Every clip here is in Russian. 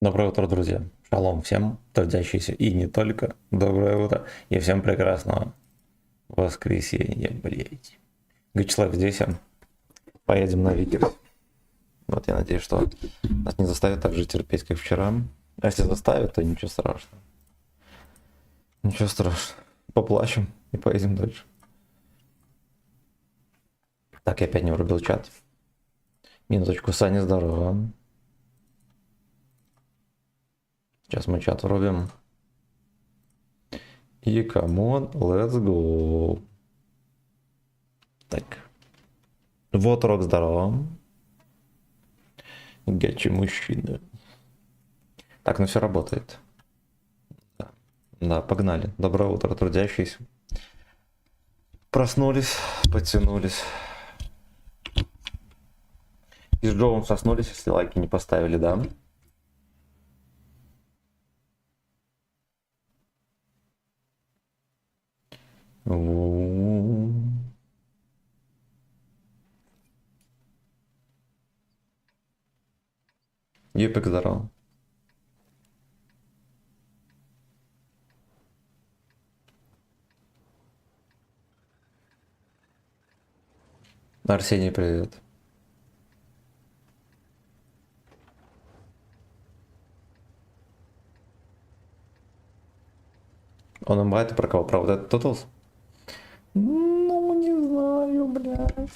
Доброе утро, друзья. Шалом всем, трудящиеся и не только. Доброе утро. И всем прекрасного воскресенья, блять. Гачелав здесь, поедем на Викерс. Вот я надеюсь, что нас не заставят так же терпеть, как вчера. А если заставят, то ничего страшного. Ничего страшного. Поплачем и поедем дальше. Так, я опять не врубил чат. Минуточку, Саня, здорово. Сейчас мы чат врубим. И камон, let's go. Так. Вот, Рок, здорово. Гачи мужчина. Так, ну все работает. Да. Да, погнали. Доброе утро, трудящиеся. Проснулись, подтянулись. И с Джоом соснулись, если лайки не поставили, да? Юпик, здорово. Арсений, привет. Он имбайт, про кого? Про вот этот Тоталс? Ну, не знаю, блядь.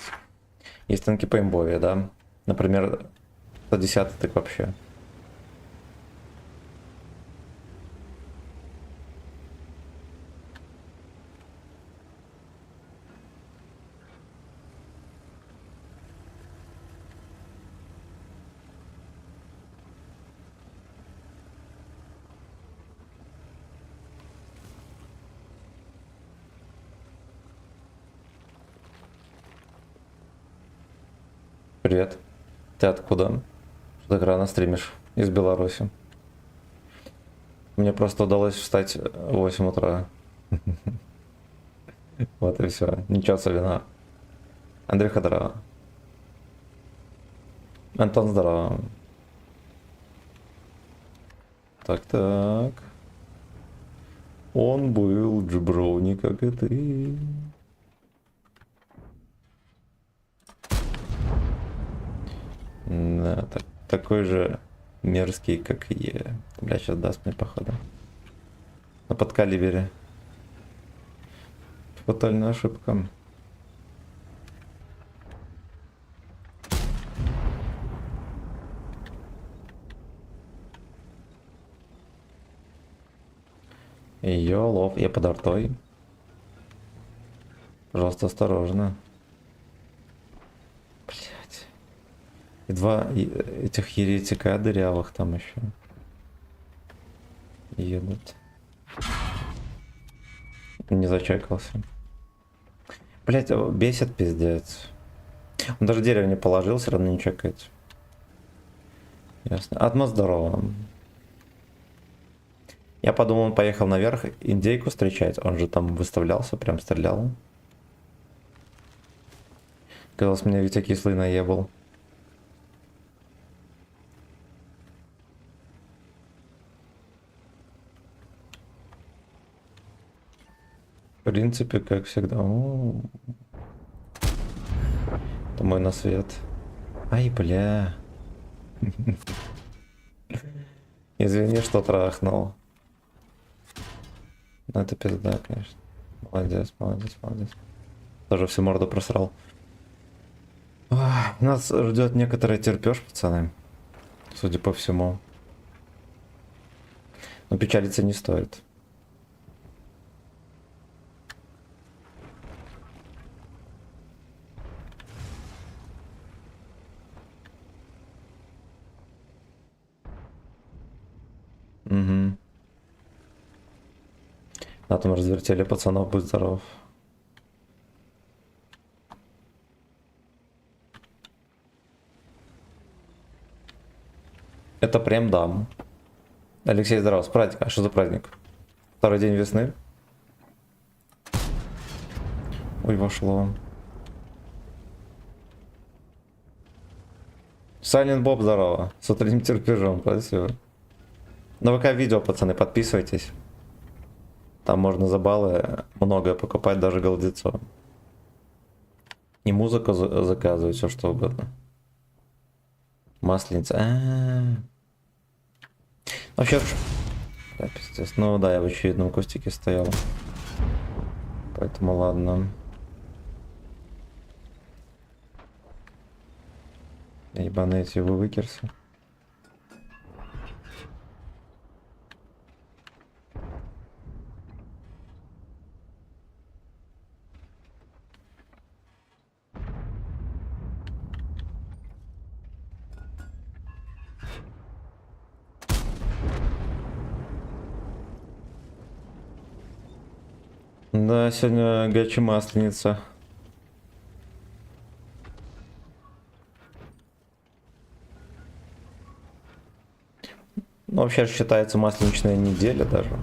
Есть танки по имбове, да? Например, 110 так вообще. Привет. Ты откуда? Что так рано стримишь? Из Беларуси. Мне просто удалось встать в 8 утра. Вот и все. Ничего особенного. Андрюха, здорово. Антон, здорово. Так. Он был джеброни, как и ты. Да, такой же мерзкий, как и я. Бля, сейчас даст мне, походу. На подкалибере. Фатальная ошибка. Ее лов, я под артой. Пожалуйста, осторожно. Блять. И два этих еретика дырявых там еще. Едут. Не зачекался. Блять, бесит пиздец. Он даже дерево не положил, все равно не чекается. Ясно. Атма, здорово. Я подумал, он поехал наверх индейку встречать. Он же там выставлялся, прям стрелял. Казалось, меня Витя кислый наебал. В принципе, как всегда. Это мой на свет. Ай, бля. Извини, что трахнул. Ну это пизда, конечно. Молодец. Тоже всю морду просрал. Нас ждет некоторый терпеж, пацаны. Судя по всему. Но печалиться не стоит. Угу. На том развертели пацанов, будь здоров. Это прям дам. Алексей, здоров, с праздником. А что за праздник? Второй день весны? Ой, вошло. Silent Bob, здорово. С утренним терпежом, спасибо. На ВК видео, пацаны, подписывайтесь. Там можно за баллы многое покупать, даже голдецо. И музыку заказывать, все что угодно. Масленица. Вообще, да, пиздец. Ну да, я в очередном кустике стоял. Поэтому ладно. Ебаные эти вывыкерсы. Да, сегодня гачи масленица. Ну, вообще считается масленичная неделя даже.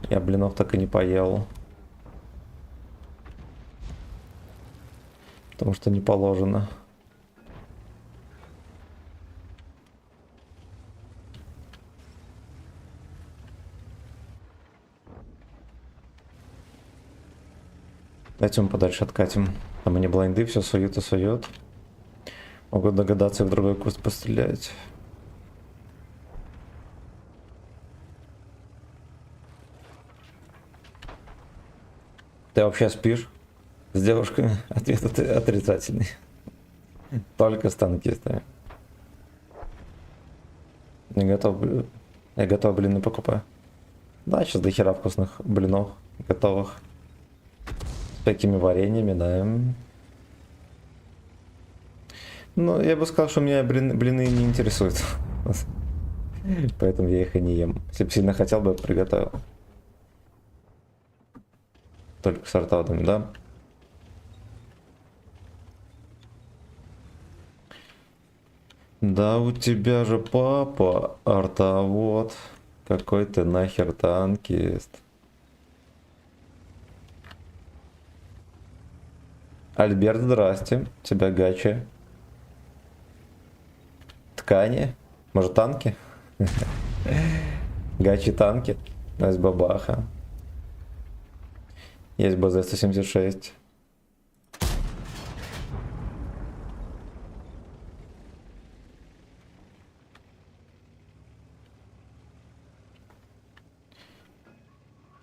Я блинов так и не поел. Потому что не положено. Давайте мы подальше откатим. Там они блайнды все суют и суют. Могут догадаться и в другой куст пострелять. Ты вообще спишь с девушками? Ответ отрицательный. Только станки ставим. Я готов блины покупаю. Да, сейчас до хера вкусных блинов готовых. С такими вареньями, да. Ну, я бы сказал, что меня блины не интересуют. Поэтому я их и не ем. Если бы сильно хотел бы, приготовил. Только с артаудами, да? Да у тебя же папа артовод. Какой ты нахер танкист. Альберт, здрасте. Тебя гачи. Ткани? Может танки? Гачи танки. Есть бабаха. Есть БЗ-176.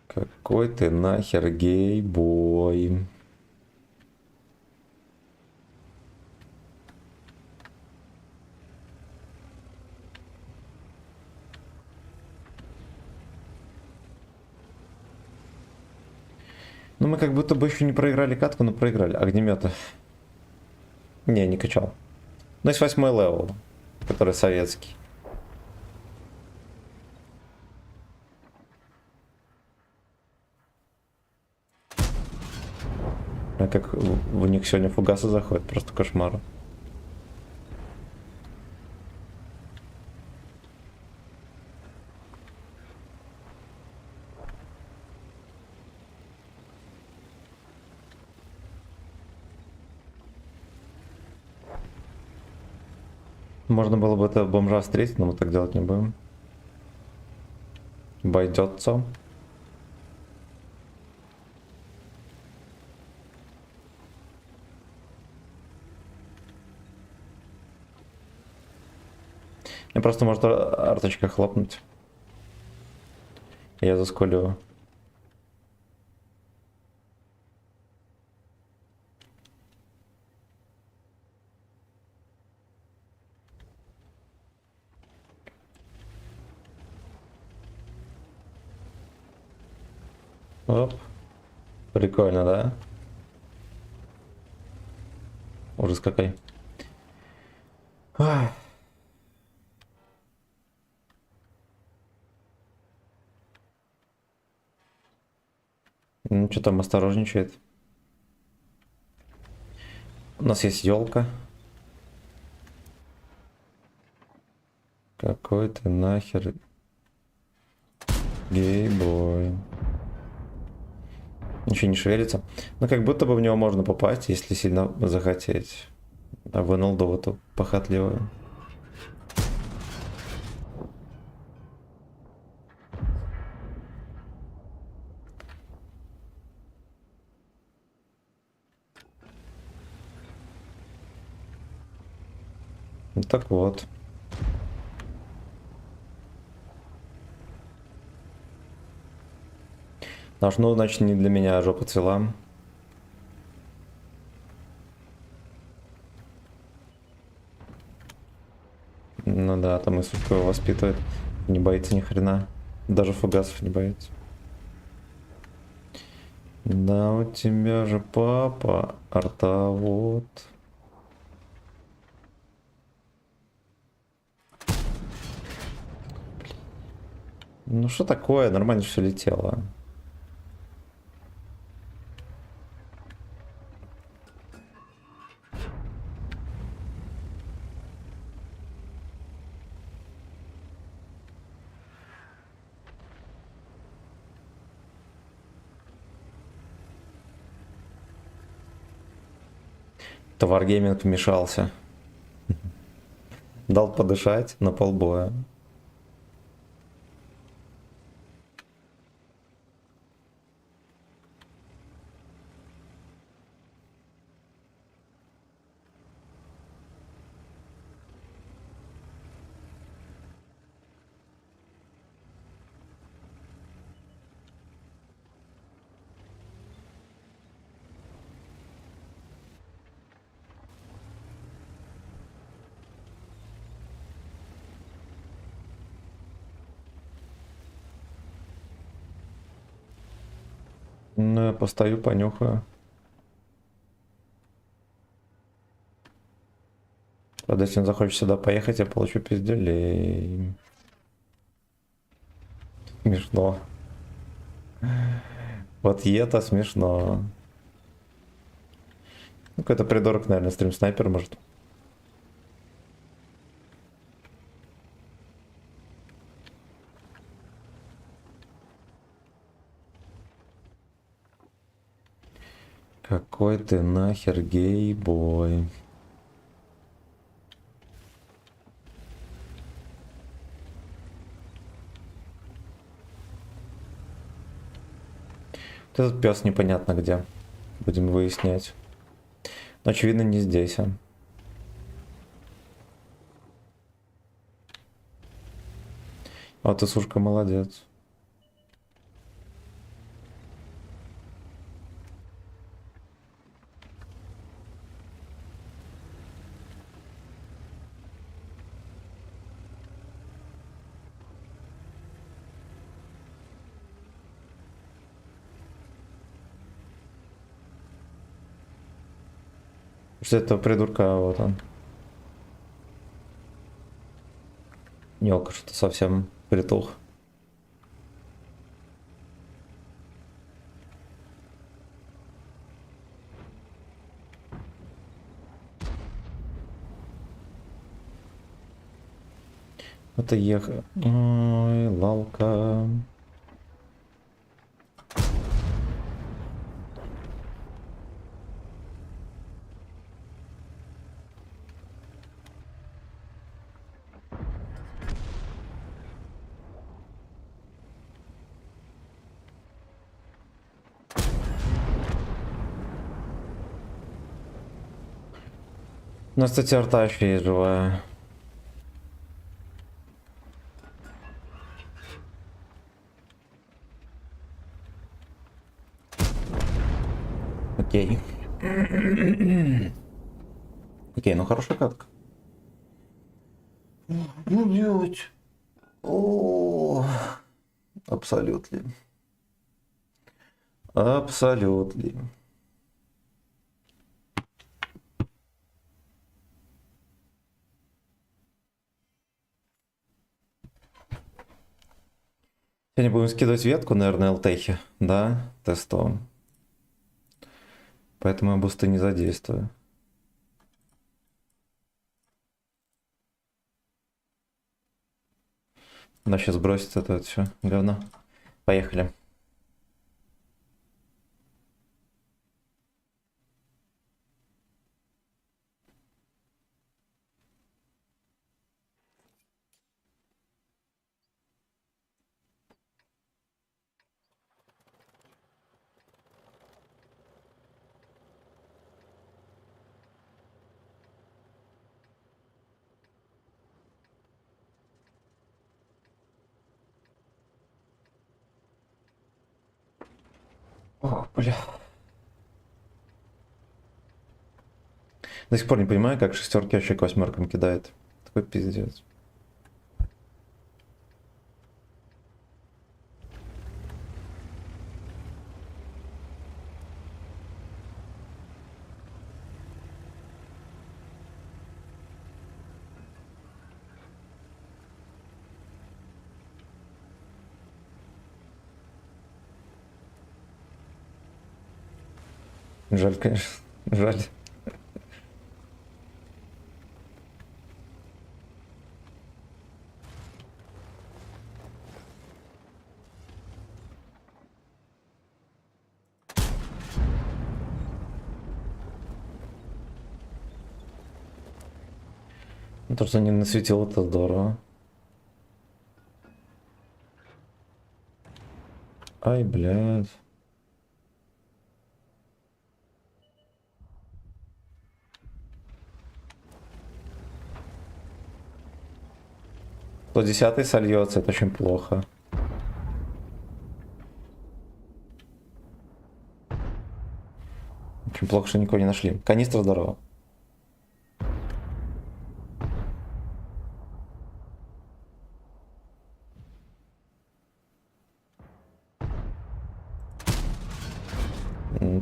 Какой ты нахер гей-бой. Ну мы как будто бы еще не проиграли катку, но проиграли. Огнеметы. Не качал. Ну есть 8-й левел, который советский. А как в них сегодня фугасы заходят, просто кошмар. Можно было бы это бомжа встретить, но мы так делать не будем. Обойдется. Мне просто может арточка хлопнуть. Я засколю. Оп. Прикольно, да? Ужас какой. Ах. Ну, что там осторожничает. У нас есть елка. Какой ты нахер гей-бой. Ничего не шевелится. Но как будто бы в него можно попасть, если сильно захотеть. А вынул до вот похотливую. Ну так вот. Ну, значит, не для меня жопа цвела. Ну да, там и сушка его воспитывает. Не боится ни хрена. Даже фугасов не боится. Да, у тебя же папа артовод. Ну что такое? Нормально все летело. Товаргейминг вмешался. Дал подышать на полбоя. Ну, я постою, понюхаю. Правда, если он захочет сюда поехать, я получу пиздюлей. Смешно. Вот и это смешно. Ну, какой-то придурок, наверное, стрим-снайпер, может. Какой ты нахер гей-бой. Вот этот пес непонятно где. Будем выяснять. Но, очевидно, не здесь, а. А ты, сушка, молодец. Что этого придурка, вот он. Нёлка что-то совсем притух. Это ехать. Ой, лалка. У нас, кстати, арта еще есть живая. Окей. Окей, ну хорошая катка. Ну, блядь. О, абсолютно. Абсолютно. Сегодня будем скидывать ветку, наверное, ЛТХи, да, тестовым. Поэтому я бусты не задействую. Надо сейчас бросить это вот все говно. Поехали. Ох, бля. До сих пор не понимаю, как шестерки вообще к восьмеркам кидает. Такой пиздец. Жаль, конечно. Жаль. Ну, то, что не насветил, это здорово. Ай, блядь. То 10-й сольется, это очень плохо. Очень плохо, что никого не нашли. Канистра здорово.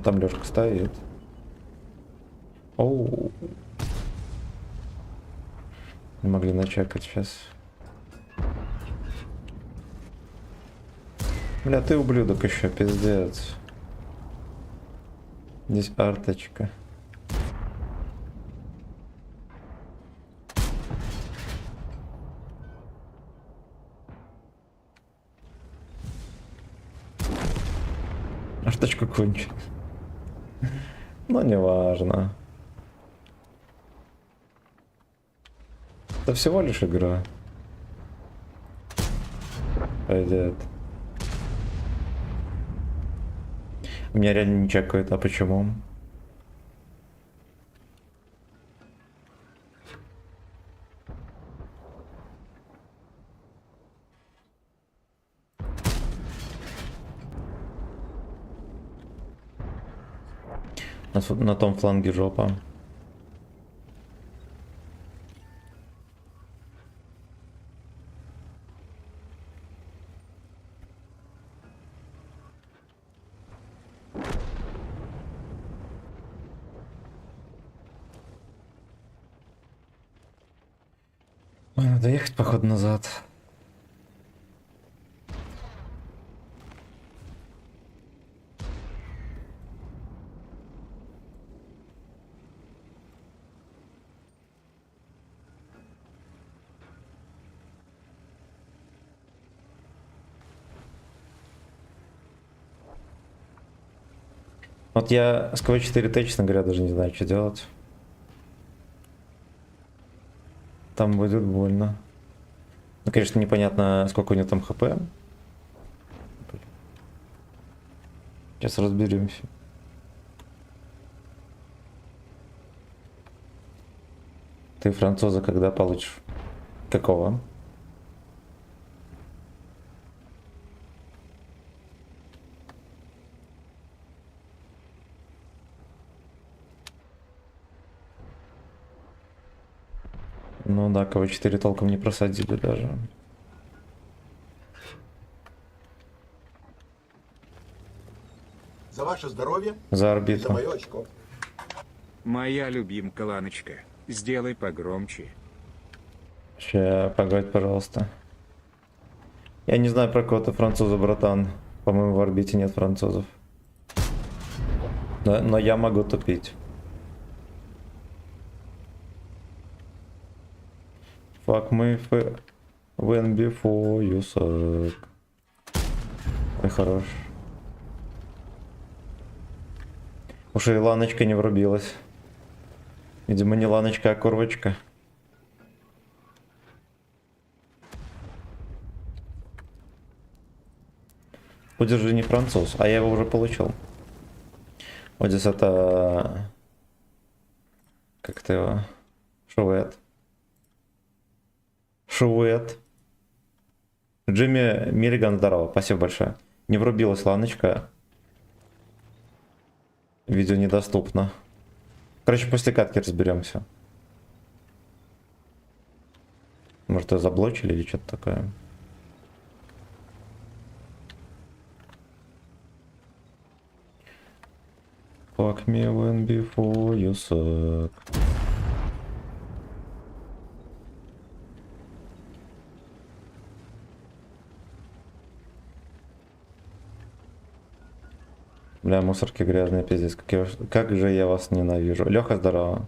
Там Лёшка стоит. Оу. Не могли начекать сейчас. Бля, ты ублюдок еще, пиздец. Здесь арточка. Арточка кончилась. Но не важно. Это всего лишь игра. Пойдет. Меня реально не чекают, а почему? На том фланге жопа. Ой, надо ехать, походу, назад. Вот я с КВ-4Т, честно говоря, даже не знаю, что делать. Там будет больно. Ну, конечно, непонятно, сколько у него там хп. Сейчас разберемся. Ты француза когда получишь? Какого? Ну да, КВ-4 толком не просадили даже. За ваше здоровье За и за орбиту. мое очко. Моя любимка Ланочка, сделай погромче. Ща, погодь, пожалуйста. Я не знаю про кого-то француза, братан. По-моему, в орбите нет французов. Но я могу тупить. Fuck me when before you suck. Ой, хорош. Уж и Ланочка не врубилась. Видимо, не Ланочка, а Курвочка. Удержи не француз, а я его уже получил. Вот здесь это... Как ты его? Шуэт. Шуэт. Джимми Миллиган, здорово, спасибо большое. Не врубилась Ланочка. Видео недоступно. Короче, после катки разберемся. Может, ее заблочили или что-то такое. Fuck me when before you suck. Бля, мусорки грязные, пиздец. Как же я вас ненавижу. Леха, здорово.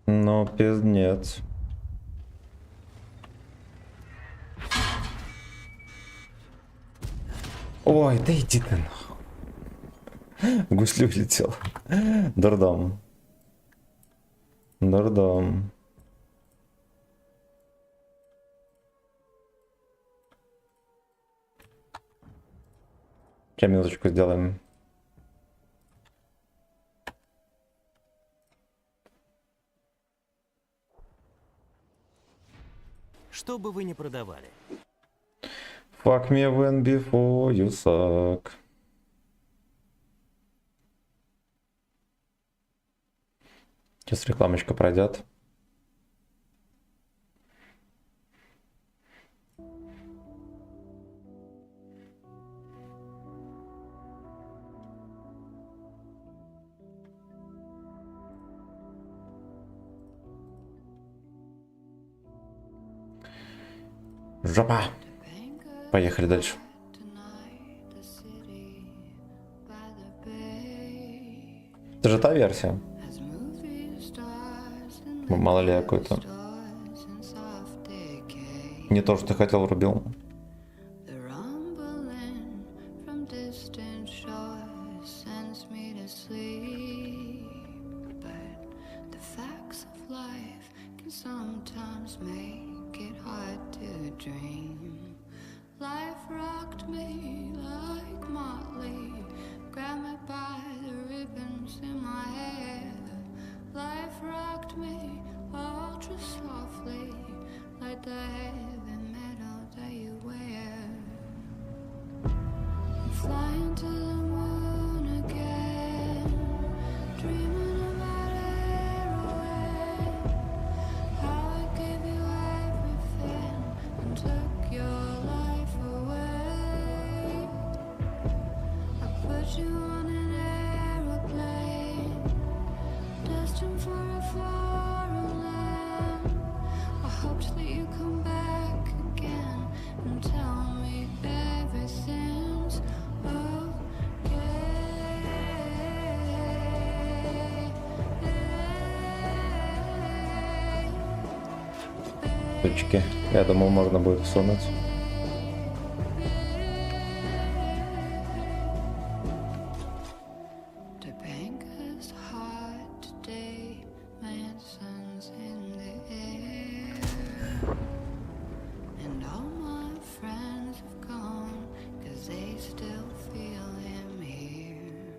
Ну, пиздец. Ой, да иди ты нахуй. В гуслю улетел. Дурдом. Дурдом. Сейчас минуточку сделаем. Что бы вы ни продавали, Fuck me when before you suck. Сейчас рекламочка пройдет. Жопа. Поехали дальше. Это же та версия. Мало ли я какой-то. Не то, что ты хотел, врубил. Sometimes make it hard to dream. Life rocked me like Motley, grabbed me by the ribbons in my hair. Life rocked me ultra softly, like the heavy metal that you wear. I'm flying to the moon again, dreaming about heroin. How I gave you everything and took your life away. I put you on an aeroplane, destined for a foreign land. I hoped that you come back again and tell me everything's okay. Точки. Я думал, можно будет всунуть. Tobanga's hot today, Manson's in the air. And all my friends have gone, 'cause they still feel him here.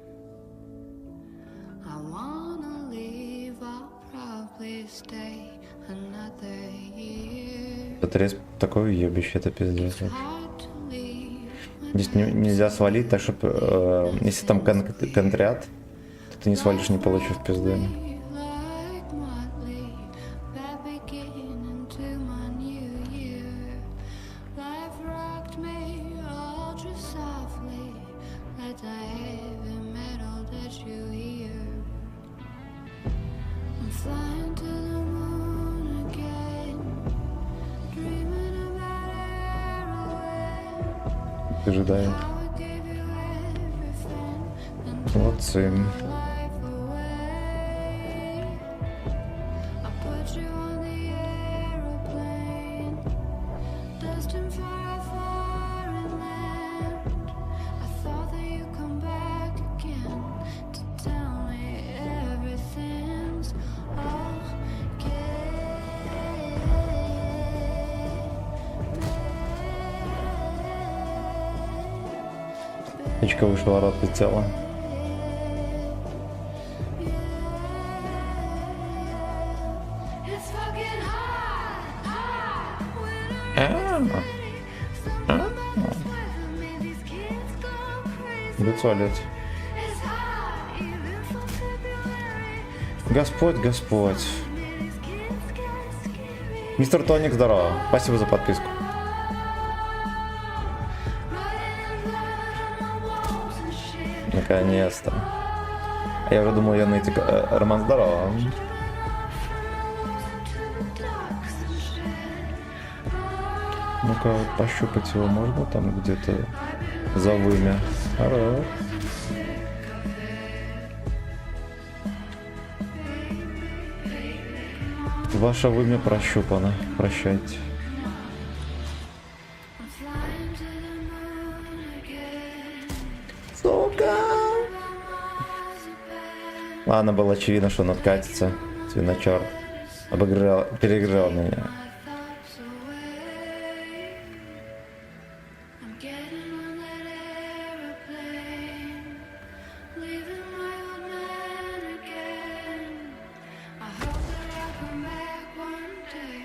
I wanna leave, I'll probably stay another year. Потряс такой уебище, это пиздец. Hard to leave when Здесь нельзя свалить, так что если там контрят, то ты не свалишь, не получив пизды. like Motley, bad beginning to my new year. Life rocked me ultra softly, like the heavy metal that you hear. I'm flying to the moon again, dreaming about heroin. Ожидаю. How I gave you everything and Молодцы. life away. I put you on the aeroplane, destined for a foreign land. I thought that you'd come back again to tell me everything's okay. Птичка вышла, рот летела. It's fucking hot, hot when А, I'm somebody's with me. These kids go crazy. иду в туалет. It's hot even for February. Господь, Господь. These kids get scary. Мистер Тоник, здорово. Спасибо за подписку. Writing blood on my walls and shit. Наконец-то. А я уже думал, я найти... Роман, здорово. Ну-ка, пощупать его можно там где-то за вымя. Хорош. Ваше вымя прощупано. Прощайте. I'm flying to the moon again. Сука! Ладно, было очевидно, что он откатится. Свиночерт. Перегрел меня. My thoughts away. I'm getting on that aeroplane, leaving my old man again. I hope that I'll come back one day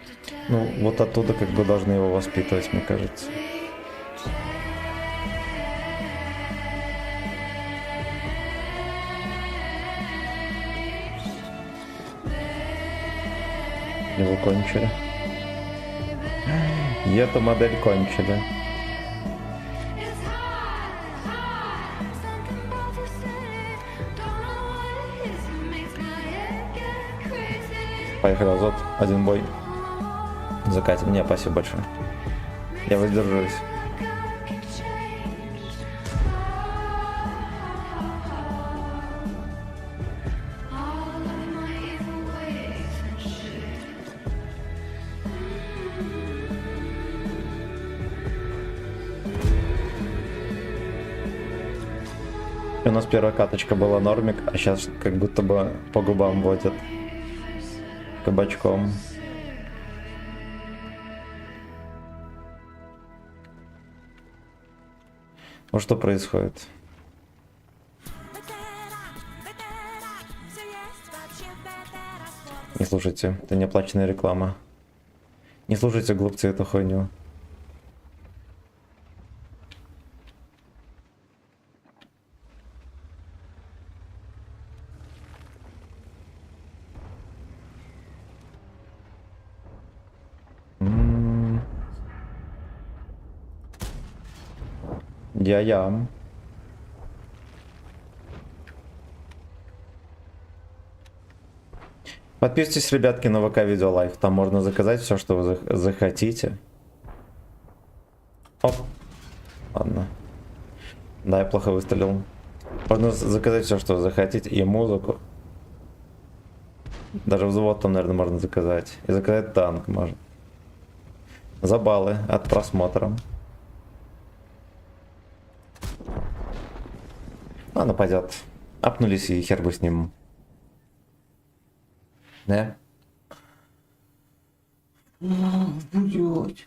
to tell Ну, вот оттуда как бы должны его воспитывать, мне кажется. Его кончили. И эту модель кончили. It's hot, hot, something about the city. Don't know what it is, it makes my head get crazy. Поехали, Азот. Один бой. Закатим. Не, спасибо большое. Я воздержусь. All of my evil ways and shit. У нас первая каточка была нормик, а сейчас как будто бы по губам водят. Кабачком. Вот что происходит. Не слушайте, это не оплаченная реклама. Не слушайте, глупцы, эту хуйню. Я. Подписывайтесь, ребятки, на ВК Видео Лайф. Там можно заказать все, что вы захотите. Оп. Ладно. Да, я плохо выстрелил. Можно заказать все, что вы захотите. И музыку. Даже взвод там, наверное, можно заказать. И заказать танк можно. За баллы от просмотра. Ладно, пойдет. Апнулись и хер бы с ним. Да? Блять.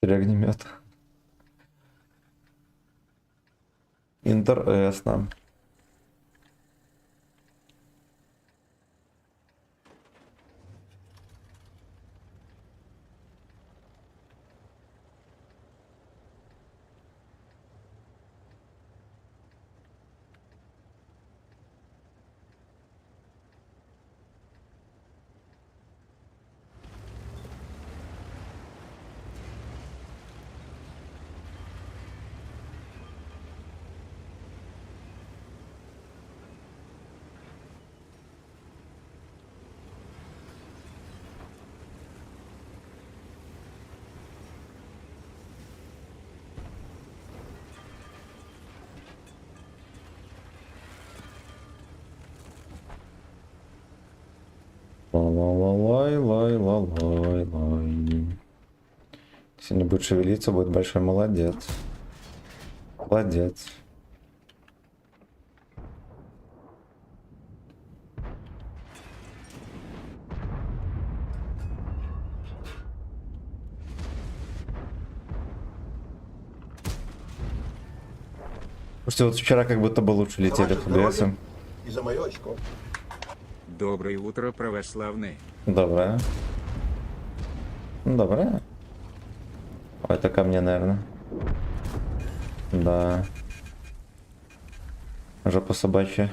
Огнемет. Интересно. Ла-ла-ла-лай-лай-лай-лай. Если не будет шевелиться, будет большой молодец. Молодец. Слушайте, вот вчера как будто бы лучше летели ФБС. И за мое очко. Доброе утро, православные. Доброе. Доброе. Ой, это ко мне, наверное. Да. Жопа собачья.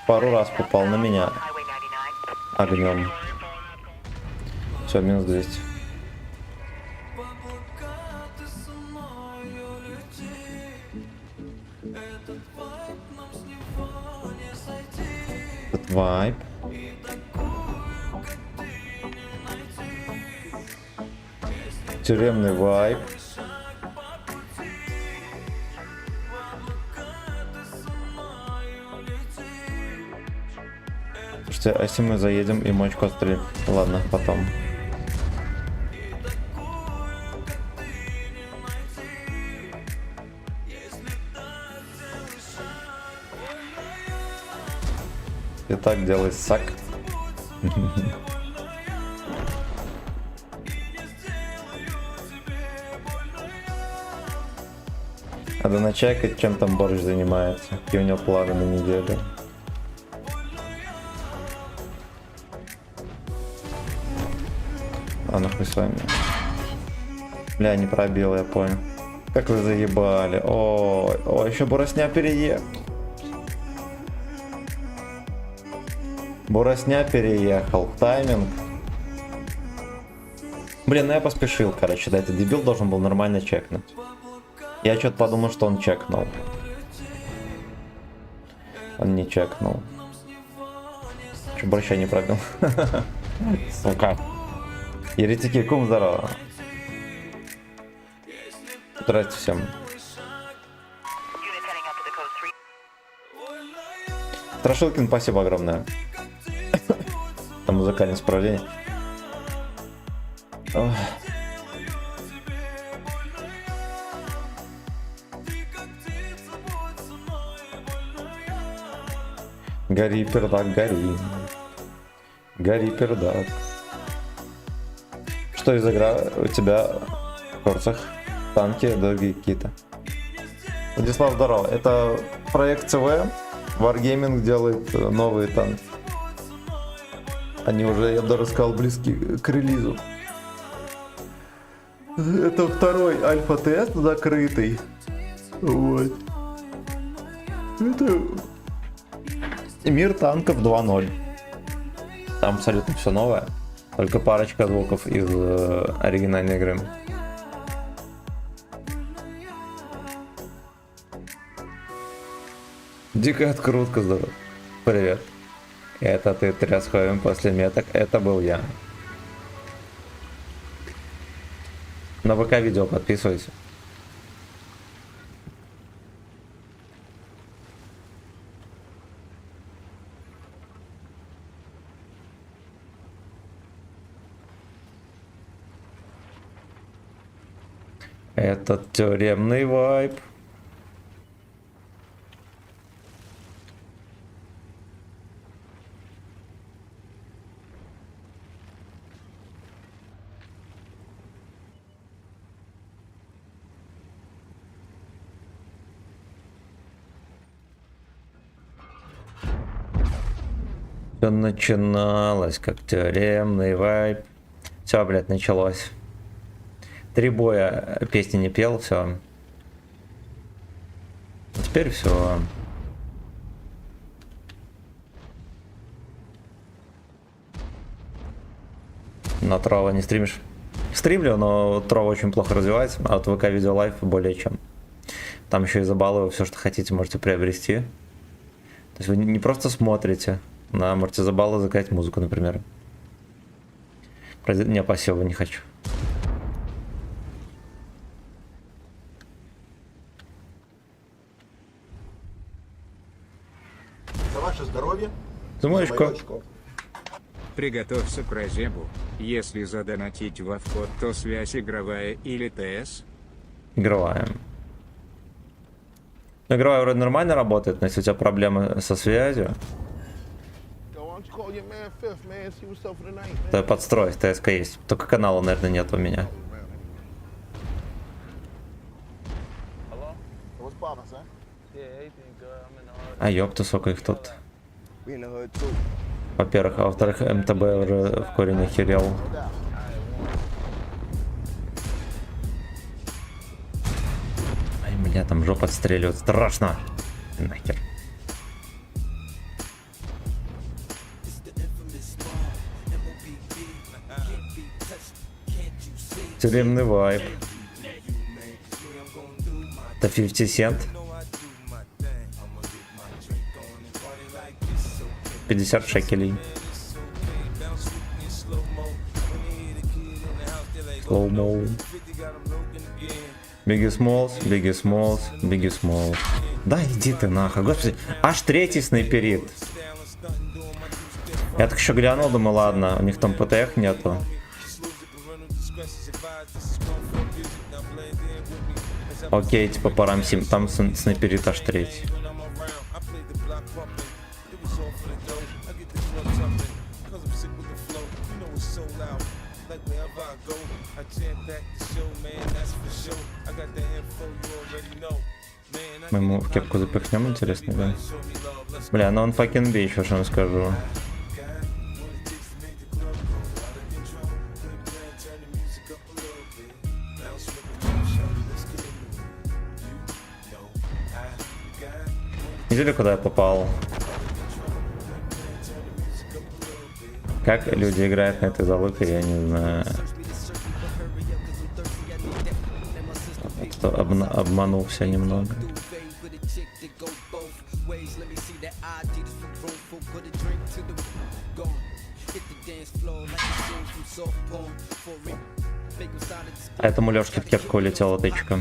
Пару раз попал на меня огнем. Все, минус 200. Этот вайп. Тюремный вайп. Слушайте, а если мы заедем и мочку отстрелим? Ладно, потом. И так делай сак. Надо начекать, чем там Борщ занимается. Какие у него планы на неделю. А нахуй с вами. Бля, не пробил, я понял. Как вы заебали. О, еще Боросня переехал. Боросня переехал. Тайминг. Блин, ну я поспешил, короче. Да, этот дебил должен был нормально чекнуть. Я что-то подумал, что он чекнул. Он не чекнул. Че, Борща не пробил? Сука. Еретики, кум, здорово. Здрасте всем. Страшилкин, спасибо огромное. Там музыкальное справление. Ох. Гори, пердак, гори. Гори, пердак. Что из игра у тебя в курсах? Танки, другие какие-то. Владислав, здорово. Это проект ЦВ. Wargaming делает новые танки. Они уже, я бы даже сказал, близки к релизу. Это второй альфа-тест закрытый. Вот. Это мир танков 2.0. Там абсолютно все новое. Только парочка звуков из оригинальной игры. Дикая открутка, здорово. Привет. Это ты тряс хуем после меток. Это был я. На ВК видео подписывайся. Этот тюремный вайп. Все начиналось как тюремный вайп. Все, блядь, началось. 3 боя песни не пел, все. Теперь все. На Трова не стримишь? Стримлю, но Трова очень плохо развивается, а вот ВК Видео Лайф более чем. Там еще и за баллы все, что хотите, можете приобрести. То есть вы не просто смотрите, но можете за баллы заказать музыку, например. Не, спасибо, не хочу. За ваше здоровье Замочку. Приготовься к разъебу. Если задонатить во вход, то связь игровая или ТС. Игровая. Игровая вроде нормально работает, но если у тебя проблемы со связью, то подстрой, ТСК есть. Только канала, наверное, нет у меня. А ёпта, сколько их тут. Во-первых, а во-вторых, МТБ уже в корень охерел. Ай, бля, там жопа отстреливает. Страшно. Нахер. Тюремный вайп. Это 50 Cent. 50 шекелей. Slow-mo. Biggie Smalls, Biggie Smalls, Biggie Smalls. Да иди ты нахуй, господи. Аж третий снайперит. Я так еще глянул, думаю, ладно, у них там ПТХ нету. Окей, типа по рамсим, там снайперит аж третий. Мы ему в кепку запихнем, интересно, да? Бля, ну он fucking бич, что я скажу. Видели, куда я попал? Как люди играют на этой залупе, я не знаю. Что обманулся немного. А этому Лёшке в кепку улетела тычка.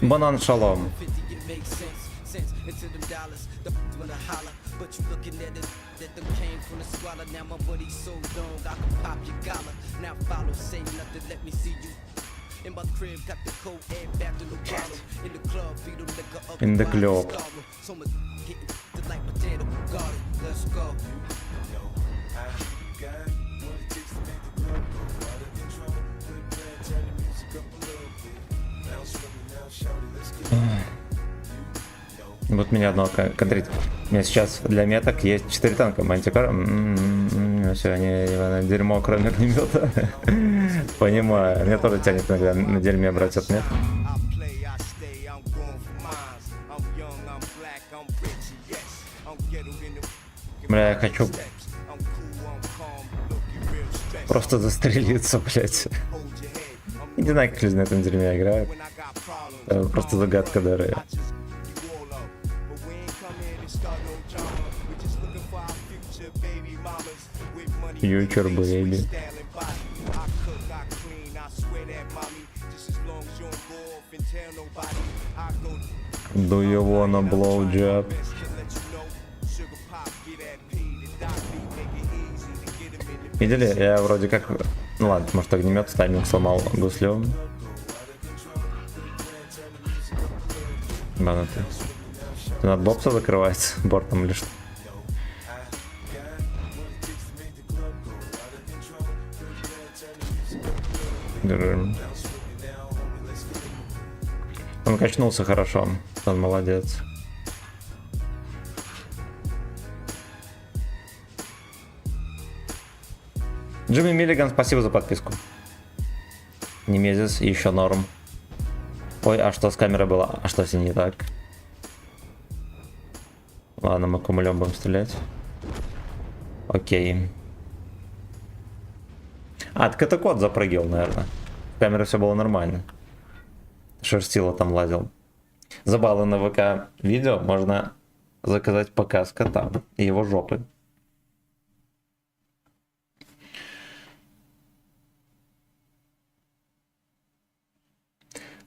Банан шалом. In the club. Вот меня одно контрит. У меня сейчас для меток есть 4 танка. Мантикор. Все, они дерьмо, кроме огнемета. Понимаю. Меня тоже тянет иногда на дерьме брать отмет. Бля, я хочу просто застрелиться, блять. Не знаю, как люди на этом дерьме играют. Просто загадка дары. Future baby. Do you wanna blow job? Видели? Я вроде как... Ну ладно, может огнемет тайминг сломал гуслем. Ладно ты. Ты над бокса закрывается бортом или что? Он качнулся хорошо. Он молодец. Джимми Миллиган, спасибо за подписку. Немезис, еще норм. Ой, а что с камерой было? А что с ней не так? Ладно, мы кумулем будем стрелять. Окей. А, так это кот запрыгивал, наверное. В камере все было нормально. Шерстило там лазил. За баллы на ВК видео можно заказать показ кота и его жопы.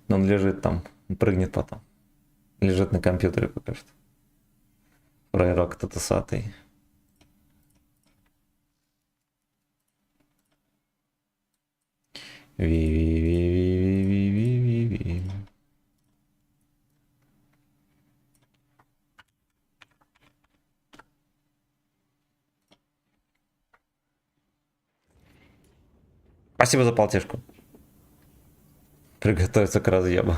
Он лежит там, прыгнет потом. Лежит на компьютере пока что. Фрейрок татусатый. Ви-ви-ви-ви-ви-ви-ви-ви. Спасибо за полтишку. Приготовиться к разъебу.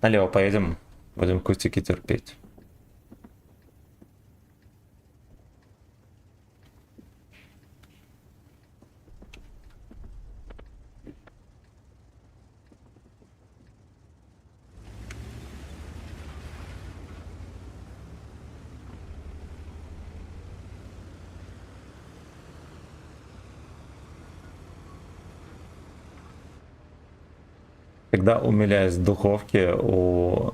Налево поедем, будем кустики терпеть. Всегда умиляюсь в духовке у...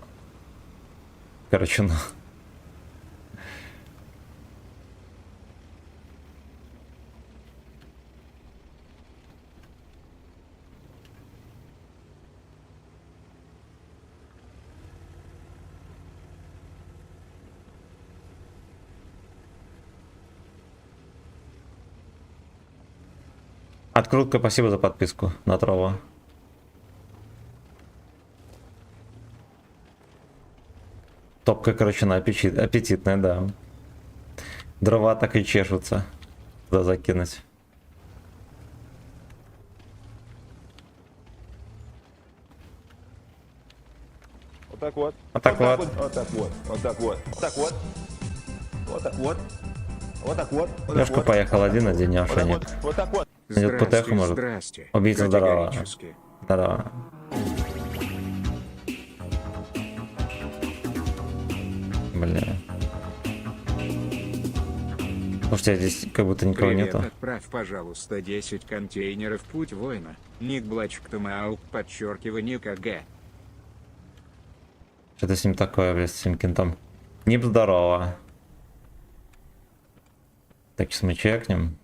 Короче, ну... Открутка, спасибо за подписку на траву. Топка, короче, на аппетитная, да. Дрова так и чешутся. Туда закинуть. Вот так вот. Вот так вот. Вот так вот. Вот так вот. Вот так вот. Вот так вот. Вот так вот. Вот так Лёшка вот. поехал один, одинёшенек. Вот так вот. Идет по теху, может. Здрасте. Убийца здорово. Категорически. Здорово. Бля. Слушайте, здесь как будто никого Привет, нету. отправь, пожалуйста, 10 контейнеров «Путь воина». Ник Блачк Тумаук, подчеркивание КГ. Что-то с ним такое, блядь, с этим кентом. Нип здорово. Так, сейчас мы чекнем.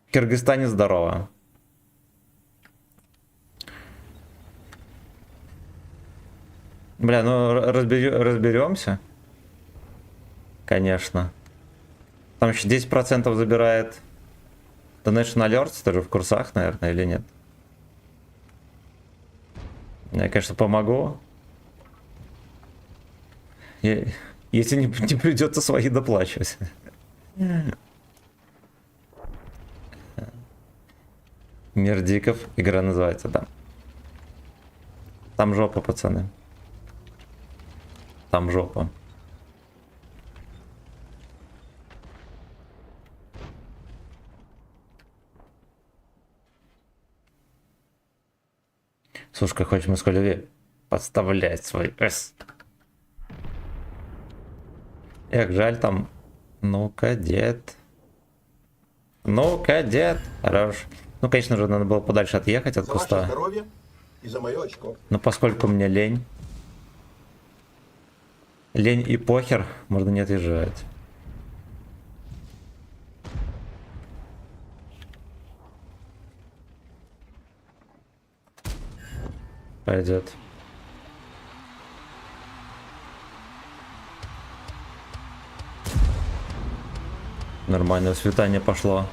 В Кыргызстане здорово. Бля, ну разберемся. Конечно. Там еще 10% забирает Donation Alerts, ты же в курсах, наверное, или нет? Я, конечно, помогу. Если не придется свои доплачивать. Мир диков. Игра называется, да. Там жопа, пацаны. Там жопа. Сушка, хочешь Москалеве подставлять свой С. Эх, жаль там. Ну-ка, дед. Ну-ка, дед. Хорош. Ну, конечно же, надо было подальше отъехать от За ваше куста. здоровье и за мое очко. Но поскольку мне лень. Лень и похер, можно не отъезжать. Пойдет. Нормальное светание пошло.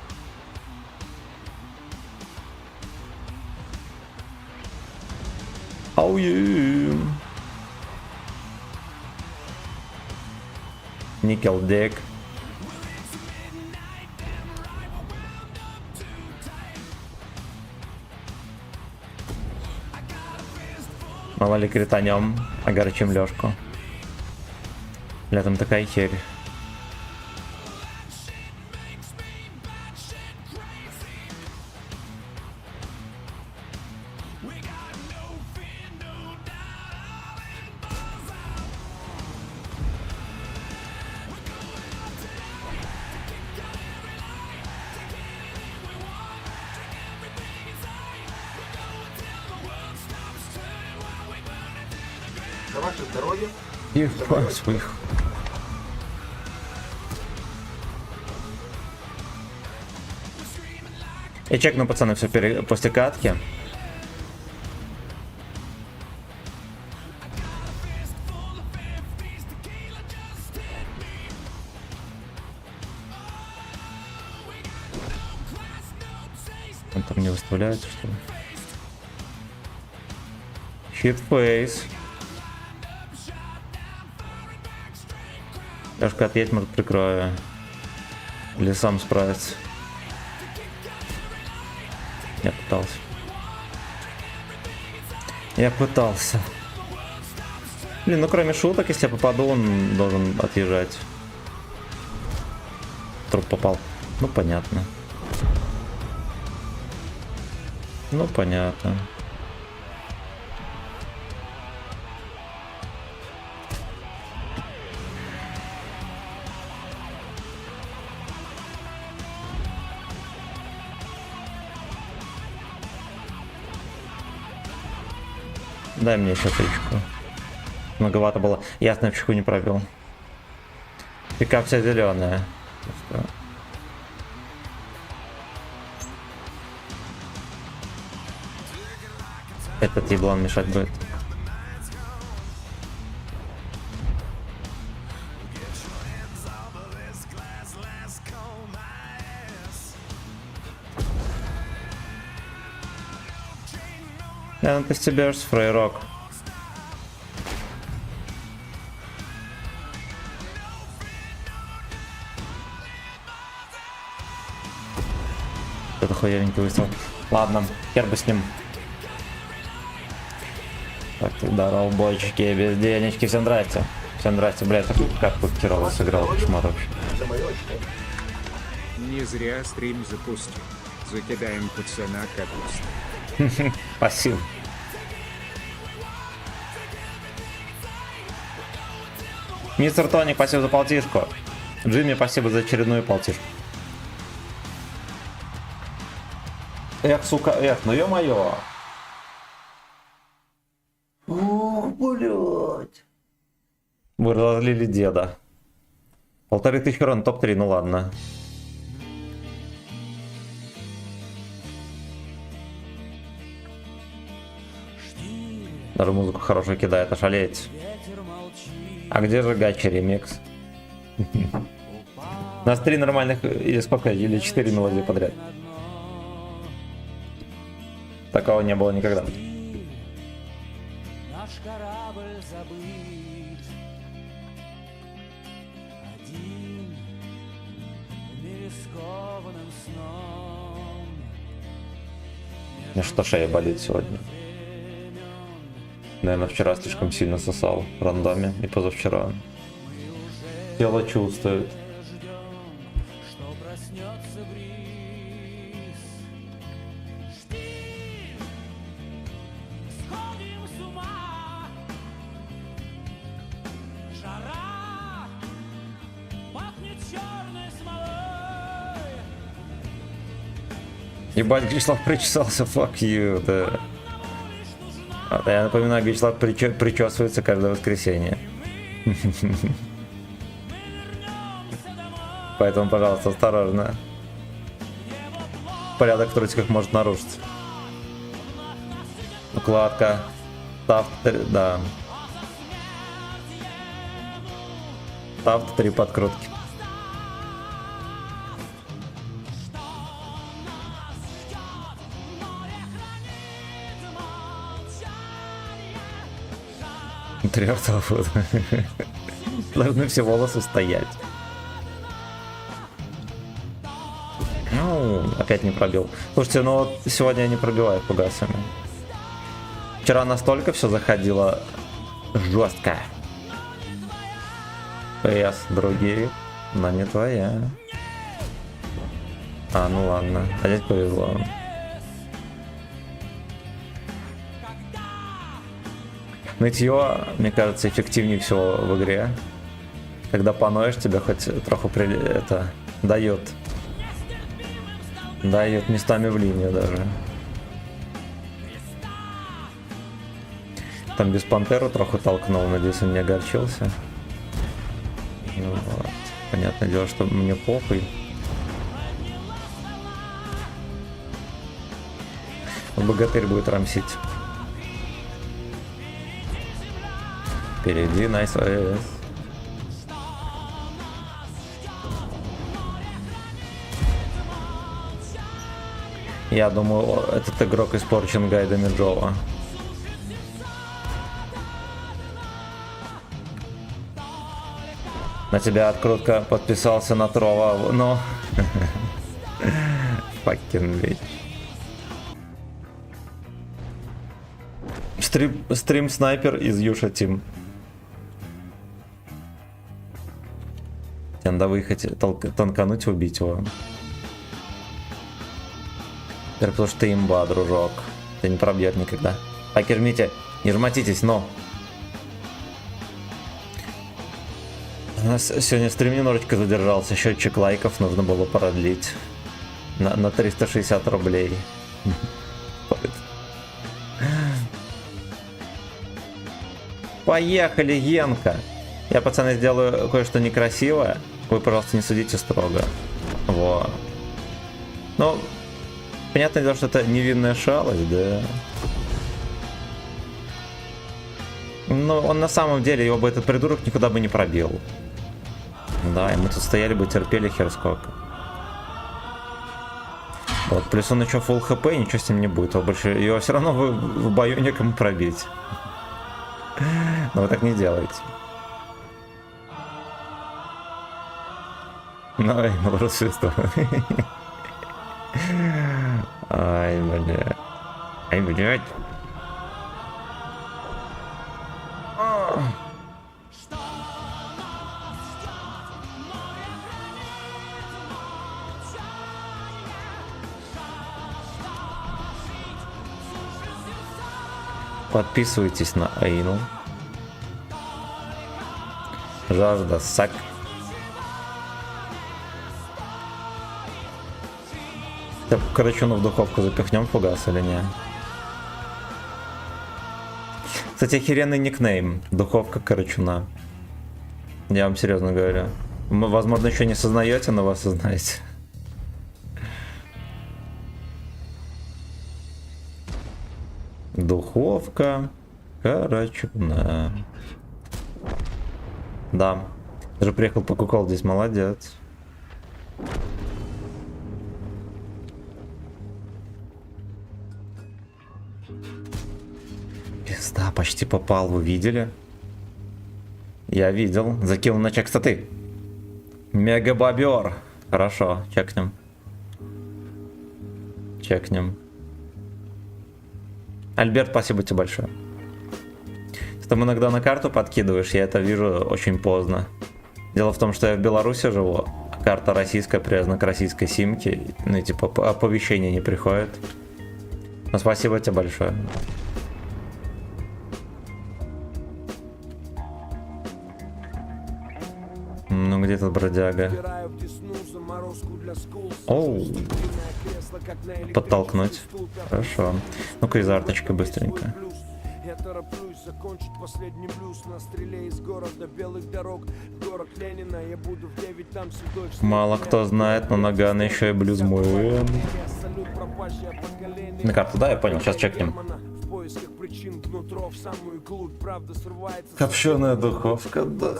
Ауе. Никел дек. Мало ли кританем, огорчим Лёшку. Летом такая херь. За ваше здоровье И своих. Я чекну, пацаны, все после катки. Он там не выставляется, что ли? Щитфейс. Яшка отъедь, может, прикрою. Или сам справится. Я пытался. Я пытался. Блин, ну кроме шуток, если я попаду, он должен отъезжать. Труп попал. Ну понятно. Ну понятно. Дай мне еще тычку. Многовато было. Я снайпчику не пробил. Пика вся зеленая. Этот еблан мешать будет. Ну ты стебешься, фрейрок. Это хуевенький выстрел. Ладно, хер бы с ним. Так, здорово, бочки, без денежки, всем здрасте. Всем здрасте, блядь, как херово сыграл, кошмар вообще. За мое очко. Не зря стрим запустил. Закидаем пацана капуста. Спасибо. Мистер Тоник, спасибо за полтишку. Джимми, спасибо за очередную полтишку. Эх, сука, эх, ну ё-моё. О, блядь. Вы разлили деда. 1500 урон, топ-3, ну ладно. Даже музыку хорошую кидает, ошалеть. А где же гачи ремикс? У нас 3 нормальных, или сколько, или 4 мелодии подряд. Такого не было никогда. Наш корабль забыт, один в мире скованным сном. Мне что шея болит сегодня. Наверное, вчера слишком сильно сосал в рандоме и позавчера. Тело чувствует. Что проснется бриз. Жди, сходим с ума. Жара пахнет черной смолой. Ебать, Грислав причесался, fuck you, да. А, я напоминаю, Грислав причесывается каждое воскресенье. Поэтому, пожалуйста, осторожно. Порядок в трусиках может нарушиться. Укладка. Тафт, да. Тафт 3 подкрутки. Третьего фото. Должны все волосы стоять. Ну, опять не пробил. Слушайте, ну вот сегодня я не пробиваю фугасами. Вчера настолько все заходило жестко. ПС другие, но не твоя. А, ну ладно. А здесь повезло. Нытье, мне кажется, эффективнее всего в игре. Когда поноешь, тебя хоть троху это дает. Дает местами в линию даже. Там без пантеру троху толкнул, надеюсь, он не огорчился. Ну, вот. Понятное дело, что мне похуй. Богатырь будет рамсить. Впереди Nice OS. Я думаю, этот игрок испорчен гайдами Джова. На тебя открутка подписался на Трова, но... Fucking bitch. Стрим снайпер из Юша Тим. Тебе надо выехать, танкануть, убить его. Теперь потому что ты имба, дружок. Ты не пробьет никогда. Покермите, не жмотитесь, но. У нас сегодня стрим немножечко задержался. Счетчик лайков нужно было продлить. На 360 рублей. Поехали, Генка. Я, пацаны, сделаю кое-что некрасивое. Вы, пожалуйста, не судите строго. Во. Ну, понятное дело, что это невинная шалость, да. Но он на самом деле, его бы этот придурок никуда бы не пробил. Да, и мы тут стояли бы, терпели хер сколько. Вот, плюс он еще full хп, ничего с ним не будет. Его все равно в бою некому пробить. Но вы так не делаете. Ай, ну просто. Ай, бля. Ай, блядь. Подписывайтесь на Эйну. Жажда сак. Короче, ну в духовку запихнем фугас или не? Кстати, охеренный никнейм. Духовка Карачуна. Я вам серьезно говорю. Вы, возможно, еще не сознаете, но вы осознаете. Духовка Карачуна. Да. Даже приехал покукал здесь, молодец. Пизда, почти попал, вы видели? Я видел. Закинул на чек статы. Мегабобер. Хорошо, чекнем. Чекнем. Альберт, спасибо тебе большое. Ты там иногда на карту подкидываешь, я это вижу очень поздно. Дело в том, что я в Беларуси живу, а карта российская привязана к российской симке, ну и типа оповещения не приходит. Но спасибо тебе большое. Ну где тут бродяга? Оу. Подтолкнуть. Хорошо. Ну-ка из арточки быстренько. Я тороплюсь закончить последний блюз на стреле из города белых дорог. Город Ленина, я буду в 9 там седой. Мало кто знает, но Наган еще и блюзмен. На карту, да, я понял, сейчас чекнем. Копченая духовка, да.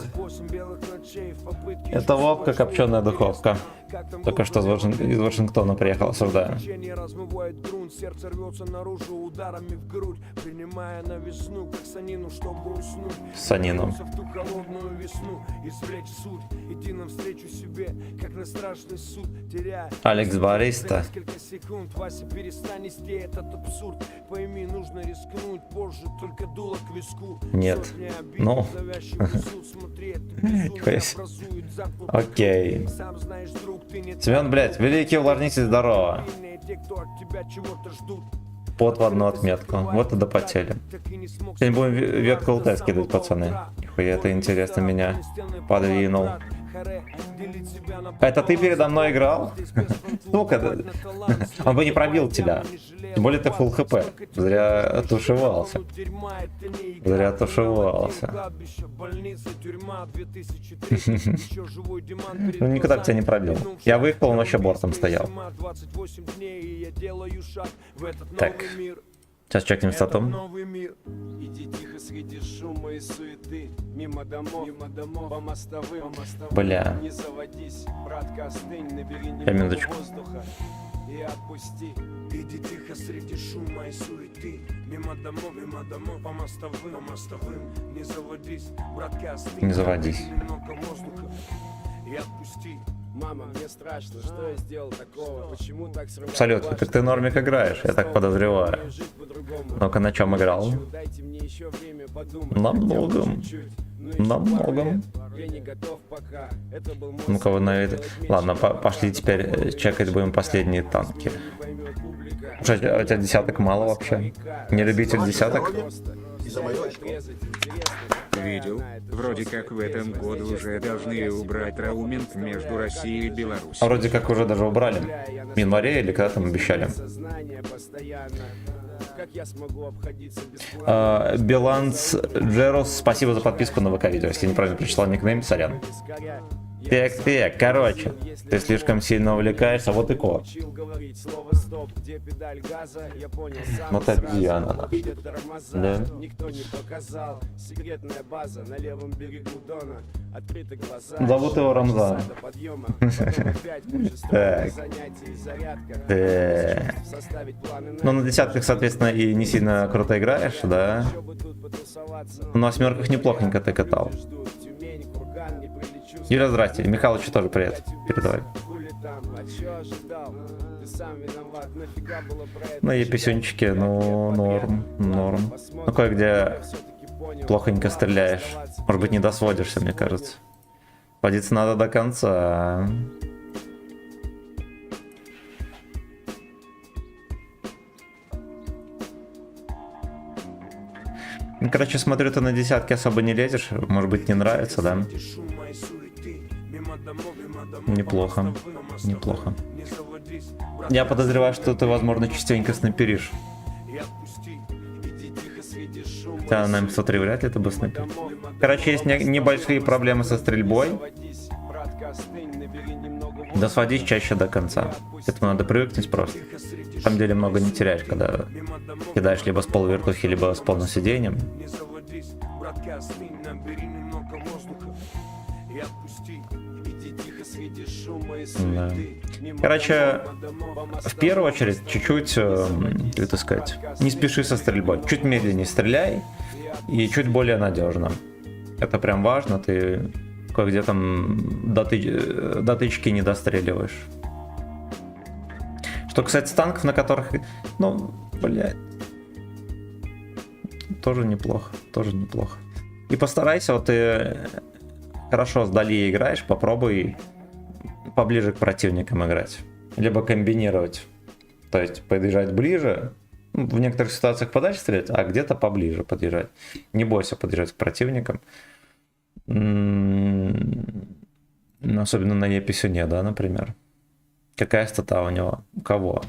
Это Вовка, копченая духовка. Только что из Вашингтона приехал, осуждаю. Сердце рвется наружу ударами в грудь, принимая на весну, как санину, чтобы уснуть. Санину. В ту холодную весну, извлечь суть, идти навстречу себе, как на страшный суд, теряя. Алекс Бариста. Несколько секунд, Вася, перестань нести этот абсурд. Пойми, нужно рискнуть позже, только дуло к виску. Нет. Ну. Окей. Семен, блядь, великий увлажнитель, здорово. Под в одну отметку. Вот и допотели. Сегодня будем ветку ЛТ скидывать, пацаны. Нихуя, это интересно меня подвинул. Это ты передо мной играл? Сука, он бы не пробил тебя. Тем более ты фулл хп. Зря тушевался. Зря тушевался. Ну, никогда бы тебя не пробил. Я выехал, он вообще бортом стоял. Так. Сейчас чекнем стату. Иди тихо среди шума и суеты, мимо домов, по мостовым, Бля. не заводись, братка, остынь, набери Минуточку. немного воздуха и отпусти. Иди тихо среди шума и суеты, мимо домов, по мостовым, не заводись, братка, остынь, Не заводись. набери немного воздуха и отпусти. Мама, мне страшно, что я сделал такого, почему так срываю Абсолютно. плащ? Так ты нормик играешь, я так подозреваю. Жить по-другому. Ну-ка, на чем играл? Дайте мне еще время подумать. На хотя бы многом. чуть-чуть. Ну, еще На пару многом. лет. Я не готов пока. Это был мой Ну-ка, вы совет, на делать меньше, Ладно, но пошли теперь чекать будем последние танки. не поймет публика. Что, у тебя десяток мало вообще? Не любитель десяток? И за мое очко. Резать интересно. Видел, вроде как в этом году уже должны убрать роуминг между Россией и Беларусью. А вроде как уже даже убрали. В январе или когда там обещали. Сознание постоянно. Как я смогу обходиться без плана? Биланс Джерос, спасибо за подписку на ВК-видео. Если я неправильно прочитал никнейм, сорян. Так, короче, ты слишком сильно увлекаешься, вот и ко. Учил говорить слово стоп, где педаль газа, я понял сам Ну так сразу. где она? Где тормоза, Да. никто не показал. Секретная база на левом берегу Дона. Открыты глаза. Зовут его Рамзан. Часа до подъема, потом опять мужество, Так. занятия и зарядка. Так. Составить планы Ну, на десятках, соответственно, и не сильно круто играешь, да? Еще бы тут потусоваться. На восьмерках неплохонько ты катал. Ждут Тюмень, курган, не прилечу. Юля, здрасте. Михалычу тоже привет. Передавай. Хули там, а чё ожидал? Ты сам виноват, нафига было про это Ну, и читать? писюнчики, ну, норм, норм. Ну, кое-где плохонько стреляешь. Может быть, не досводишься, мне кажется. Водиться надо до конца. Ну, короче, смотрю, ты на десятки особо не лезешь. Может быть, не нравится, да? Неплохо. Неплохо. Я подозреваю, что ты, возможно, частенько снайперишь. Да, на М103 вряд ли ты бы снайпер. Короче, есть небольшие проблемы со стрельбой. Да сводись чаще до конца. К этому надо привыкнуть просто. На самом деле много не теряешь, когда кидаешь либо с полувертухи, либо с полным сиденьем. Не заводись, братка, остынь, набери немного воздуха и отпусти. Иди тихо среди шума и суеты. Мимо Короче, домов, по мостовым, в первую очередь, чуть-чуть, как это сказать, не спеши со стрельбой. Чуть медленнее стреляй и чуть более надежно. Это прям важно, ты кое-где там до тычки не достреливаешь. Что касается танков, на которых, ну, блядь, тоже неплохо, тоже неплохо. И постарайся, вот ты хорошо сдали играешь, попробуй поближе к противникам играть. Либо комбинировать. То есть подъезжать ближе, ну, в некоторых ситуациях подальше стрелять, а где-то поближе подъезжать. Не бойся подъезжать к противникам. Особенно на Е-писюне, да, например. Какая стата у него? У кого?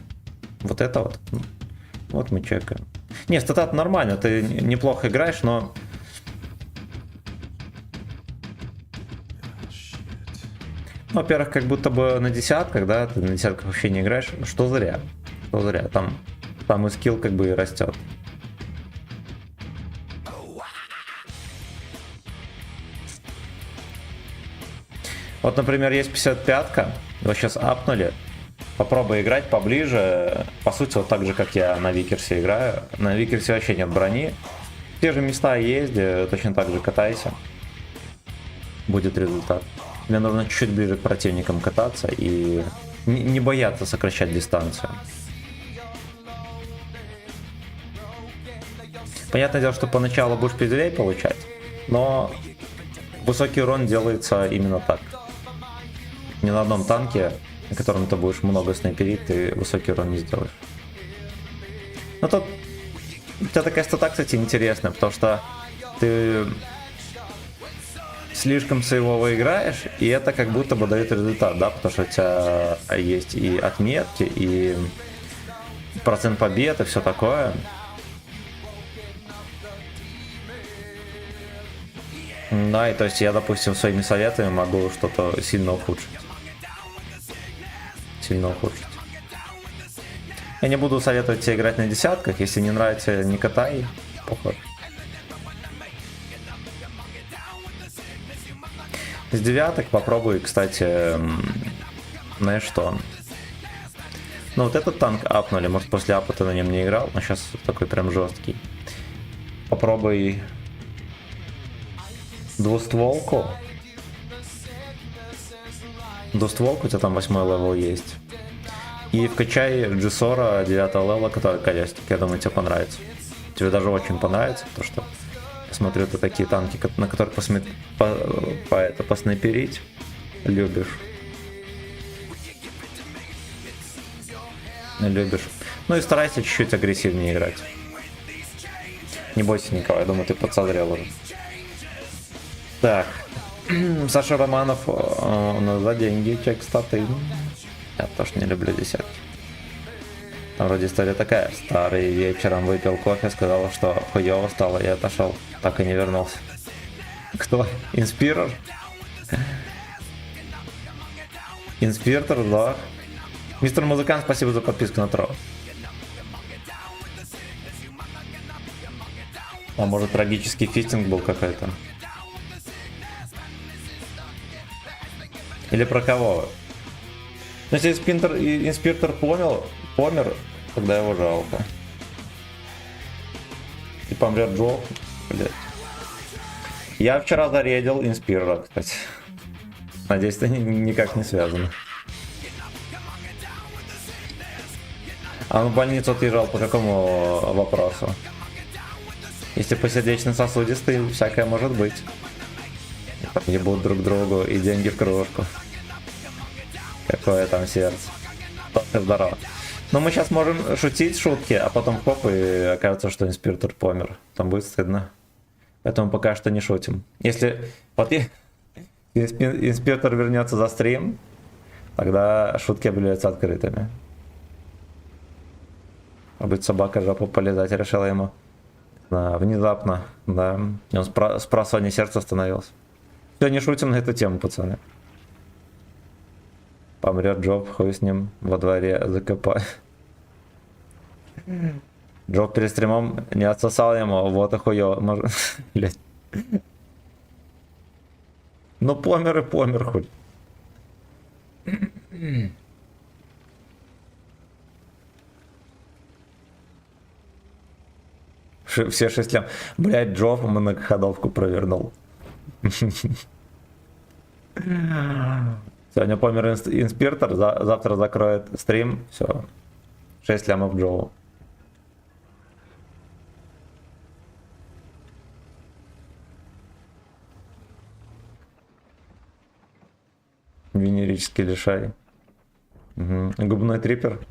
Вот это вот. Вот мы чекаем. Не, стата нормально, ты неплохо играешь, но... Во-первых, как будто бы на десятках, да, ты на десятках вообще не играешь. Что зря. Что зря. Там и скилл как бы и растет. Вот, например, есть 55-ка, его сейчас апнули. Попробуй играть поближе. По сути, вот так же, как я на Викерсе играю. На Викерсе вообще нет брони. В те же места езди, точно так же катайся. Будет результат. Мне нужно чуть-чуть ближе к противникам кататься и не бояться сокращать дистанцию. Понятное дело, что поначалу будешь пизделей получать, но высокий урон делается именно так. Ни на одном танке, на котором ты будешь много снайперить, ты высокий урон не сделаешь. Но тут у тебя такая стата, кстати, интересная, потому что ты слишком сейвово играешь, и это как будто бы дает результат, да, потому что у тебя есть и отметки, и процент побед, и все такое. Да, и то есть я, допустим, своими советами могу что-то сильно ухудшить. Сильно ухудшить. Я не буду советовать тебе играть на десятках, если не нравится, не катай, поход. С девяток попробуй, кстати, знаешь что? Ну вот этот танк апнули, может после апа ты на нем не играл, но сейчас такой прям жесткий. Попробуй двустволку. Двустволку, у тебя там 8 левел есть. И вкачай Джисора 9 левела, который колесник, я думаю, тебе понравится. Тебе даже очень понравится, потому что я смотрю, ты такие танки, на которых поснайперить любишь. Любишь. Ну и старайся чуть-чуть агрессивнее играть. Не бойся никого, я думаю, ты подсозрел уже. Так. Саша Романов за деньги, чек статы. Я тоже не люблю десятки. Там вроде история такая. Старый вечером выпил кофе, сказал, что хуёво стало и отошел. Так и не вернулся. Кто? Инспирер? Инспиртор, да. Мистер Музыкант, спасибо за подписку на Тро. А может трагический фистинг был какой-то? Или про кого? Ну, если инспектор помер, тогда его жалко. И помрет Джо, блядь. Я вчера заредил инспирера, кстати. Надеюсь, это никак не связано. А в больницу отъезжал по какому вопросу? Если по сердечно-сосудистой, всякое может быть. Ебут друг другу и деньги в кружку. Какое там сердце. Здорово. Но мы сейчас можем шутить шутки, а потом хоп, и окажется, что инспектор помер. Там будет стыдно. Поэтому пока что не шутим. Если вот инспектор вернется за стрим, тогда шутки объявляются открытыми. А быть собака жопу полезать решила ему. Да, внезапно, да. И он с просонья сердца остановился. Все, не шутим на эту тему, пацаны. Помрет Джоб, хуй с ним во дворе закопай. Джоб перед стримом не отсосал ему, вот и хуё. Может... Ну помер и помер хоть. Все 6 лям. Блять, Джоб многоходовку провернул. Сегодня помер инспектор, завтра закроет стрим. Все. 6 лямов Джоу. Венерический лишай. Угу. Губной трипер.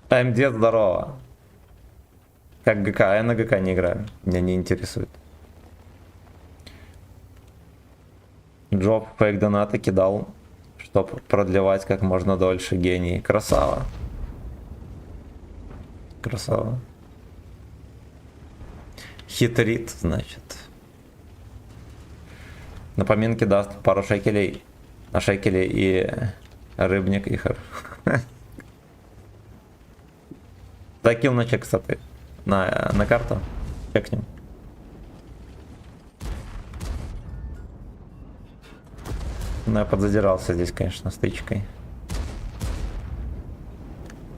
АМД, здорово. Как ГК, я на ГК не играю. Меня не интересует. Джоб фейк донаты кидал, чтобы продлевать как можно дольше. Гений. Красава. Красава. Хитрит, значит. На поминки даст пару шекелей. На шекели и рыбник ихар. Закинул на чек, кстати. На карту. Чекнем. Ну, я подзадирался здесь, конечно, стычкой.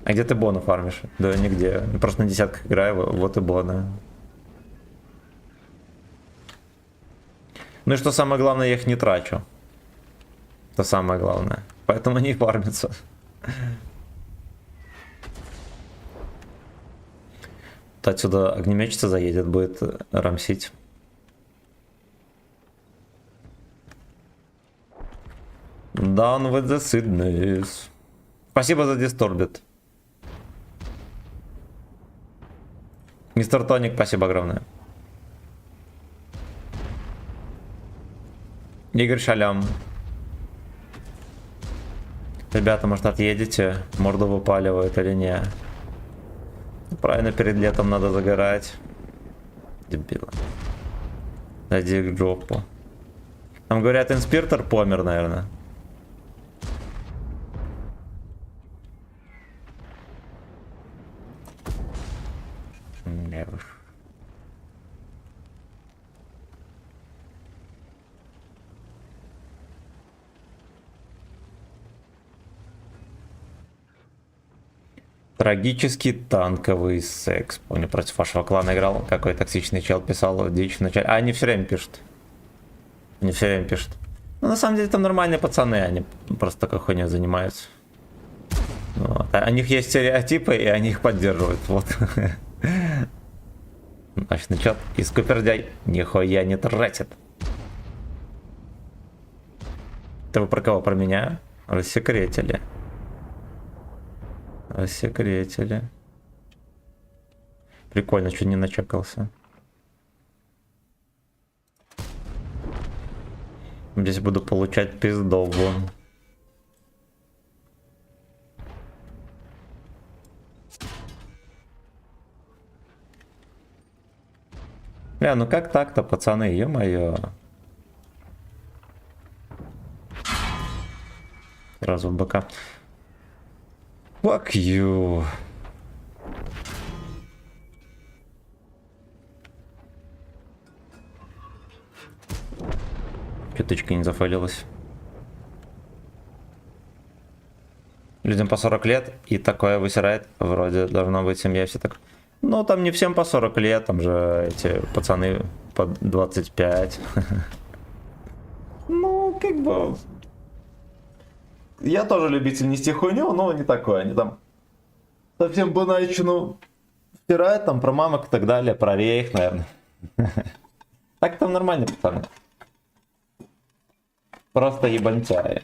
А где ты бону фармишь? Да нигде. Просто на десятках играю, вот и боны. Ну и что самое главное, я их не трачу. Это самое главное. Поэтому они и фармятся. Отсюда огнеметчица заедет, будет рамсить. Down with the Sydneys. Спасибо за дисторбит. Мистер Тоник, спасибо огромное. Игорь, шалям. Ребята, может, отъедете? Морду выпаливают или не? Правильно, перед летом надо загорать. Дебила. Иди к жопу. Там говорят, инспектор помер, наверное. Не уж. Трагический танковый секс. Помню, против вашего клана играл. Какой токсичный чел писал дичь в начале. А они все время пишут. Они все время пишут. Ну, на самом деле, там нормальные пацаны. Они просто такой хуйней занимаются. Вот. А у них есть стереотипы, и они их поддерживают. Вот. Значит, ну чё, и скупердяй нихуя не тратит. Ты вы про кого? Про меня? Рассекретили. Рассекретили. Прикольно, что не начекался. Здесь буду получать пиздову. Бля, ну как так-то, пацаны, ё-моё. Сразу в бока. Fuck you. Чуточка не зафейлилась. Людям по 40 лет и такое высирает. Вроде должна быть семья, все так. Ну, там не всем по 40 лет, там же эти пацаны по 25. Ну, как бы... Я тоже любитель нести хуйню, но не такой. Они там совсем банальщину втирают, там про мамок и так далее, про рейх, наверное. Так там нормально, пацаны. Просто ебанчаи.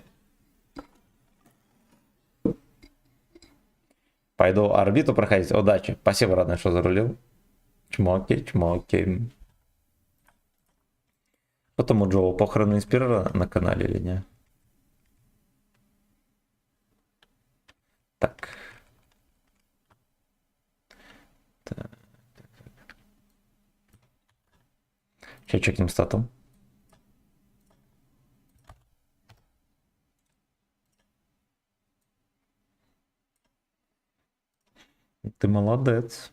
Пойду орбиту проходить. Удачи. Спасибо, родной, что зарулил. Чмоки, чмоки. Что там у Джоу? Похороны инспирера на канале или не? Так. Сейчас чекнем стату. Ты молодец.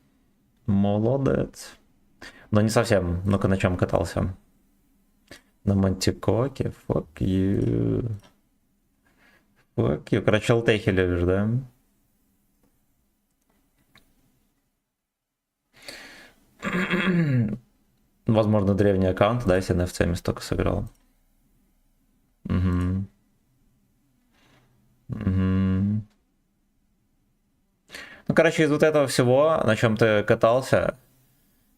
Молодец. Но не совсем. Ну-ка, на чем катался? На Мантикоке. Fuck you. Fuck you. Короче, ЛТХи любишь, да? Возможно, древний аккаунт, да, если на FC столько сыграл. Угу. Угу. Ну, короче, из вот этого всего, на чем ты катался,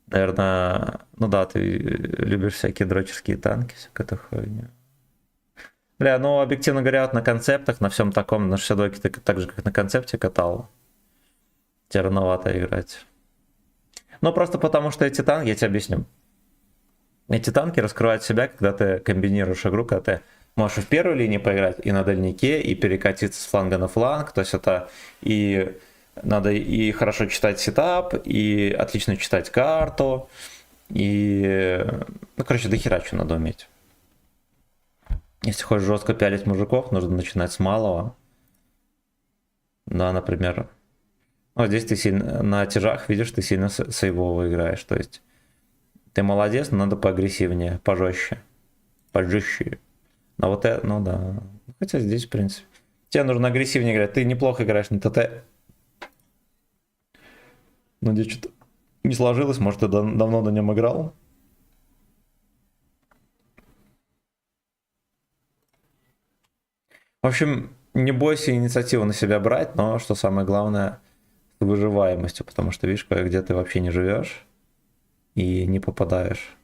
наверное, ну да, ты любишь всякие дрочерские танки, всякую хуйню. Бля, ну, объективно говоря, вот на концептах, на всем таком, на 62-ке ты так же, как на концепте катал. Тебе рановато играть. Ну, просто потому что эти танки, я тебе объясню. Эти танки раскрывают себя, когда ты комбинируешь игру, когда ты можешь в первой линии поиграть и на дальнике, и перекатиться с фланга на фланг. То есть это и надо и хорошо читать сетап, и отлично читать карту, и... Ну, короче, дохера что надо уметь. Если хочешь жестко пялить мужиков, нужно начинать с малого. Да, например... Вот здесь ты сильно на тяжах, видишь, ты сильно сейвово играешь. То есть ты молодец, но надо поагрессивнее, пожестче. Пожестче. А вот это, ну да. Хотя здесь, в принципе. Тебе нужно агрессивнее играть. Ты неплохо играешь на ТТ. Но здесь что-то не сложилось. Может, ты давно на нем играл? В общем, не бойся инициативу на себя брать, но, что самое главное, с выживаемостью, потому что, видишь, кое-где ты вообще не живешь и не попадаешь.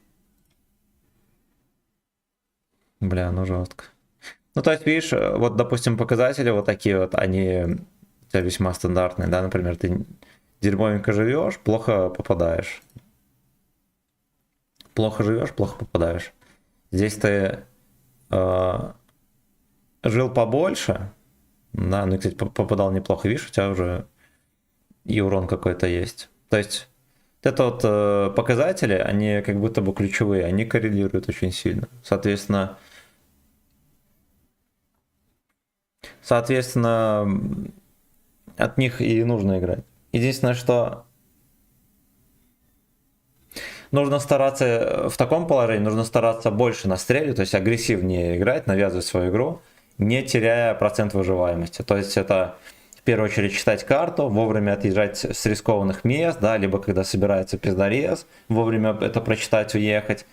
Бля, ну жестко. Ну, то есть, видишь, вот, допустим, показатели вот такие вот, они у тебя весьма стандартные, да, например, ты дерьмовенько живешь, плохо попадаешь. Плохо живешь, плохо попадаешь. Здесь ты жил побольше, да, ну, кстати, попадал неплохо, видишь, у тебя уже и урон какой-то есть. То есть, это вот показатели, они как будто бы ключевые, они коррелируют очень сильно. Соответственно, от них и нужно играть. Единственное, что нужно стараться в таком положении, нужно стараться больше на стреле, то есть агрессивнее играть, навязывать свою игру, не теряя процент выживаемости. То есть это в первую очередь читать карту, вовремя отъезжать с рискованных мест, да, либо когда собирается пиздорез, вовремя это прочитать, уехать.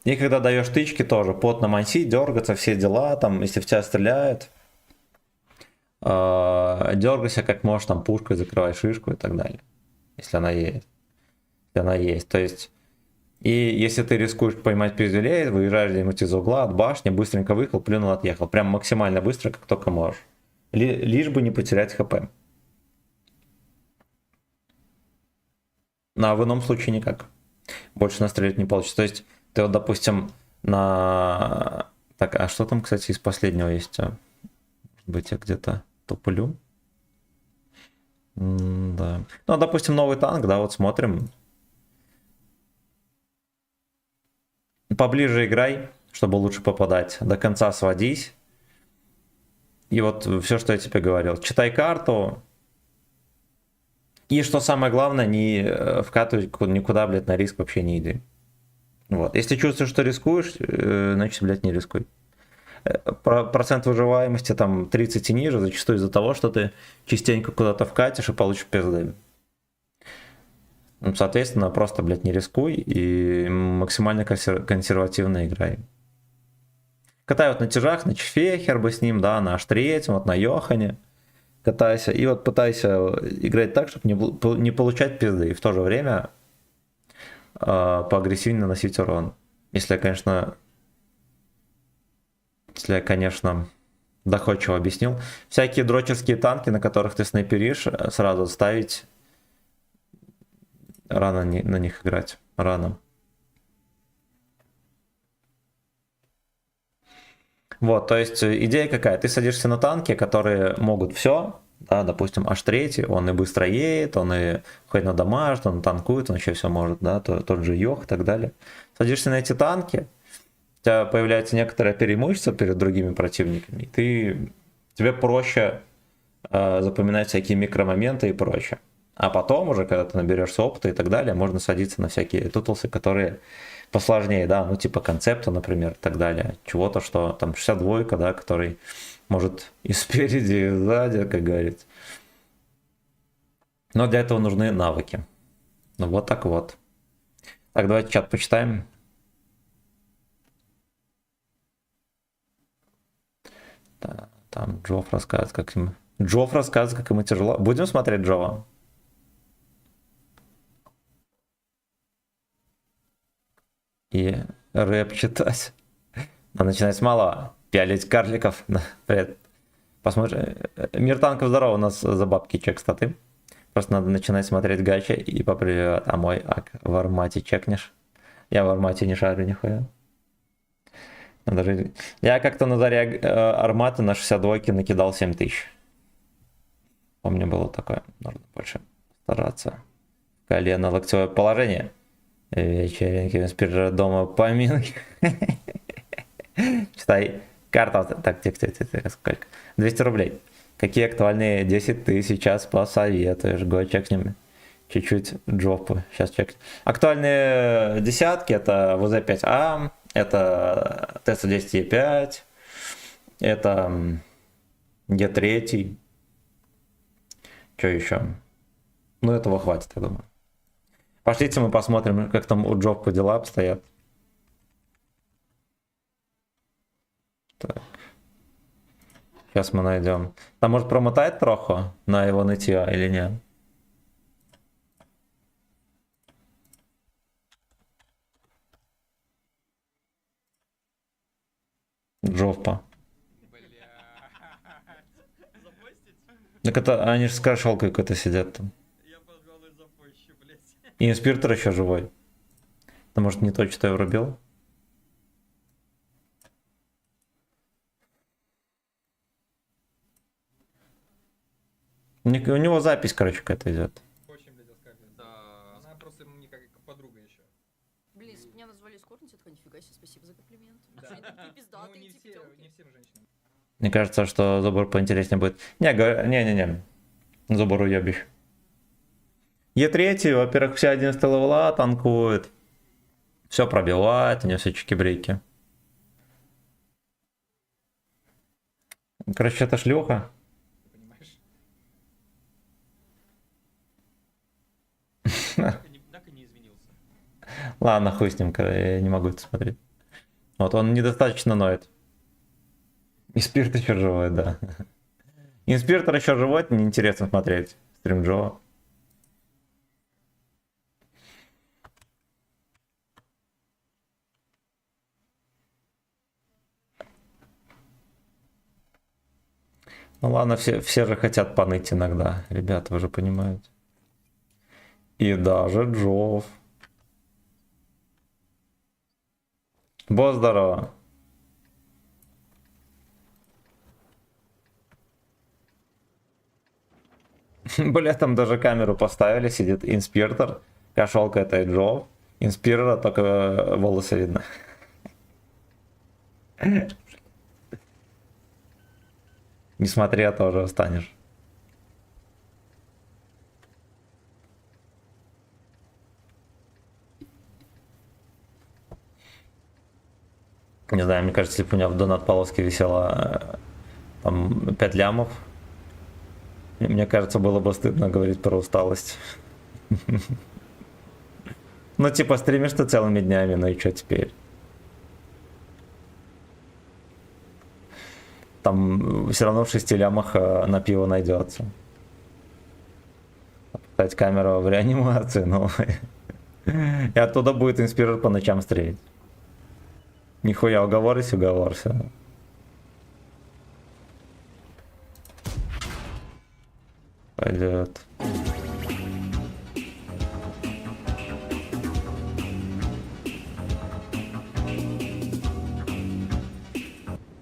И когда даешь тычки, тоже потно мансить, дергаться, все дела, там, если в тебя стреляют, дергайся как можешь, там, пушкой закрывай шишку и так далее, если она есть. Если она есть, то есть, и если ты рискуешь поймать пиздюлей, выезжаешь где-нибудь из угла, от башни, быстренько выехал, плюнул, отъехал, прям максимально быстро, как только можешь, лишь бы не потерять хп. А в ином случае никак, больше настрелять не получится. То есть, ты вот, допустим, Так, а что там, кстати, из последнего есть? Может быть, я где-то туплю? Да. Ну, допустим, новый танк, да, вот смотрим. Поближе играй, чтобы лучше попадать. До конца сводись. И вот все, что я тебе говорил. Читай карту. И что самое главное, не вкатывай никуда, блядь, на риск вообще не иди. Вот. Если чувствуешь, что рискуешь, значит, блядь, не рискуй. Процент выживаемости там 30 и ниже, зачастую из-за того, что ты частенько куда-то вкатишь и получишь пизды. Соответственно, просто, блядь, не рискуй и максимально консервативно играй. Катай вот на тяжах, на чефе хер бы с ним, да, на H3, вот на Йохане катайся. И вот пытайся играть так, чтобы не получать пизды. И в то же время поагрессивнее наносить урон. Если я, конечно, доходчиво объяснил. Всякие дрочерские танки, на которых ты снайперишь, сразу ставить. Рано на них играть. Рано. Вот, то есть идея какая? Ты садишься на танки, которые могут все. Да, допустим, H3, он и быстро едет, он и хоть на дамажит, он танкует, он еще все может, да, тот же Йох и так далее. Садишься на эти танки, у тебя появляется некоторое преимущество перед другими противниками, и тебе проще запоминать всякие микромоменты и прочее. А потом уже, когда ты наберешься опыта и так далее, можно садиться на всякие тутлсы, которые посложнее, да, ну типа концепта, например, и так далее. Чего-то, что там 62, да, который может и спереди, и сзади, как говорится. Но для этого нужны навыки. Ну вот так вот. Так, давайте чат почитаем. Да, там Джофф рассказывает, как ему тяжело. Будем смотреть Джова? И рэп читать. Надо начинать с малого. Пялить карликов. Привет. Посмотрим. Мир танков здорово, у нас за бабки чек статы. Просто надо начинать смотреть гачи и попривет. А мой ак в армате чекнешь? Я в армате не шарю нихуя. Я как-то на заре арматы на 62 накидал 7000. Помню, было такое. Нужно больше стараться. Колено, локтевое положение. Вечеринки, инспектор дома, поминки. Читай. Карта. Так, тихо, сколько? 200 рублей. Какие актуальные 10 ты сейчас посоветуешь? Го чекнем. Чуть-чуть джопы. Сейчас чек. Актуальные десятки это ВЗ-5А, это Т-110Е5, это Е3. Что еще? Ну, этого хватит, я думаю. Пошлите мы посмотрим, как там у Джопа дела обстоят. Так. Сейчас мы найдем. Там может промотает троху на его нытье или нет? Джопа. Так это они же с кошелкой какой-то сидят там. И инспектор еще живой. Это может не то, что я врубил? У него запись, короче, какая-то идет. Очень, блядь, оскорбленная. Да. Она просто мне как подруга еще. Блин, если бы меня назвали эскортницей, то нифига себе, спасибо за комплимент. Да. Они такие Ну, пиздатые, не типа, все, тёлки. не всем женщинам. Мне кажется, что Зубр поинтереснее будет. Не. Зубр уебищ. Е3, во-первых, все 11 левела танкует. Все пробивает, у него все чики-брейки. Короче, это шлюха. Ты понимаешь? Так и не извинился. Ладно, хуй с ним, я не могу это смотреть. Вот он недостаточно ноет. И Спирт еще живой, да. Инспиртор еще живой, это неинтересно смотреть. Стрим Джо. Ну ладно, все же хотят поныть иногда. Ребята, вы же понимаете. И даже Джов. Босс, здорово. Бля, там даже камеру поставили, сидит инспектор, кошелка это Джо, инспектора только волосы видно. Не смотри, а тоже останешь. Не знаю, мне кажется, если бы у меня в донат полоске висело там 5 лямов, мне кажется, было бы стыдно говорить про усталость. Ну, типа, стримишь ты целыми днями, ну и что теперь? Там все равно в 6 лямах на пиво найдется. Поставить камеру в реанимации, ну... И оттуда будет инспирер по ночам стрелять. Нихуя, уговорся. Пойдет.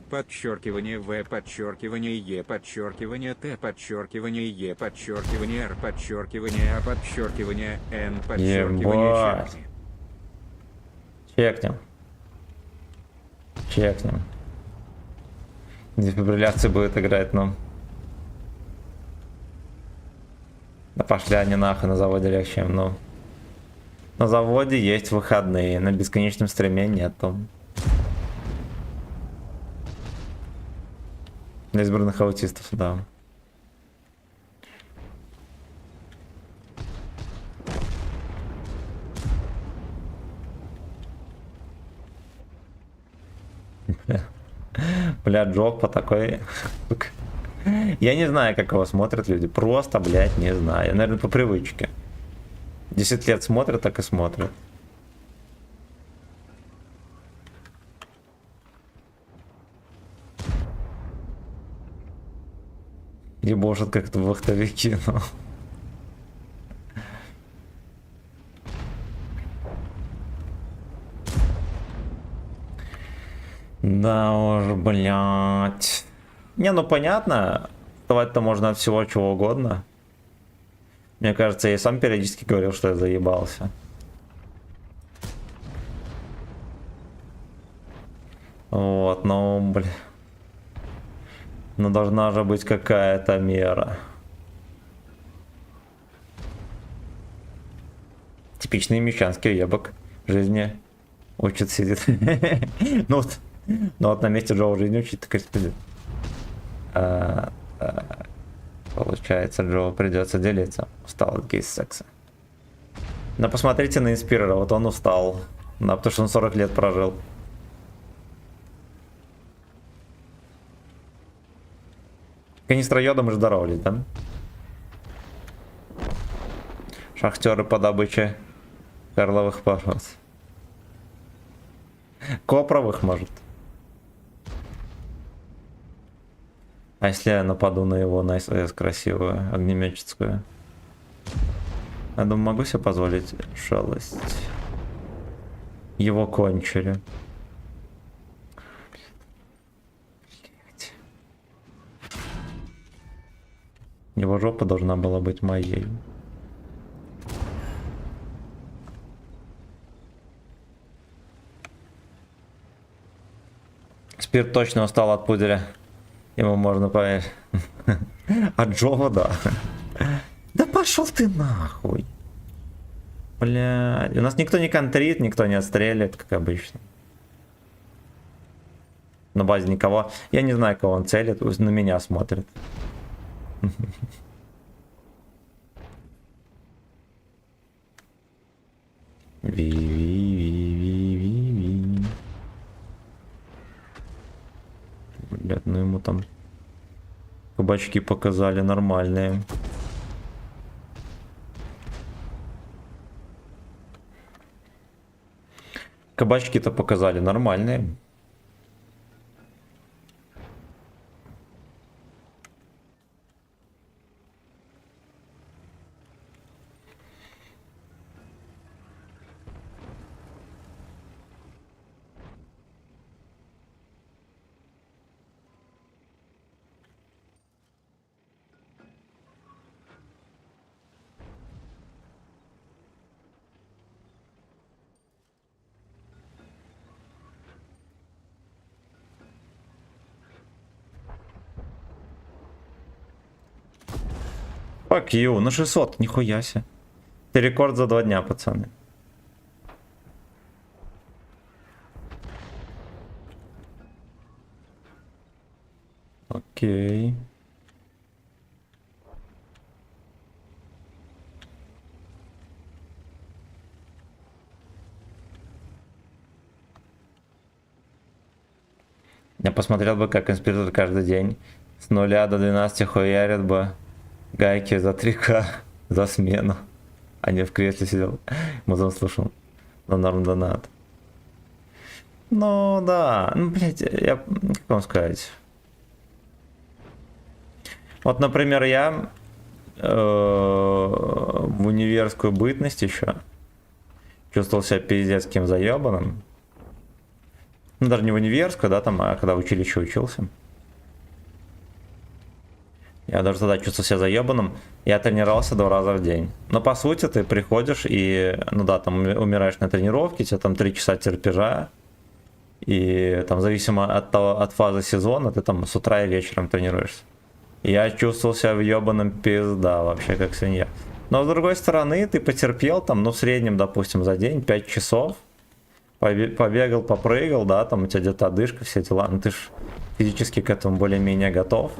Подчеркивание В, подчеркивание Е, подчеркивание Т, подчеркивание Е, подчеркивание Р, подчеркивание А, подчеркивание Н, подчеркивание Ебать. Чекнем. Дефибрилляция будет играть, ну. Да пошли они нахуй, на заводе легче, ну. На заводе есть выходные, на бесконечном стриме нету. Для избранных аутистов, да. Бля, Джок по такой... Я не знаю, как его смотрят люди. Просто, блядь, не знаю. Наверное, по привычке. 10 лет смотрят, так и смотрят. Ебошат как-то вахтовики, ну. Да уж, блядь. Не, ну понятно. Вставать-то можно от всего чего угодно. Мне кажется, я сам периодически говорил, что я заебался. Вот, ну, блин. Но должна же быть какая-то мера. Типичный мещанский уебок жизни. Учит, сидит. Ну вот на месте Джо жизни учит, так и сидит. Получается, Джо придется делиться. Устал от гейс-секса. Да посмотрите на Инспирера, вот он устал. Да, потому что он 40 лет прожил. Канистроедом и здоровались, да? Шахтеры по добыче карловых пород. Копровых, может. А если я нападу на его на СС красивую, огнеметческую? Я думаю, могу себе позволить шалость. Его кончили. Его жопа должна была быть моей. Спирт точно устал от пуделя. Ему можно поверить. От Джова, да. Да пошел ты нахуй. Блядь. У нас никто не контрит, никто не отстреливает, как обычно. На базе никого. Я не знаю, кого он целит. На меня смотрит. Ви-ви-ви-ви-ви-ви. Блядь, ну ему там кабачки показали нормальные. Кабачки-то показали нормальные. Fuck you, на 600, нихуя себе. Ты рекорд за 2 дня, пацаны. Окей. Я посмотрел бы, как инспектор каждый день с 0 до 12 хуярит бы гайки за 3К за смену. А не в кресле сидел. Музон слушал. На норм донат. Ну да, ну блять, я как вам сказать. Вот, например, я в универскую бытность еще чувствовал себя пиздецким заебанным. Ну, даже не в универскую, да, там, а когда в училище учился. Я даже тогда чувствовал себя заебанным. Я тренировался 2 раза в день. Но по сути ты приходишь и, ну да, там умираешь на тренировке, тебе там 3 часа терпежа. И там зависимо от фазы сезона, ты там с утра и вечером тренируешься. И я чувствовал себя въебанным пизда, вообще как свинья. Но с другой стороны, ты потерпел там, ну в среднем, допустим, за день 5 часов. Побегал, попрыгал, да, там у тебя где-то одышка, все дела. Ну ты ж физически к этому более-менее готов.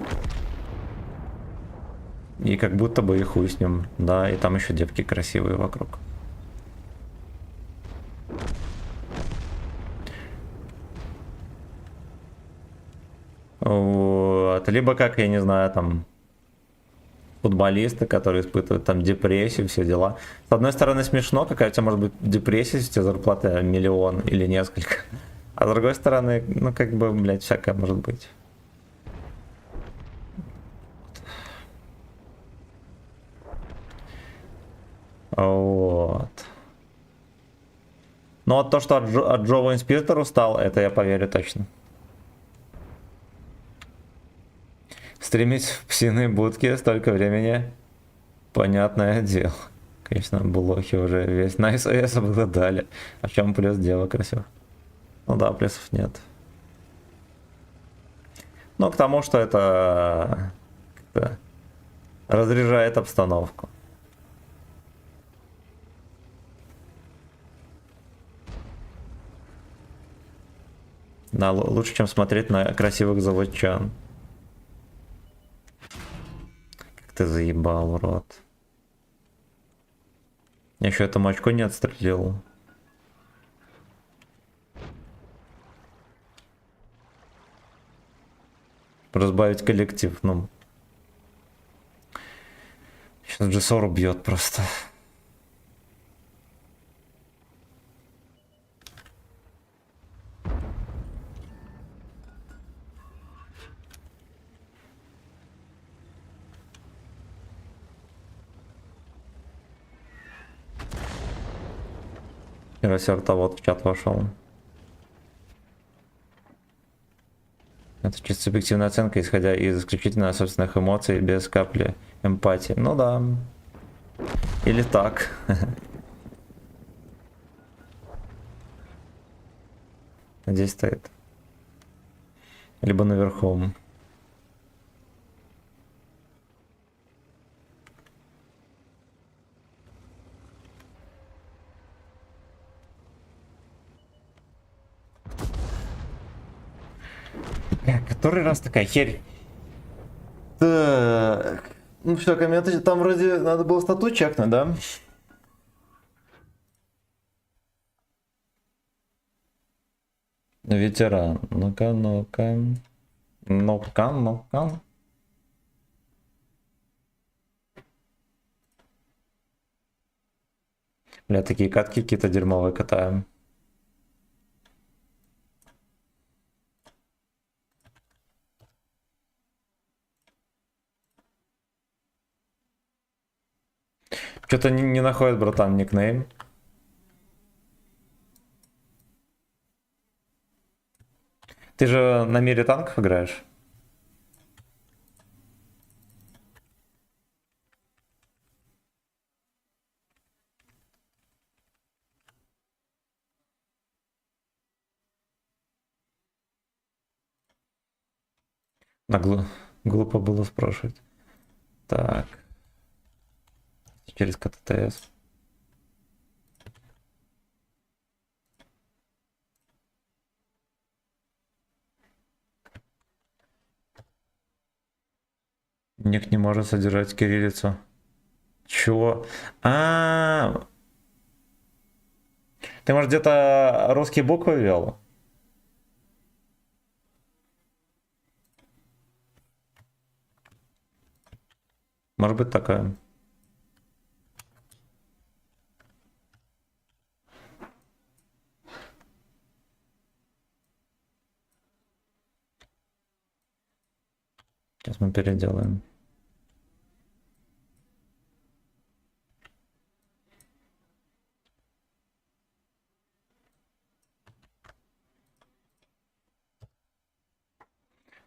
И как будто бы и хуй с ним, да, и там еще девки красивые вокруг. Вот. Либо как, я не знаю, там футболисты, которые испытывают там депрессию, все дела. С одной стороны смешно, какая у тебя может быть депрессия, если у тебя зарплата 1 миллион или несколько. А с другой стороны, ну как бы, блядь, всякое может быть. Вот. Но вот то, что от Джова Инспектор устал, это я поверю точно. Стримить в псиной будке столько времени, понятное дело. Конечно, блохи уже весь на СС обладали. А в чем плюс дева красиво? Ну да, плюсов нет. Ну, к тому, что это как-то разряжает обстановку. Да, лучше, чем смотреть на красивых заводчан. Как ты заебал, урод. Я еще этому очко не отстрелил. Разбавить коллектив, ну. Сейчас Джессор убьет просто. Рассерта вот в чат вошел. Это чисто субъективная оценка, исходя из исключительно собственных эмоций, без капли эмпатии. Ну да. Или так. Здесь стоит. Либо наверху. Который раз такая херь. Так. Ну все, комменты. Там вроде надо было стату чекнуть, да? Ветеран. Ну-ка, ну-ка. Ну-ка, ну-ка. Бля, такие катки какие-то дерьмовые катаем. Что-то не находит, братан, никнейм. Ты же на мире танков играешь? Глупо было спрашивать. Так. Через КТТС. Ник не может содержать кириллицу. Чего? Ты, может, где-то русские буквы ввел? Может быть такое. Сейчас мы переделаем.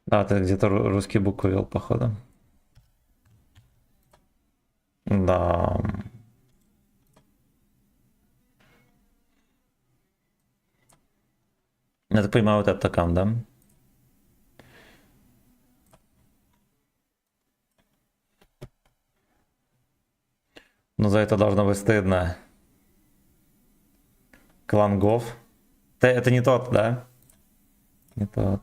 Да, ты где-то русские буквы ввел, походу. Да. Я так понимаю, вот это такам, да? Ну за это должно быть стыдно. Клангов. Это не тот, да? Не тот.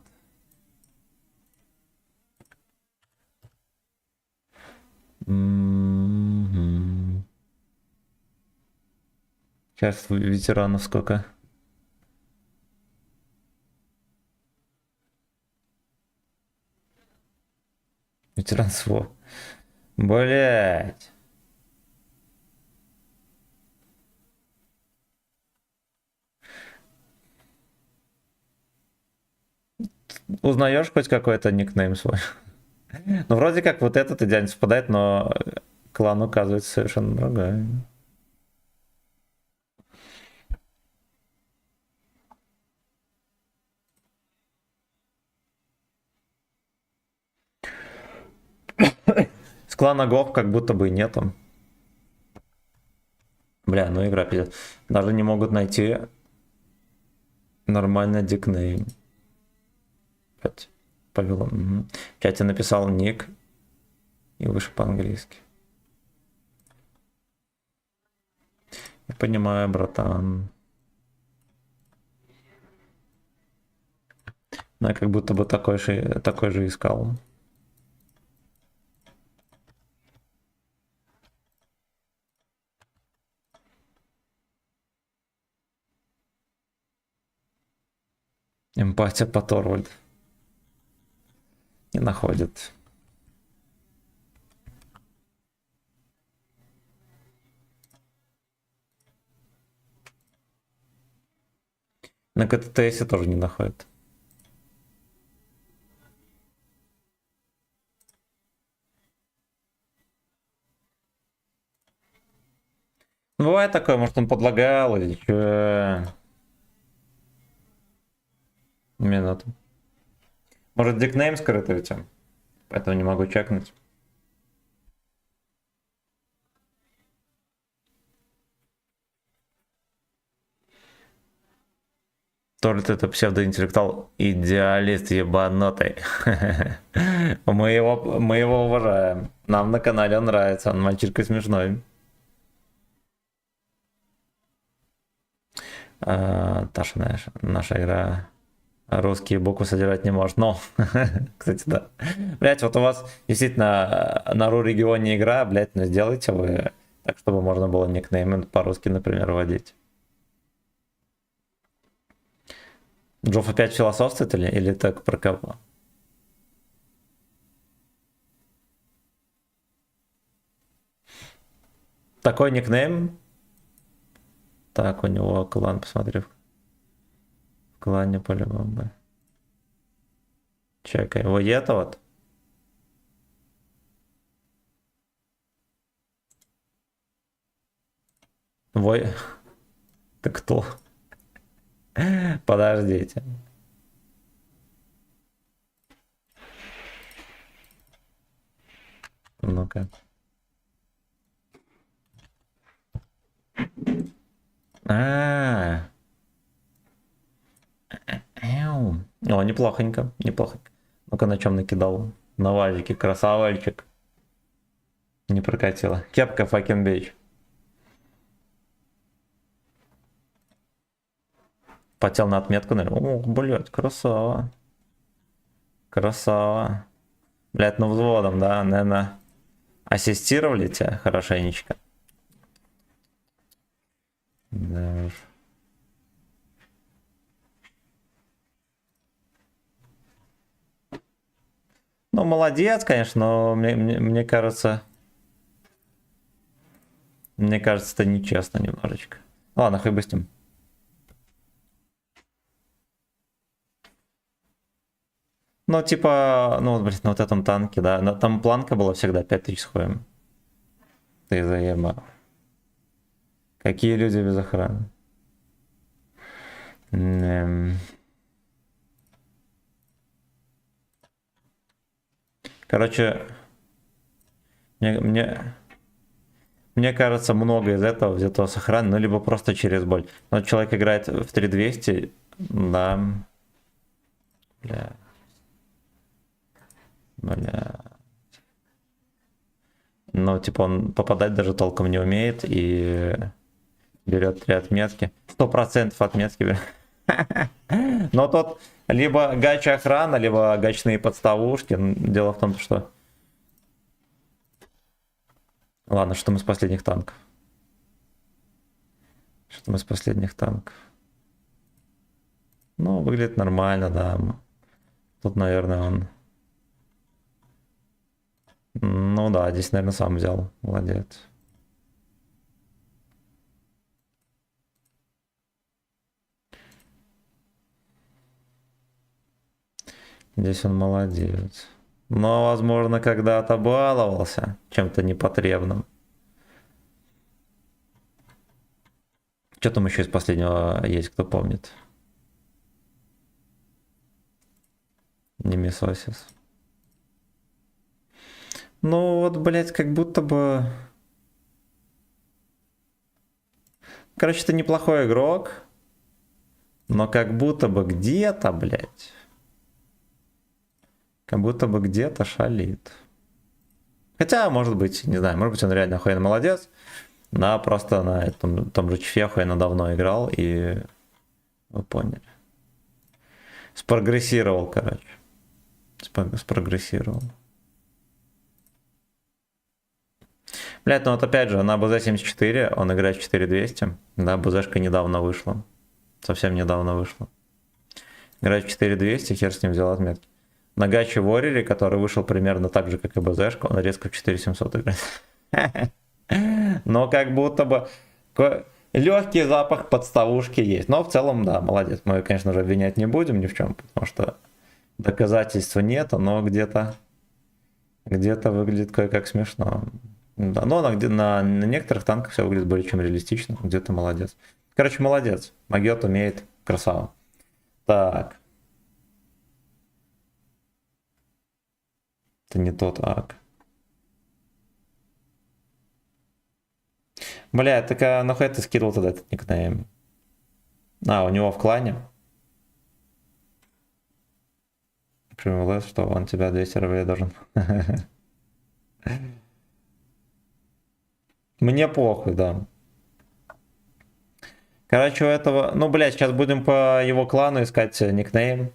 Сейчас ветеранов сколько? Ветеран СВО. Блять. Узнаешь хоть какой-то никнейм свой? Ну, вроде как вот этот идеально совпадает, но клан указывается совершенно другой. С клана Гов как будто бы и нету. Бля, ну игра пиздец. Даже не могут найти нормальный дикнейм. Опять повело. Угу. В чате написал ник и выше по-английски. Я понимаю, братан. Но я как будто бы такой же искал. Эмпатия по Торвальд. Не находит. На КТТС тоже не находит. Бывает такое, может он подлагал или что. Минуту. Может, дикнейм скрытый у тебя? Поэтому не могу чекнуть. То ли это псевдоинтеллектуал идеалист ебанутый. Мы его уважаем. Нам на канале он нравится, он мальчишка смешной. Таша, наша игра русские буквы содержать не может. Но, кстати, да. Блять, вот у вас действительно на РУ регионе игра, блять, ну сделайте вы так, чтобы можно было никнеймы по-русски, например, вводить. Джофф опять философствует или так про кого? Такой никнейм. Так, у него клан, посмотри. В клане по-любому. Чекай. Вот это вот. Вой. Ты кто? Подождите. Ну-ка. О, неплохонько, неплохонько. Ну-ка, на чем накидал? На вазике, красавальчик. Не прокатило. Кепка fucking bitch. Потел на отметку, наверное. О, блядь, красава. Красава. Блядь, ну взводом, да, наверное. Ассистировали тебя хорошенечко. Да уж. Ну, молодец, конечно, но мне кажется... Мне кажется, это нечестно немножечко. Ладно, хуй бы с ним. Ну, типа, ну, вот, блин, на вот этом танке, да. Там планка была всегда 5000 с хуем. Ты заебал. Какие люди без охраны? Короче, мне кажется, много из этого взято с охраны, ну, либо просто через боль. Но человек играет в 3200, да. Бля. Ну, типа, он попадать даже толком не умеет и берет 3 отметки. 100% отметки берет. Но тот либо гача охрана, либо гачные подставушки. Дело в том, что... Ладно, что мы с последних танков? Что мы с последних танков? Ну, выглядит нормально, да. Тут, наверное, он... Ну да, здесь, наверное, сам взял. Молодец. Здесь он молодец. Но, возможно, когда-то баловался чем-то непотребным. Что там еще из последнего есть, кто помнит? Немесосис. Ну вот, блять, как будто бы... Короче, это неплохой игрок. Но как будто бы где-то, блять... Как будто бы где-то шалит. Хотя, может быть, не знаю, может быть, он реально охуенно молодец. Да, просто на этом, том же чефе охуенно давно играл, и вы поняли. Спрогрессировал, короче. Спрогрессировал. Блять, ну вот опять же, на БЗ-74 он играет в 4200. Да, БЗшка недавно вышла. Совсем недавно вышла. Играет в 4200, хер с ним взял отметки. На Гаче Warrior, который вышел примерно так же, как и БЗшка, он резко в 4700 играет. Но как будто бы легкий запах подставушки есть. Но в целом, да, молодец. Мы, конечно же, обвинять не будем ни в чем, потому что доказательства нет, но где-то выглядит кое-как смешно. Да, но на некоторых танках все выглядит более чем реалистично. Где-то молодец. Короче, молодец. Магет умеет. Красава. Так. Это не тот ак. Бля, так а нахуй ты скидывал тогда этот никнейм? А, у него в клане? Примелось, что он тебя 200 рублей должен. Мне похуй, да. Короче, у этого... Ну, блядь, сейчас будем по его клану искать никнейм.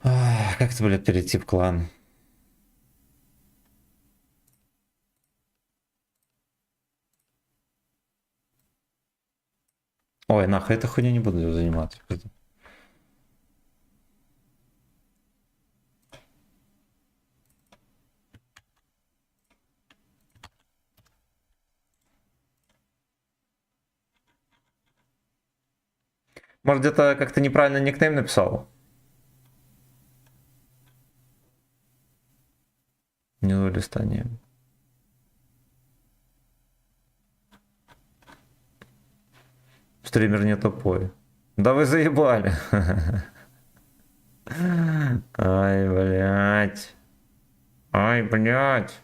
Как это, блядь, перейти в клан? Ой, нахуй, этой хуйней не буду заниматься. Может, где-то как-то неправильно никнейм написал? Не до листания. Стример не тупой. Да вы заебали. Ай, блядь. Ай, блядь.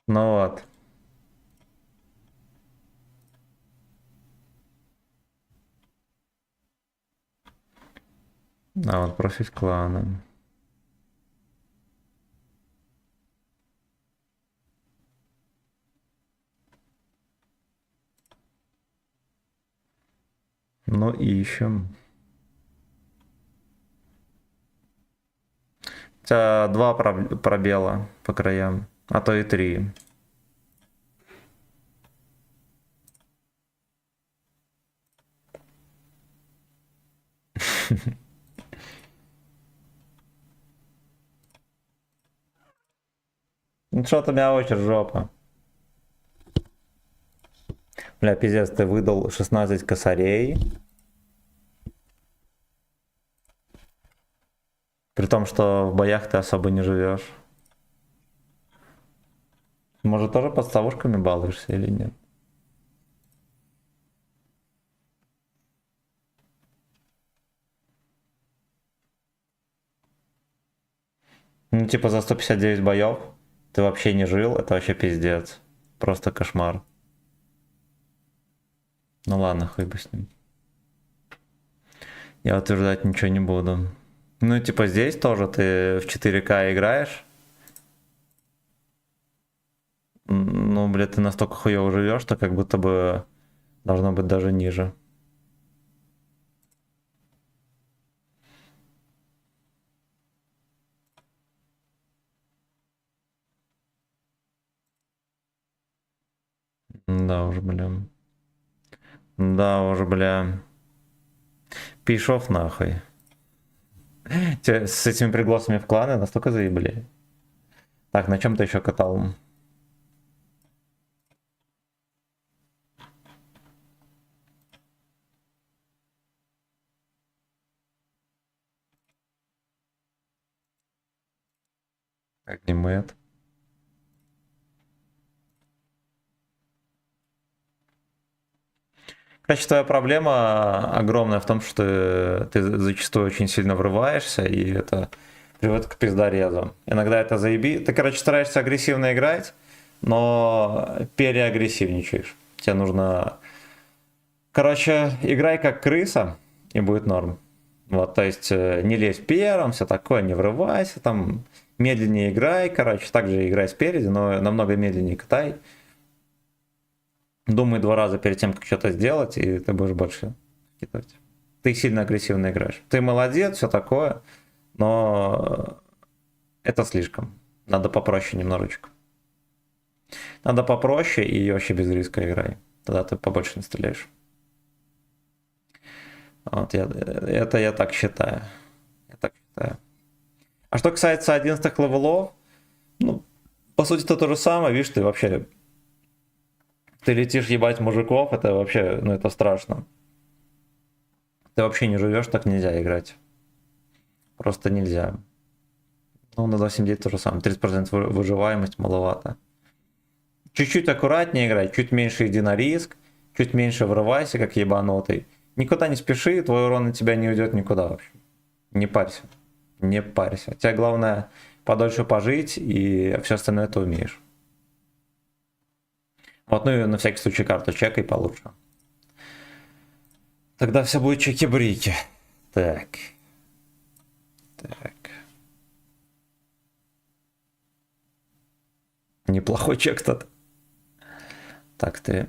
Ну вот. А вот профиль клана. Ну, ищем. У тебя 2 пробела по краям, а то и 3. Ну что-то у меня очередь жопа. Бля, пиздец, ты выдал 16 косарей. При том, что в боях ты особо не живешь. Может, тоже подставушками балуешься или нет? Ну, типа за 159 боев ты вообще не жил, это вообще пиздец. Просто кошмар. Ну ладно, хуй бы с ним. Я утверждать ничего не буду. Ну, типа здесь тоже ты в 4К играешь. Ну, блядь, ты настолько хуёво живешь, что как будто бы должно быть даже ниже. Да уж, бля. Да уж, бля. Пишов нахуй. Те с этими пригласами в кланы настолько заебли. Так, на чем ты еще катал? Огнемет. Короче, твоя проблема огромная в том, что ты зачастую очень сильно врываешься, и это приводит к пиздорезу. Иногда это заеби. Ты, короче, стараешься агрессивно играть, но переагрессивничаешь. Тебе нужно... Короче, играй как крыса, и будет норм. Вот, то есть не лезь первым, все такое, не врывайся, там медленнее играй, короче, также играй спереди, но намного медленнее катай. Думай 2 раза перед тем, как что-то сделать, и ты будешь больше кидать. Ты сильно агрессивно играешь. Ты молодец, все такое, но это слишком. Надо попроще немножечко. Надо попроще и вообще без риска играй. Тогда ты побольше не стреляешь. Вот это я так считаю. Я так считаю. А что касается 11 левелов, ну, по сути, это то же самое. Видишь, ты вообще... Ты летишь ебать мужиков, это вообще, ну, это страшно. Ты вообще не живешь, так нельзя играть. Просто нельзя. Ну, на 2.7.9 то же самое. 30% выживаемость маловато. Чуть-чуть аккуратнее играй, чуть меньше иди на риск, чуть меньше врывайся, как ебанутый. Никуда не спеши, твой урон от тебя не уйдет никуда вообще. Не парься. Не парься. Тебе главное подольше пожить, и все остальное ты умеешь. Вот, ну и на всякий случай карту чекай получше. Тогда все будет чеки-брики. Так. Так. Неплохой чек тут. Так, ты...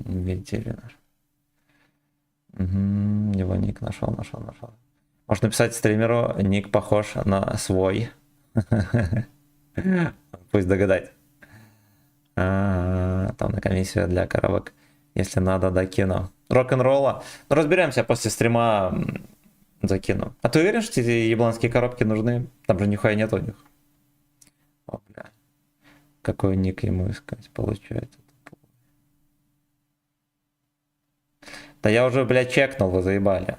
Ветеринар. Его ник нашел. Можно написать стримеру, ник похож на свой. Пусть догадает. Там на комиссию для коробок. Если надо, докину. Рок-н-ролла. Ну, разберемся, после стрима закину. А ты уверен, что эти ебланские коробки нужны? Там же нихуя нет у них. О, бля. Какой ник ему искать, получается? Да я уже, блядь, чекнул, вы заебали.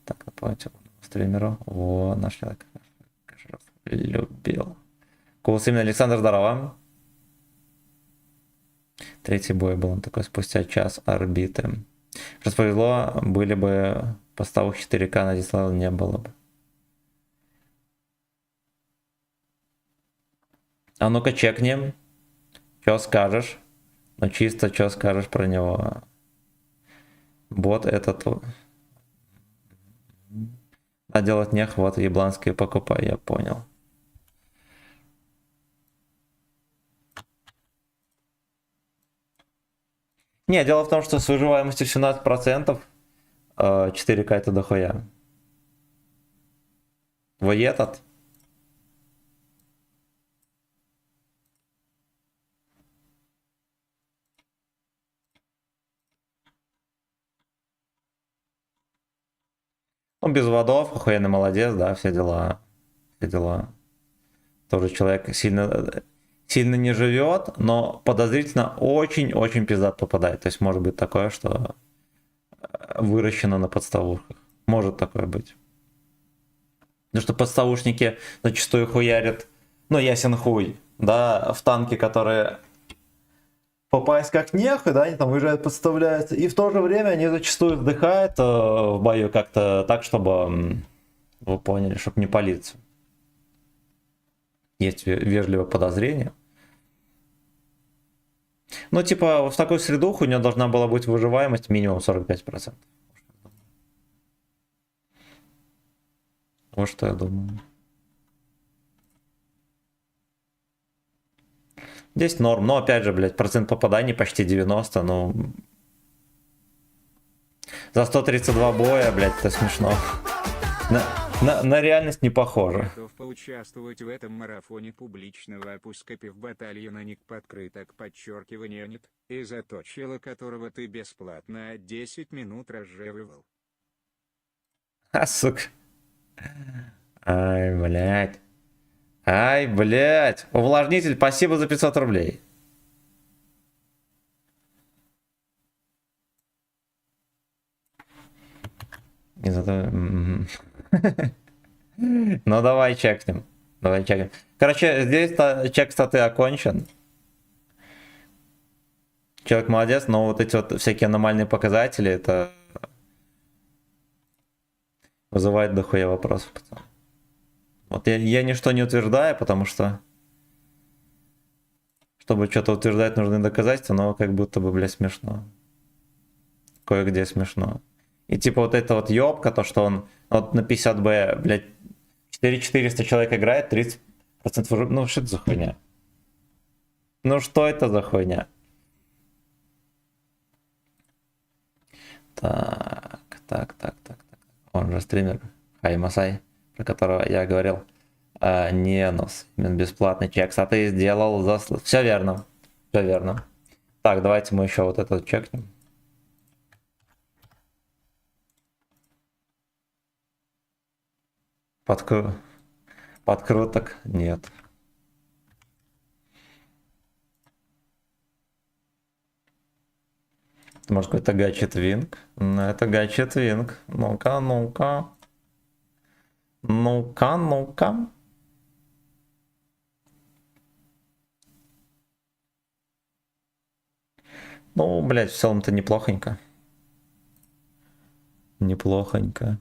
Так, напомните, стримеру. О, наш человек. Любил. Кулсимин Александр, здорово. Третий бой был он такой спустя час орбиты. Раз повезло, были бы поставок 4К на дислайв не было бы. А ну-ка чекнем. Чё скажешь? Ну чисто чё скажешь про него? Бот этот... А делать нех, вот ебланские покупай, я понял. Не, дело в том, что с выживаемостью 17% 4К это дохуя. Вот этот. Ну, без водов, охуенный молодец, да, все дела. Все дела. Тоже человек сильно не живет, но подозрительно очень-очень пиздат попадает. То есть может быть такое, что выращено на подставушках. Может такое быть. Потому что подставушники зачастую хуярят, ну, ясен хуй, да, в танки, которые попасть как нехуй, да, они там выезжают, подставляются. И в то же время они зачастую вздыхают в бою как-то так, чтобы, вы поняли, чтобы не палиться. Есть вежливое подозрение. Ну, типа, в такую среду у него должна была быть выживаемость минимум 45%. Вот что я думаю. Здесь норм, но опять же, блядь, процент попаданий почти 90, ну... За 132 боя, блядь, это смешно. На реальность не похоже. Готов поучаствовать в этом марафоне публичного опуска пивбатальона ник подкрыток подчеркивание нет, и заточила которого ты бесплатно 10 минут разжевывал. А, сука. Ай, блядь. Ай, блядь. Увлажнитель, спасибо за 500 рублей. И зато... Ну давай чекнем. Давай чекнем. Короче, здесь чек статы окончен. Человек молодец, но вот эти вот всякие аномальные показатели, это вызывает дохуя вопросов, пацан. Вот я ничто не утверждаю, потому что чтобы что-то утверждать, нужны доказательства, но как будто бы, блядь, смешно. Кое-где смешно. И типа вот это вот ёбка, то что он вот на 50Б, блядь, 4400 человек играет, 30% уже... Ну что это за хуйня? Ну что это за хуйня? Так. Он же стример Хай Масай, про которого я говорил. Ненус, именно бесплатный чек. А ты сделал заслуг. Все верно. Все верно. Так, давайте мы еще вот этот чекнем. Подкруток нет. Может, какой-то гачет винг? Это гачет винг. Ну-ка, ну-ка. Ну-ка, ну-ка. Ну, блядь, в целом-то неплохонько. Неплохонько.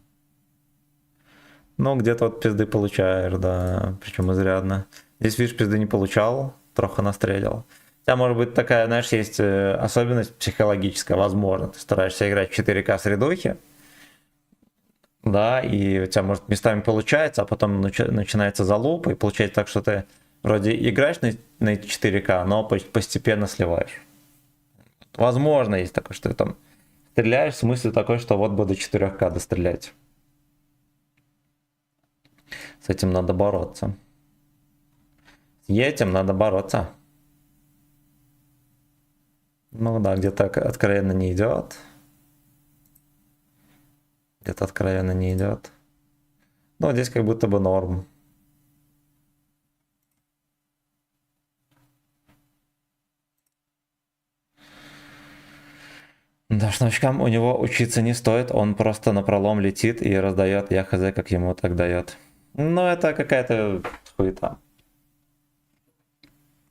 Ну, где-то вот пизды получаешь, да, причем изрядно. Здесь, видишь, пизды не получал, трохи настрелил. У тебя, может быть, такая, знаешь, есть особенность психологическая, возможно. Ты стараешься играть в 4К средухи, да, и у тебя, может, местами получается, а потом начинается залуп, и получается так, что ты вроде играешь на эти 4К, но постепенно сливаешь. Возможно, есть такое, что ты там стреляешь в смысле такой, что вот бы до 4К дострелять. С этим надо бороться. С этим надо бороться. Ну да, где-то откровенно не идет. Где-то откровенно не идет. Ну, здесь как будто бы норм. Да, с новичкам у него учиться не стоит, он просто напролом летит и раздает, я хз, как ему так дает. Ну, это какая-то хуета.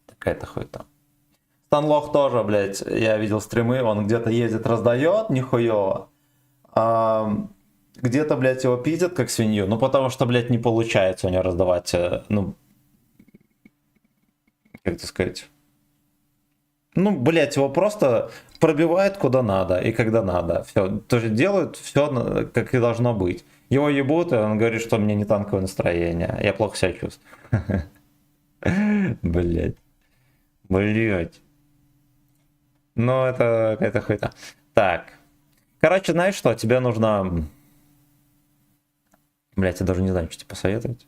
Какая-то хуета. Станлох тоже, блядь, я видел стримы, он где-то ездит, раздает, нихуево. Где-то, блядь, его пиздят как свинью, ну, потому что, блядь, не получается у него раздавать, ну, как это сказать... Ну, блядь, его просто пробивает куда надо и когда надо. Все. То есть делают все, как и должно быть. Его ебут, и он говорит, что у меня не танковое настроение. Я плохо себя чувствую. Блядь. Блядь. Ну, это какая-то хуйта. Так. Короче, знаешь что? Тебе нужно... Блядь, я даже не знаю, что тебе посоветовать.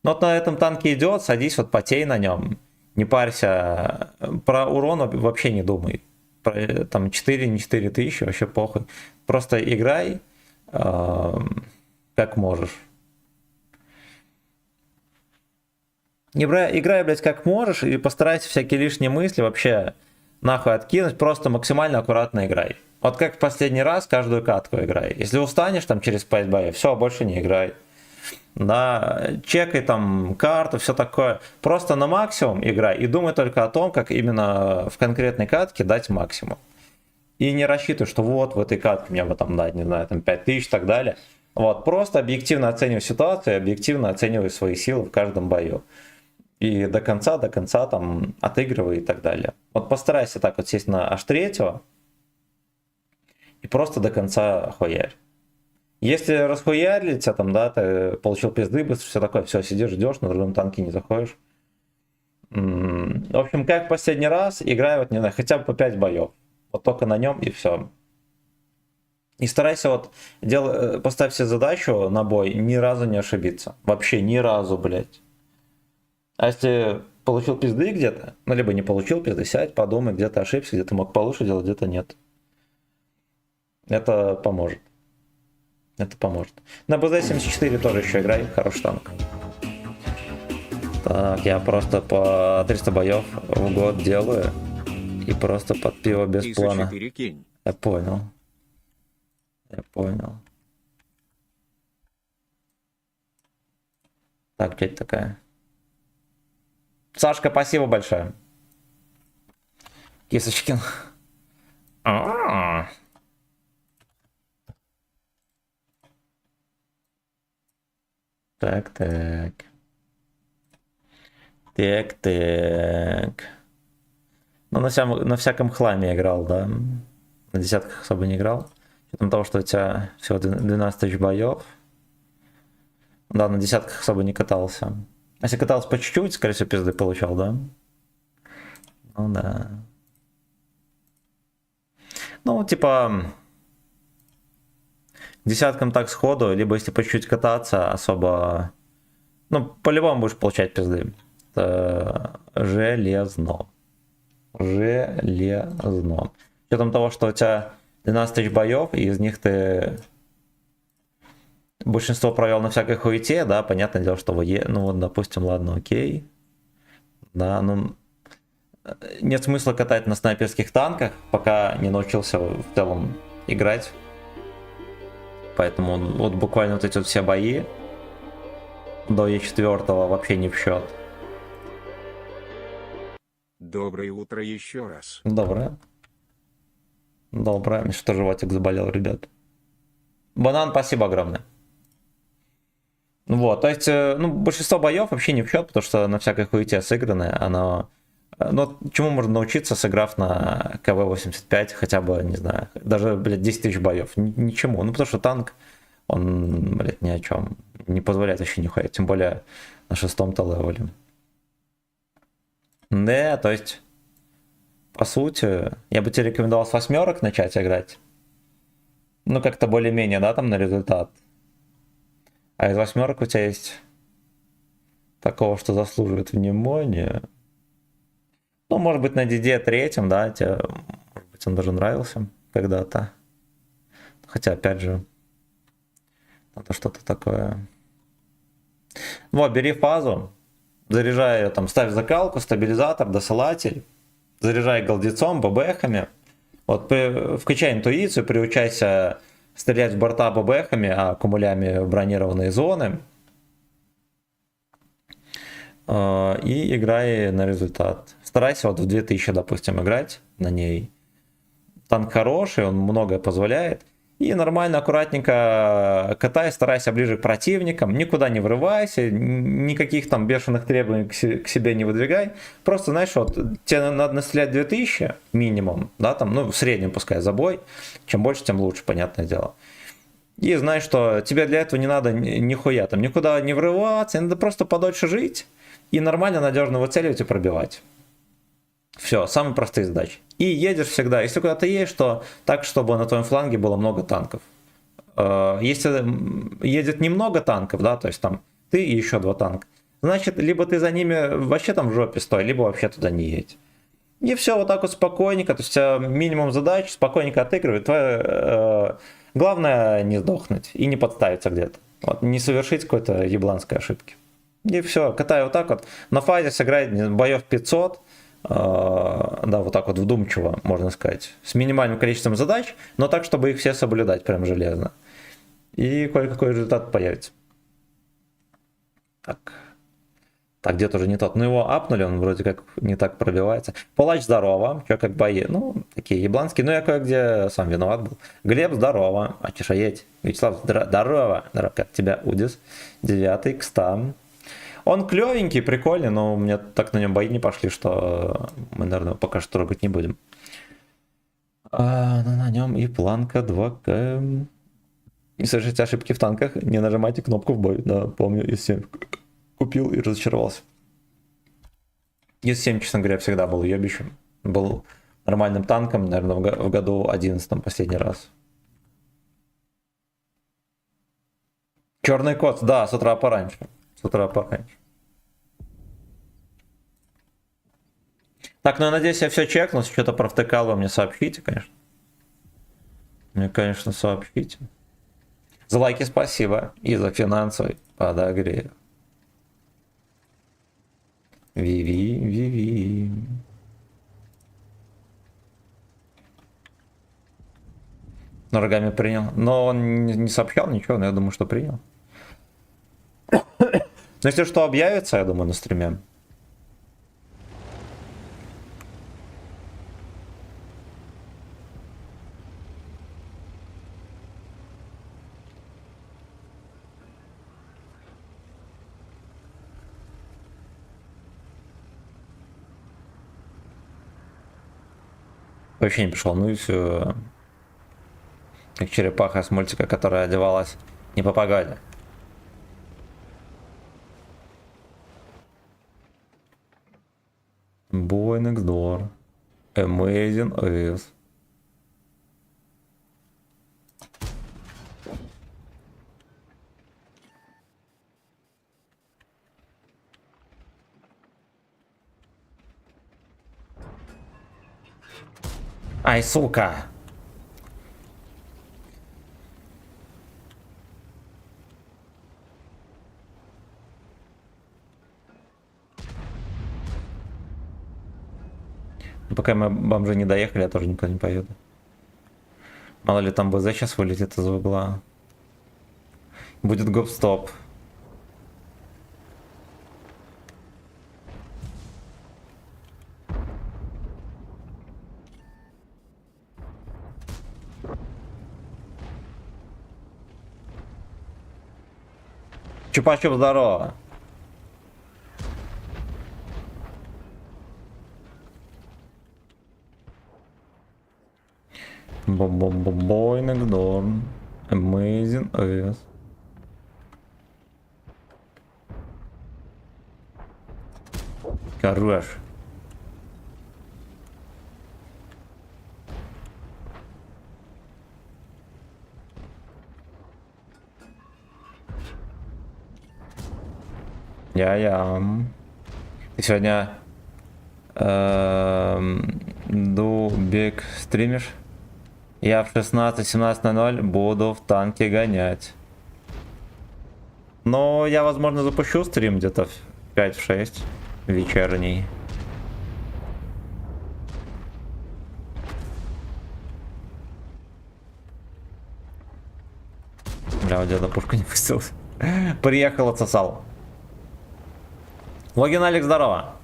Ну, вот на этом танке идет, садись, вот потей на нем. Не парься, про урон вообще не думай. Про, там 4, не 4 тысячи, вообще похуй. Просто играй как можешь. Играй, блядь, как можешь, и постарайся всякие лишние мысли вообще нахуй откинуть, просто максимально аккуратно играй. Вот как в последний раз каждую катку играй. Если устанешь там через 5 боев, все, больше не играй. Да, чекай там карту, все такое. Просто на максимум играй и думай только о том, как именно в конкретной катке дать максимум. И не рассчитывай, что вот в этой катке мне бы там дать, не знаю, там 5000 и так далее. Вот, просто объективно оценивай ситуацию, объективно оценивай свои силы в каждом бою. И до конца там отыгрывай и так далее. Вот постарайся так вот сесть на H3 и просто до конца хуярь. Если расхуярили тебя там, да, ты получил пизды, быстро все такое, все, сидишь, ждешь, на другом танке не заходишь. В общем, как в последний раз, играй, вот, не знаю, хотя бы по 5 боев. Вот только на нем и все. И старайся вот, поставь себе задачу на бой, ни разу не ошибиться. Вообще ни разу, блядь. А если получил пизды где-то, ну, либо не получил пизды, сядь, подумай, где ты ошибся, где ты мог получше делать, где-то нет. Это поможет. Это поможет. На БЗ-74 тоже еще играй, хороший танк. Так, я просто по 300 боев в год делаю. И просто под пиво без плана. Я понял. Я понял. Так, что это такая? Сашка, спасибо большое. Кисочкин. Так. Так. Ну, на всяком хламе играл, да. На десятках особо не играл. С учетом того, что у тебя всего 12 тысяч боев. Да, на десятках особо не катался. Если катался по чуть-чуть, скорее всего, пизды получал, да? Ну, да. Ну, типа... Десяткам так сходу, либо если по чуть-чуть кататься, особо... Ну, по-любому будешь получать пизды. Это железно. Железно. С учетом того, что у тебя 12 тысяч боев, и из них ты большинство провел на всякой хуете, да, понятное дело, что ну вот, допустим, ладно, окей. Да, ну... Нет смысла катать на снайперских танках, пока не научился в целом играть. Поэтому вот буквально вот эти вот все бои до Е4 вообще не в счет. Доброе утро еще раз. Доброе. Доброе. Мне что животик заболел, ребят. Банан, спасибо огромное. Вот, то есть, ну, большинство боев вообще не в счет, потому что на всякой хуете сыграны, оно... Ну, чему можно научиться, сыграв на КВ-85, хотя бы, не знаю, даже, блядь, 10 тысяч боев? Ничему. Ну, потому что танк, он, блядь, ни о чем. Не позволяет вообще нихуя, тем более на 6-м-то левеле. Да, то есть, по сути, я бы тебе рекомендовал с 8 начать играть. Ну, как-то более-менее, да, там на результат. А из 8 у тебя есть такого, что заслуживает внимания. Ну, может быть, на DD 3, да, тебе, может быть, он даже нравился когда-то. Хотя, опять же, это что-то такое. Вот, бери фазу, заряжай ее, там, ставь закалку, стабилизатор, досылатель, заряжай голдецом, ББХами. Вот, включай интуицию, приучайся стрелять в борта ББХами, а аккумулями в бронированные зоны. И играй на результат. Старайся вот в 2000, допустим, играть на ней. Танк хороший, он многое позволяет. И нормально, аккуратненько катай, старайся ближе к противникам. Никуда не врывайся, никаких там бешеных требований к себе не выдвигай. Просто, знаешь, вот тебе надо настрелять 2000 минимум, да, там, ну, в среднем пускай забой. Чем больше, тем лучше, понятное дело. И знай, что тебе для этого не надо нихуя там, никуда не врываться, надо просто подольше жить. И нормально, надежно выцеливать и пробивать. Все, самые простые задачи. И едешь всегда, если куда ты едешь, то так, чтобы на твоем фланге было много танков. Если едет немного танков, да, то есть там ты и еще 2 танка, значит, либо ты за ними вообще там в жопе стой, либо вообще туда не едь. И все вот так вот спокойненько, то есть у тебя минимум задач, спокойненько отыгрывает. Твое, главное не сдохнуть и не подставиться где-то. Вот, не совершить какой-то ебланской ошибки. И все, катай вот так вот. На фазе сыграй боев 500, да, вот так вот вдумчиво, можно сказать, с минимальным количеством задач, но так, чтобы их все соблюдать прям железно. И кое-какой результат появится. Так, где-то уже не тот. Ну, его апнули, он вроде как не так пробивается. Палач, здорово. Че, как бои? Ну, такие ебланские. Ну, я кое-где сам виноват был. Глеб, здорово. А чешаеть. Вячеслав, здорово. Здорово. Как тебя, Удис? 9-й, кстам. Он клевенький, прикольный, но у меня так на нем бои не пошли, что мы, наверное, пока что трогать не будем. А на нем и планка 2К. Не совершите ошибки в танках, не нажимайте кнопку в бой. Да, помню, из-7 купил и разочаровался. Из-7, честно говоря, всегда был ебищем. Был нормальным танком, наверное, в году 11 последний раз. Черный кот, да, с утра пораньше. С утра пораньше. Так, ну я надеюсь, я все чекнул. Если что-то провтыкал, вы мне сообщите, конечно. Мне, конечно, сообщите. За лайки спасибо. И за финансовый подогрев. Виви. Но рогами принял. Но он не сообщал ничего, но я думаю, что принял. Но если что объявится, я думаю, на стриме. Вообще не пришел, ну и все. Как черепаха с мультика, которая одевалась не по погоде. Boy next door. Amazing is. Ай, сука! Пока мы бомжи не доехали, я тоже никуда не поеду. Мало ли там БЗ сейчас вылетит из угла. Будет гоп-стоп. Чупа-чуп, здорово. Бой Негдорн. Amazing S. Хорош. Я. Ты сегодня Дубик стримишь? Я в 16-17:00 буду в танке гонять. Но я, возможно, запущу стрим где-то в 5-6 вечерний. Бля, у деда пушка не пустил. Приехал, отсосал. Логин Алекс, здорово.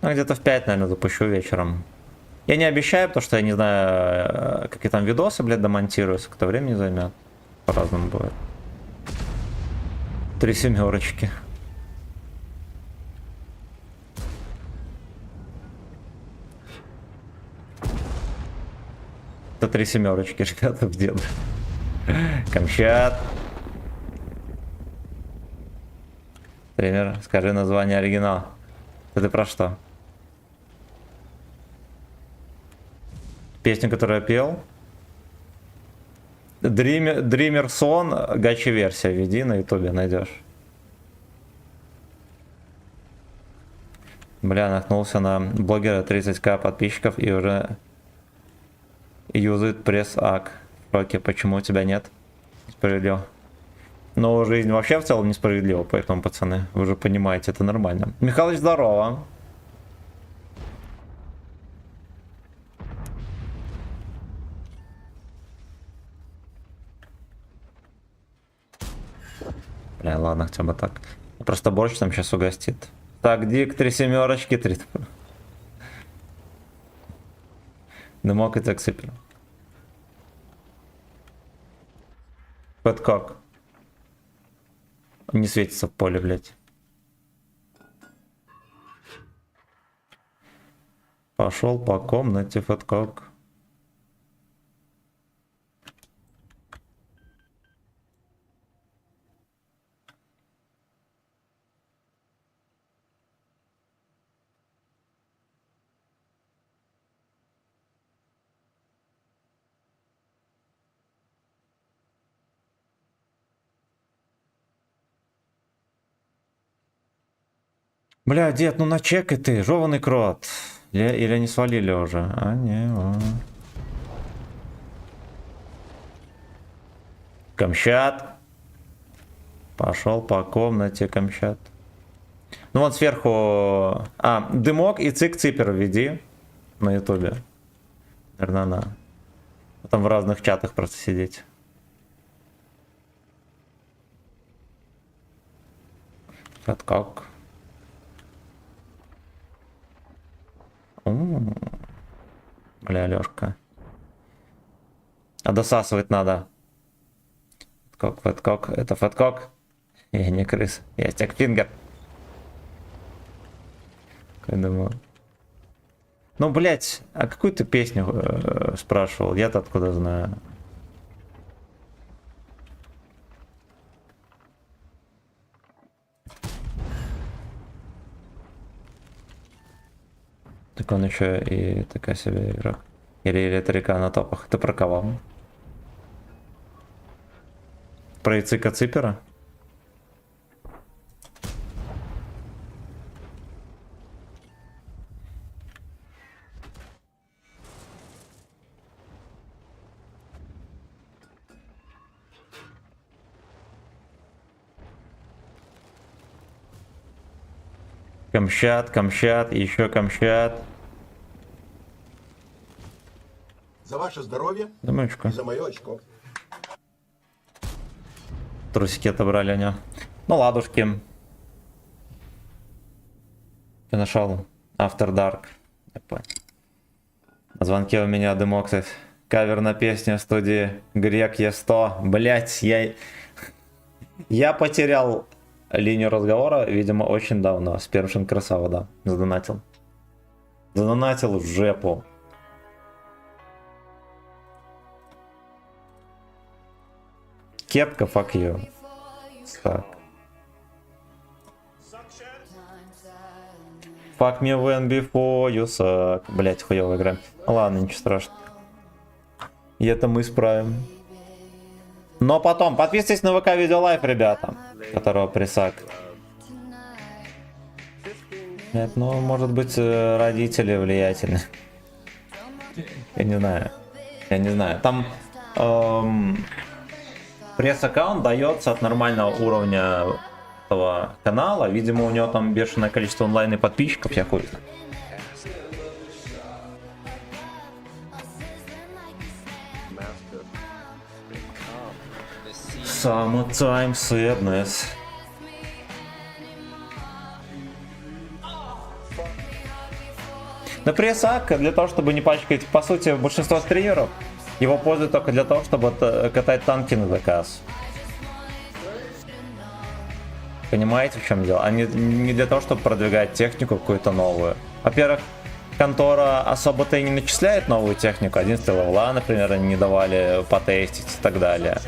Ну, где-то в 5, наверное, запущу вечером. Я не обещаю, потому что я не знаю, какие там видосы, блядь, домонтирую, сколько времени займет. По-разному бывает. 3 семерочки. Это 3 семерочки, ребята, в деда. Камчат. Тренер, скажи название оригинала. Это про что? Песню, которую я пел? Dreamer Сон, гачи-версия, введи на ютубе, найдешь. Бля, наткнулся на блогера 30к подписчиков и уже юзает пресс-ак. Окей, почему у тебя нет? Несправедливо. Но жизнь вообще в целом несправедлива, поэтому, пацаны, вы же понимаете, это нормально. Михалыч, здорово. Бля, ладно, хотя бы так. Просто борщ там сейчас угостит. Так, Дик, 3 семерочки, 3. Дымок и цепель. Вот как? Не светится в поле, блядь. Пошел по комнате, вот как. Бля, дед, ну начекай ты, жеванный крот. Или они свалили уже? А, не. Камчат. Пошел по комнате, Камчат. Ну вот сверху... А, дымок и цик-ципер введи на ютубе. Наверное, на. Там в разных чатах просто сидеть. Вот как? Бля, Лёшка. А досасывать надо. Фэткок, это фэткок. Я не крыс, я стекфингер. Я думаю. Ну, блять, а какую ты песню спрашивал? Я-то откуда знаю. Так он еще и такая себе игрок. Или это река на топах. Ты про кого? Про Ицика Ципера? Камчат, Камчат, еще Камчат. За ваше здоровье Домочку. и за мое очко. Трусики отобрали они. Ну ладушки. Я нашел After Dark. Я понял. На звонке у меня дымок, Кавер на песню в студии Грек Е100. Блять, я потерял линию разговора, видимо, очень давно. Спермшин красава, да, задонатил. Задонатил в жепу. Кепка, fuck you. Fuck. Fuck me when before you suck. Блять, хуёвая игра. Ладно, ничего страшного. И это мы исправим. Но потом, подписывайтесь на ВК Видео Лайф, ребята, которого присак. Нет, ну, может быть, родители влиятельны. Я не знаю. Я не знаю. Там пресс-аккаунт дается от нормального уровня этого канала. Видимо, у него там бешеное количество онлайн и подписчиков, я хуй знаю. Summertime sadness. Да пресс-ак для того, чтобы не пачкать, по сути, большинство стримеров его пользуют только для того, чтобы катать танки на заказ. Понимаете, в чем дело? А не для того, чтобы продвигать технику какую-то новую. Во-первых, контора особо-то и не начисляет новую технику. 11 левела, например, они не давали потестить и так далее.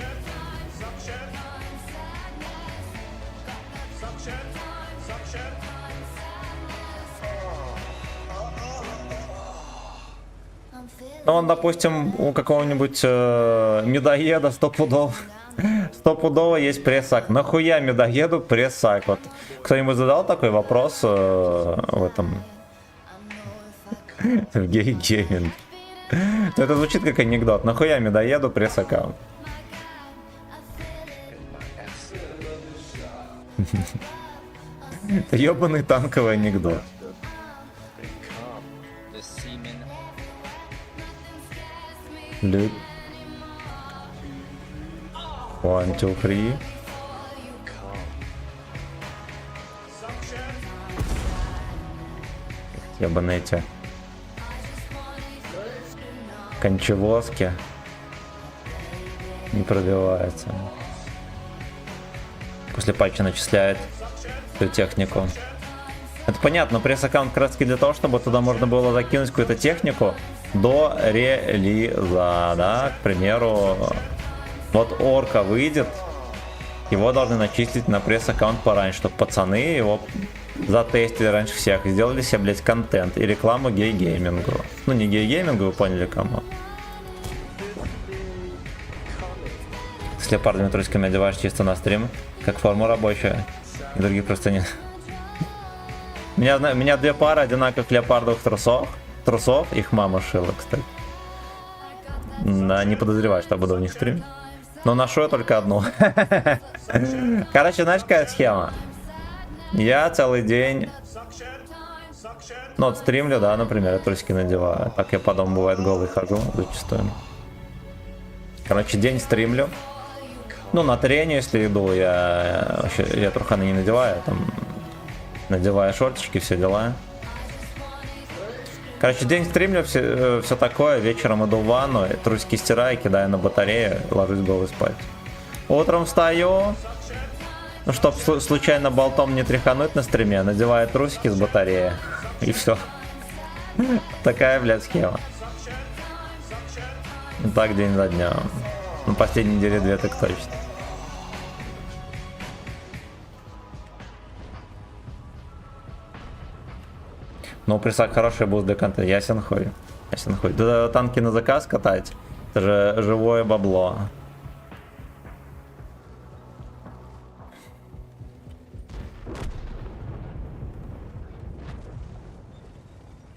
Ну, он, допустим, у какого-нибудь медоеда стопудово есть пресс-ак. Нахуя медоеду пресс-ак? Вот кто-нибудь задал такой вопрос в этом... в гей-гейминг? Это звучит как анекдот. Нахуя медоеду пресс-аккаунт? Это ёбаный танковый анекдот. Люд. 1, 2, 3. Ебаные эти кончевозки не пробиваются. После патча начисляет всю технику. Это понятно, пресс-аккаунт как раз таки для того, чтобы туда можно было закинуть какую-то технику до релиза, да, к примеру, вот орка выйдет, его должны начислить на пресс-аккаунт пораньше, чтобы пацаны его затестили раньше всех, сделали себе, блять, контент и рекламу гей-геймингу. Ну, не гей-геймингу, вы поняли кому. С леопардами трусиками одеваешь чисто на стрим, как форма рабочая, и других просто нет. У меня две пары одинаковых леопардовых трусов, их мама шила, кстати. Да, не подозреваю, что буду в них стримить. Но ношу я только одну. Короче, знаешь, какая схема? Я целый день... Ну, вот стримлю, да, например, я трусики надеваю. Так я по дому, бывает, голый хожу зачастую. Короче, день стримлю. Ну, на трению, если иду, я труханы не надеваю, там... Надеваю шортички, все дела. Короче, день стримлю, все такое. Вечером иду в ванну, трусики стираю, кидаю на батарею, ложусь голый спать. Утром встаю, ну, чтоб случайно болтом не тряхануть на стриме, надеваю трусики с батареи. И все. Такая, блядь, схема. И так день за днем. Ну, последние недели 2 так точно. Ну, присак хороший буст для контента. Ясен хуй. Ясен хуй. Да, танки на заказ катать. Это же живое бабло.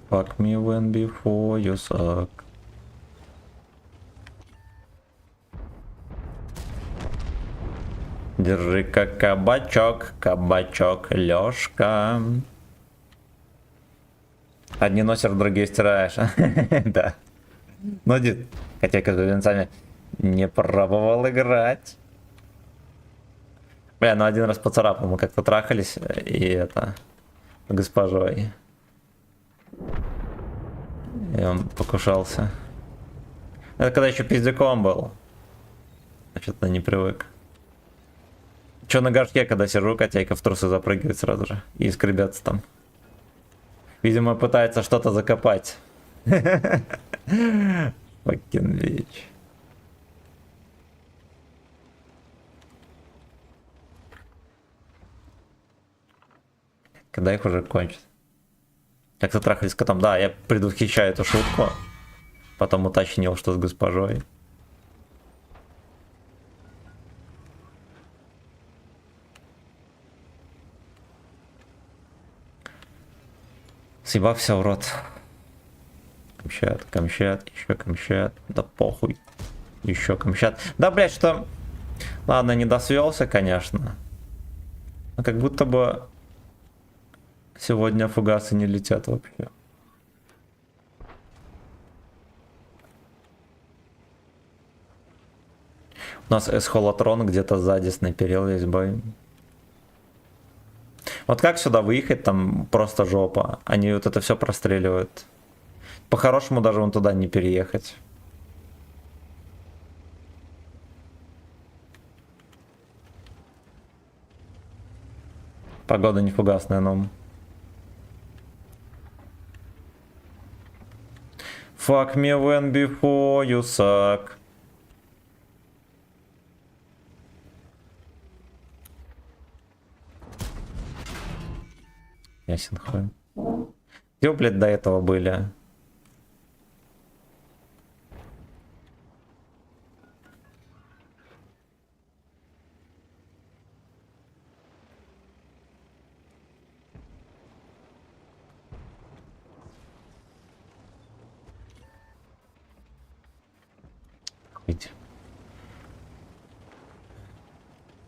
Fuck me when before you suck. Держи как кабачок, кабачок, Лёшка. Одни носишь, другие стираешь. Да. Ну, дед, хотя конфиденциально не пробовал играть. Бля, ну один раз поцарапал, мы как-то трахались, и это, госпожой. И он покушался. Это когда еще пиздяком был. Что-то не привык. Че на горшке, когда сижу, котейка в трусы запрыгивает сразу же. И скребется там. Видимо, пытается что-то закопать. Fucking bitch. Когда их уже кончат. Как-то трахались с котом. Да, я предвосхищаю эту шутку. Потом уточнил, что с госпожой. Съебался в рот. Камчат, камчат, еще камчат. Да похуй. Еще камчат. Да, блядь, что... Ладно, не досвелся, конечно. Но как будто бы... Сегодня фугасы не летят вообще. У нас эсхолотрон где-то сзади снайперил весь бой. Вот как сюда выехать, там просто жопа. Они вот это все простреливают. По-хорошему даже вон туда не переехать. Погода не фугасная, но... Fuck me when before you suck. Ясен хуй. Где, блядь, до этого были?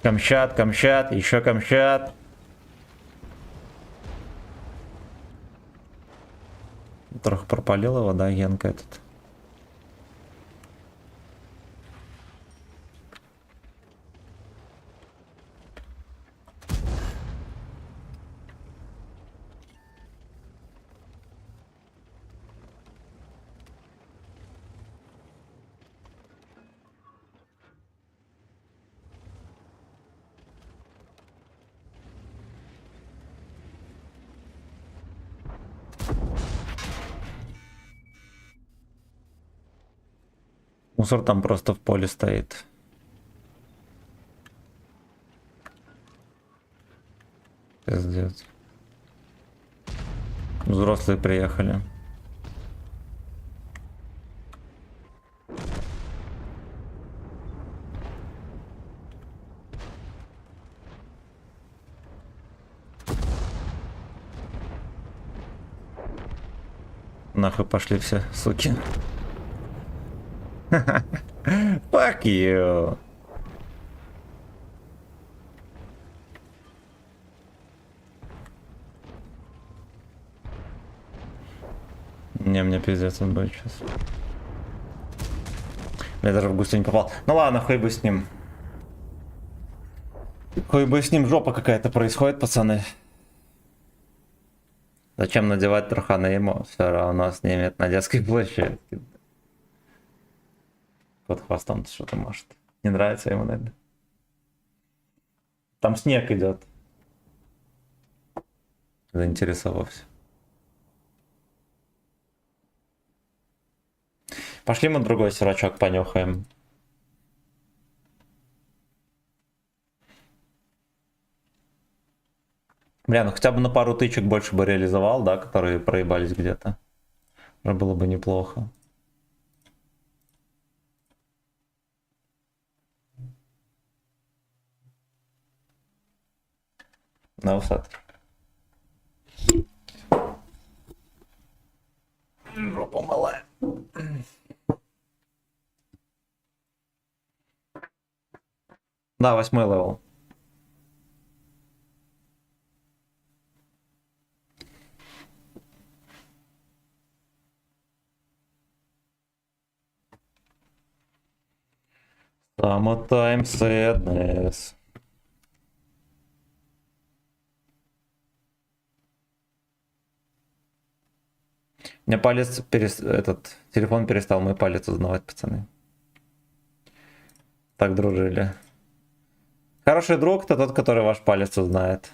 Камчат, камчат, еще камчат. Трохи пропалил его, да, Генка этот. Мусор там просто в поле стоит. Пиздец. Взрослые приехали. Нахуй пошли все, суки. Fuck you. Не, мне пиздец он будет сейчас. Я даже в густу не попал. Ну ладно, хуй бы с ним. Хуй бы с ним, жопа какая-то происходит, пацаны. Зачем надевать труханы ему? Все равно снимет на детской площадке. Под хвостом что-то может. Не нравится ему, наверное. Там снег идет. Заинтересовался. Пошли мы другой сирочок понюхаем. Бля, ну хотя бы на пару тычек больше бы реализовал, да, которые проебались где-то. Уже было бы неплохо. На усад. Жопа малая. Да, 8 левел. Summertime sadness. Мне палец этот телефон перестал мой палец узнавать, пацаны. Так дружили. Хороший друг — это тот, который ваш палец узнает.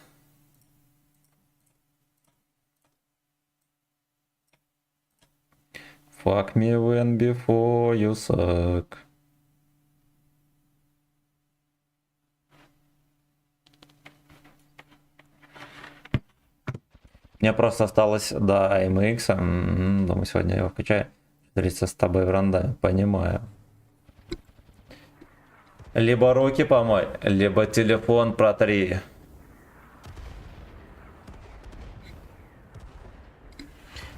Fuck me when before you suck. Мне просто осталось до AMX. Думаю, сегодня я его вкачаю. 400 с тобой в рандаме. Понимаю. Либо руки помой, либо телефон протри.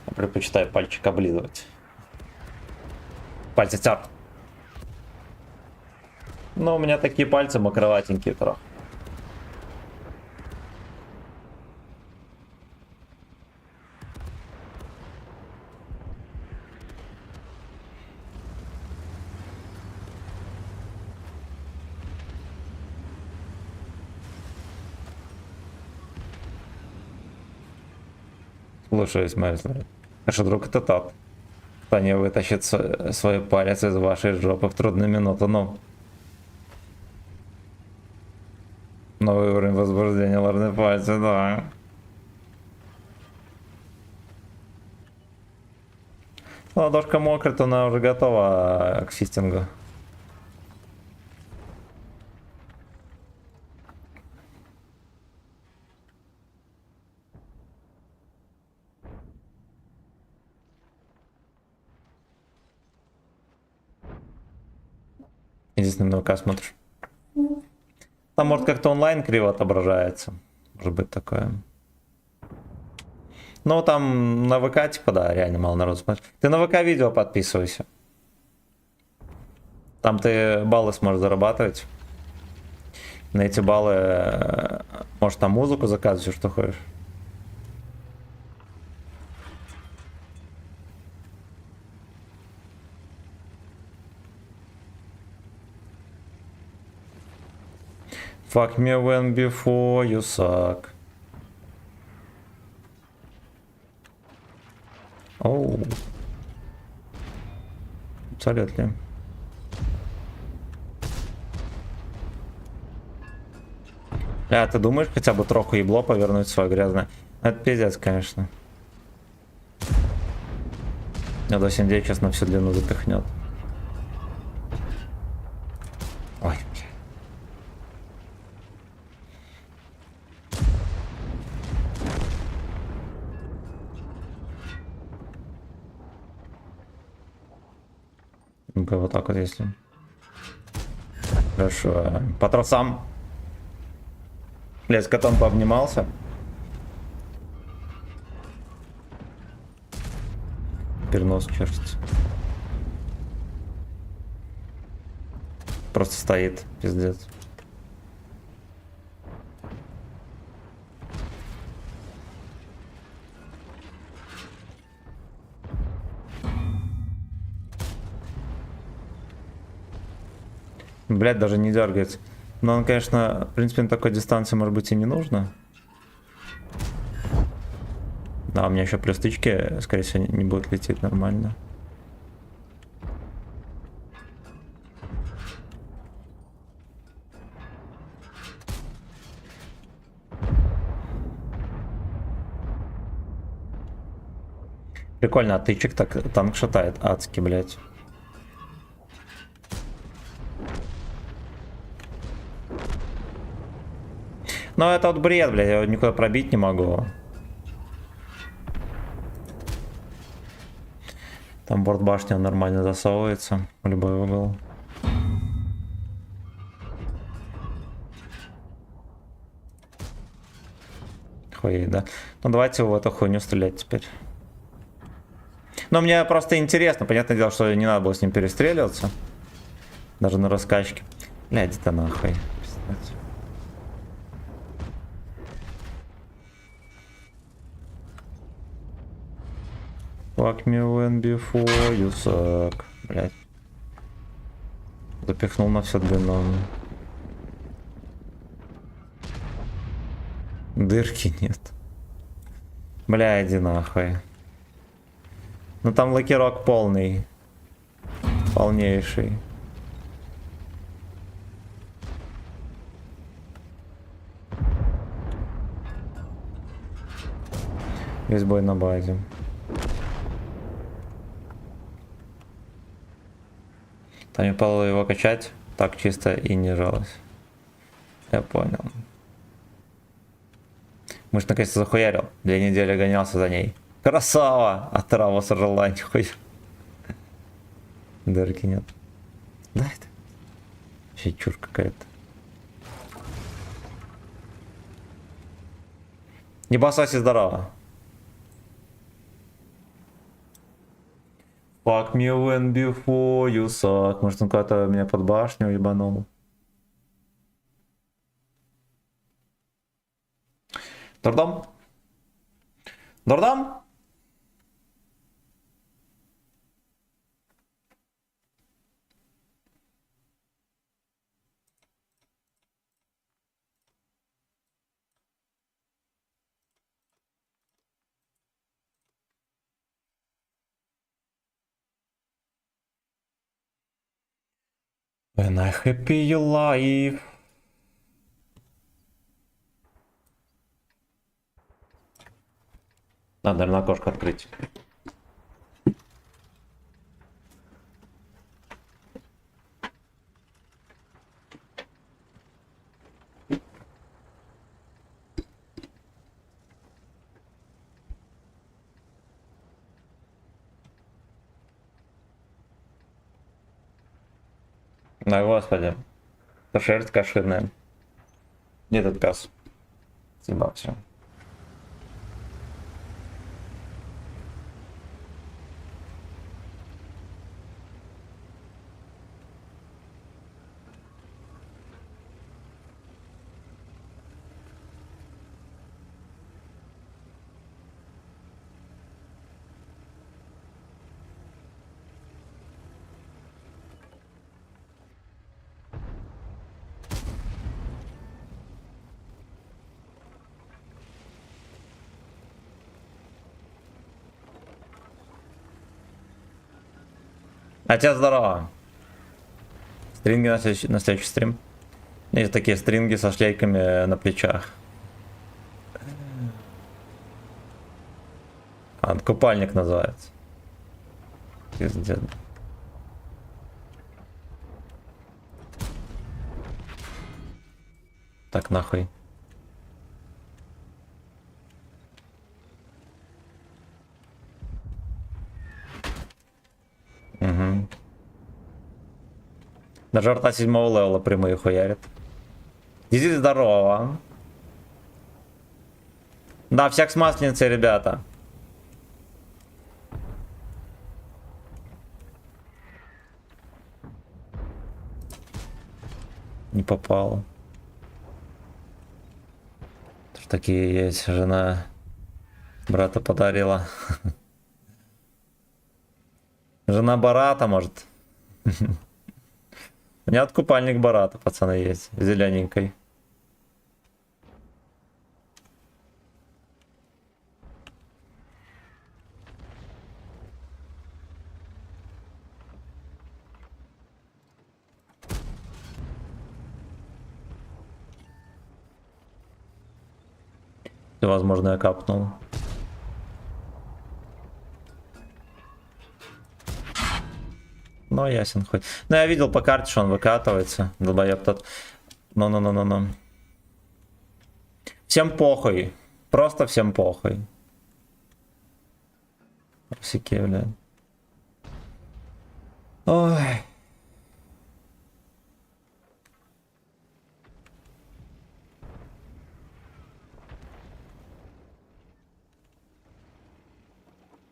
Я предпочитаю пальчик облизывать. Пальцы тяп. Но у меня такие пальцы мокроватенькие трохи. Слушаюсь, Мэрсли. Наш друг — это тот, кто не вытащит свой палец из вашей жопы в трудную минуту. Ну, новый уровень возбуждения, ложные пальцы, да. Ладошка мокрая, то она уже готова к фистингу. Единственное, на ВК смотришь. Там может как-то онлайн криво отображается. Может быть такое. Ну там на ВК типа, да, реально мало народу смотрит. Ты на ВК видео подписывайся. Там ты баллы сможешь зарабатывать. На эти баллы может там музыку заказывать, все что хочешь. Fuck me when before you suck. Оу. Абсолютно. А, ты думаешь хотя бы троху ебло повернуть свое грязное? Это пиздец, конечно. Я до 7 сейчас на всю длину запихнет. Ой, бля. Ну-ка, вот так вот если. Хорошо. По тросам. Блядь, с котом пообнимался. Пернос чертится. Просто стоит, пиздец. Блядь, даже не дергается. Но он, конечно, в принципе, на такой дистанции, может быть, и не нужно. Да, у меня еще плюс тычки, скорее всего, не будет лететь нормально. Прикольно, а тычек так танк шатает адски, блядь. Но это вот бред, блядь, я его никуда пробить не могу. Там борт башня нормально засовывается в любой угол. Хуей, да. Ну давайте в эту хуйню стрелять теперь. Но мне просто интересно, понятное дело, что не надо было с ним перестреливаться. Даже на раскачке. Бля, иди-то нахуй. Пиздец. Fuck me when before you suck. Блять. Запихнул на всю длину. Дырки нет. Бля, иди нахуй. Ну там лакирок полный. Полнейший. Весь бой на базе. Там не было его качать, так чисто и не жалось. Я понял. Мышь наконец-то захуярил. 2 недели гонялся за ней. Красава! А траву сожрала, нихуя. Дырки нет. Да это. Вообще чушь какая-то. Не басайся, здорово. Fuck me when before you suck. Может он куда-то меня под башню ебанул. Дордам? Дордам? When I happy your life. Надо, наверное, окошко открыть. Да, господи. Это шерсть кошерная. Где этот пес? Съебался. Отец, здорово. Стринги на следующий стрим. Есть такие стринги со шлейками на плечах. Купальник называется. Пиздец. Так нахуй. Угу. Даже арта 7-го левела прямые хуярит. Иди здорово. Да, всяк с масленицей, ребята. Не попал. Такие есть, жена брата подарила. Жена Барата, может. У меня вот купальник Барата, пацаны, есть. Зелененькой. Возможно, я капнул. Ну, ясен хоть. Ну, я видел по карте, что он выкатывается. Долбоеб тот. Ну. Всем похуй. Просто всем похуй. Всякие, блядь. Ой.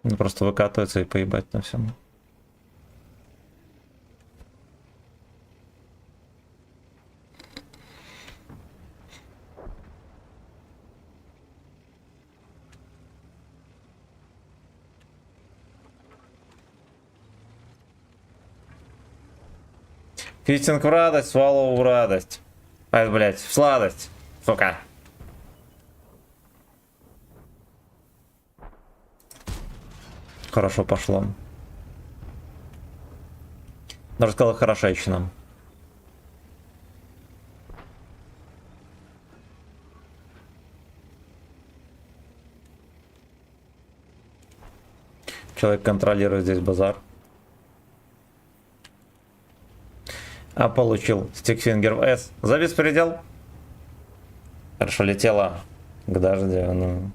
Ну, просто выкатывается и поебать на всем. Фистинг в радость, свалоу в радость. Ай, блять, в сладость, сука. хорошо пошло. Даже сказал хорошечно. Человек контролирует здесь базар. А получил стикфингер в S. За беспредел. Хорошо летела к дождю. Ну.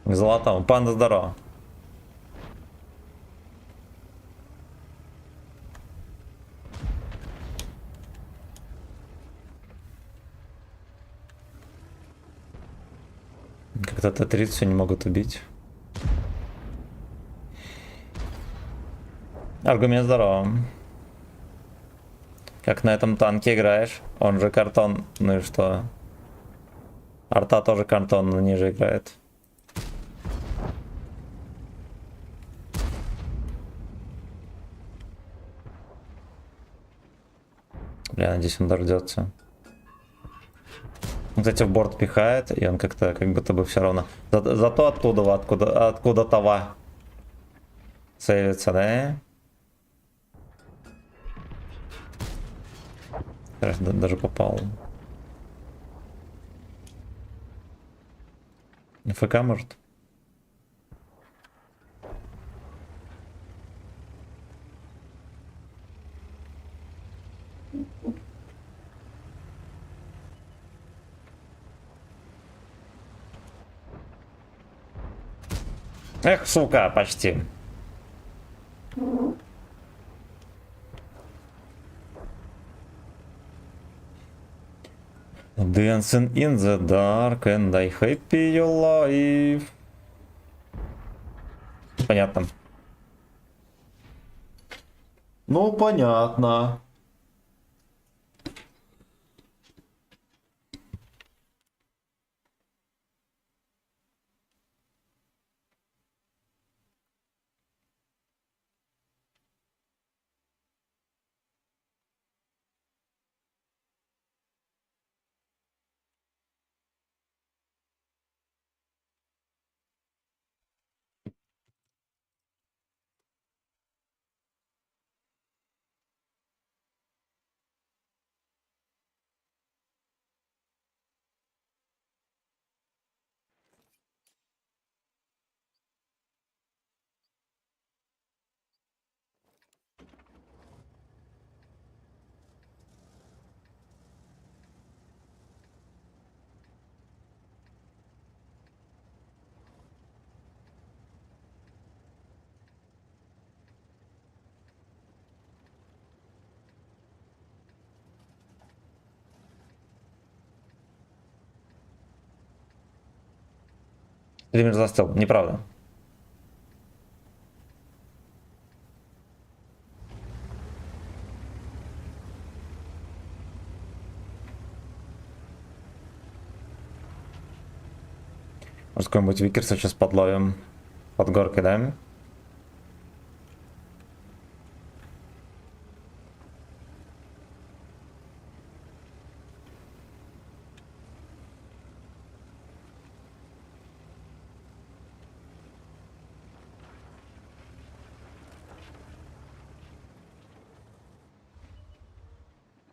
К золотому. Панда здорово. Как-то Т-30 все не могут убить. Аргумент здорово. Как на этом танке играешь? Он же картон. Ну и что? Арта тоже картон, но ниже играет. Я надеюсь, он дождется. Он, кстати, в борт пихает, и он как-то, как будто бы все равно. Зато оттуда, откуда-то сейвится, да? Даже попал. ФК может? Эх, сука, почти. Dancing in the dark and I happy your life. Понятно. Ну, понятно. Стример застыл. Неправда. Может, какой-нибудь Викерса сейчас подловим под горкой, да?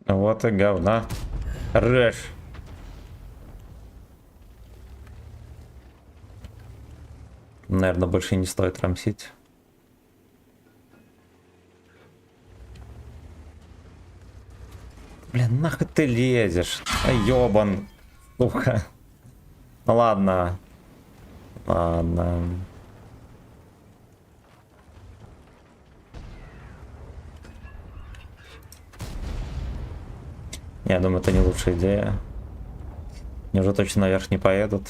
Вот и говна. Рэш. Наверное, больше не стоит рамсить. Блин, нахуй ты лезешь? А ёбан. Сука. Ну ладно. Ладно. Я думаю, это не лучшая идея. Они уже точно наверх не поедут.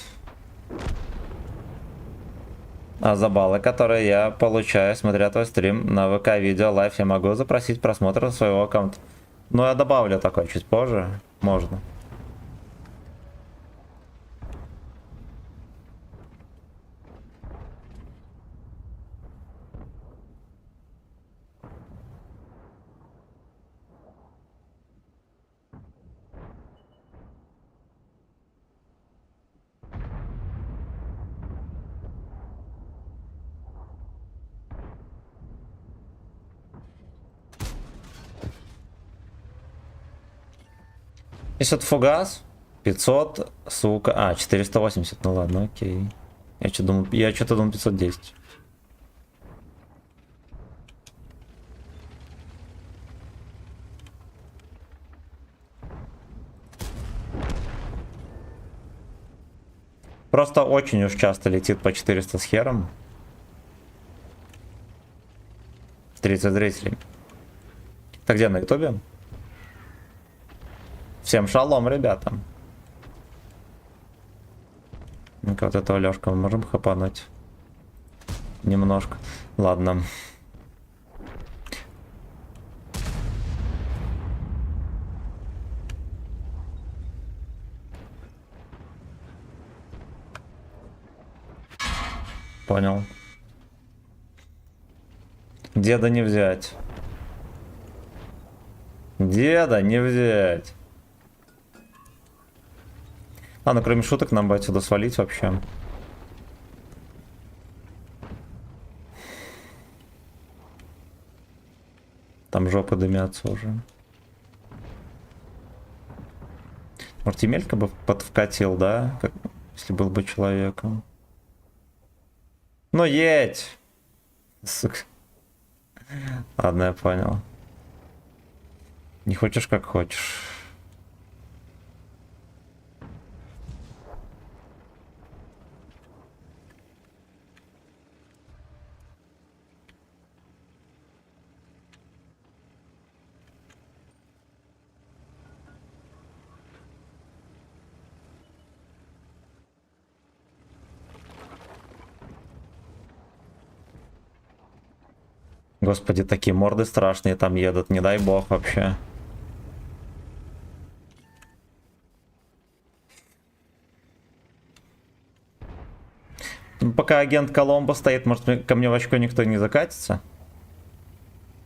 А за баллы, которые я получаю, смотря твой стрим на ВК Видео Лайв, я могу запросить просмотр своего аккаунта. Ну, я добавлю такой чуть позже. Можно. Если это фугас, 500, сука. А, 480, ну ладно, окей. Я что-то думал 510. Просто очень уж часто летит по 400 с хером. 30 зрителей. Так где, на ютубе? Всем шалом, ребята. Ну-ка, вот этого Лёшка мы можем хапануть? Немножко. Ладно. Понял. Деда не взять. Деда не взять. Ладно, кроме шуток, нам бы отсюда свалить вообще. Там жопы дымятся уже. Может, Емелька бы подвкатил, да? Как, если был бы человеком. Ну, едь! Сука. Ладно, я понял. Не хочешь, как хочешь. Господи, такие морды страшные там едут, не дай бог вообще. Пока агент Коломбо стоит, может ко мне в очко никто не закатится.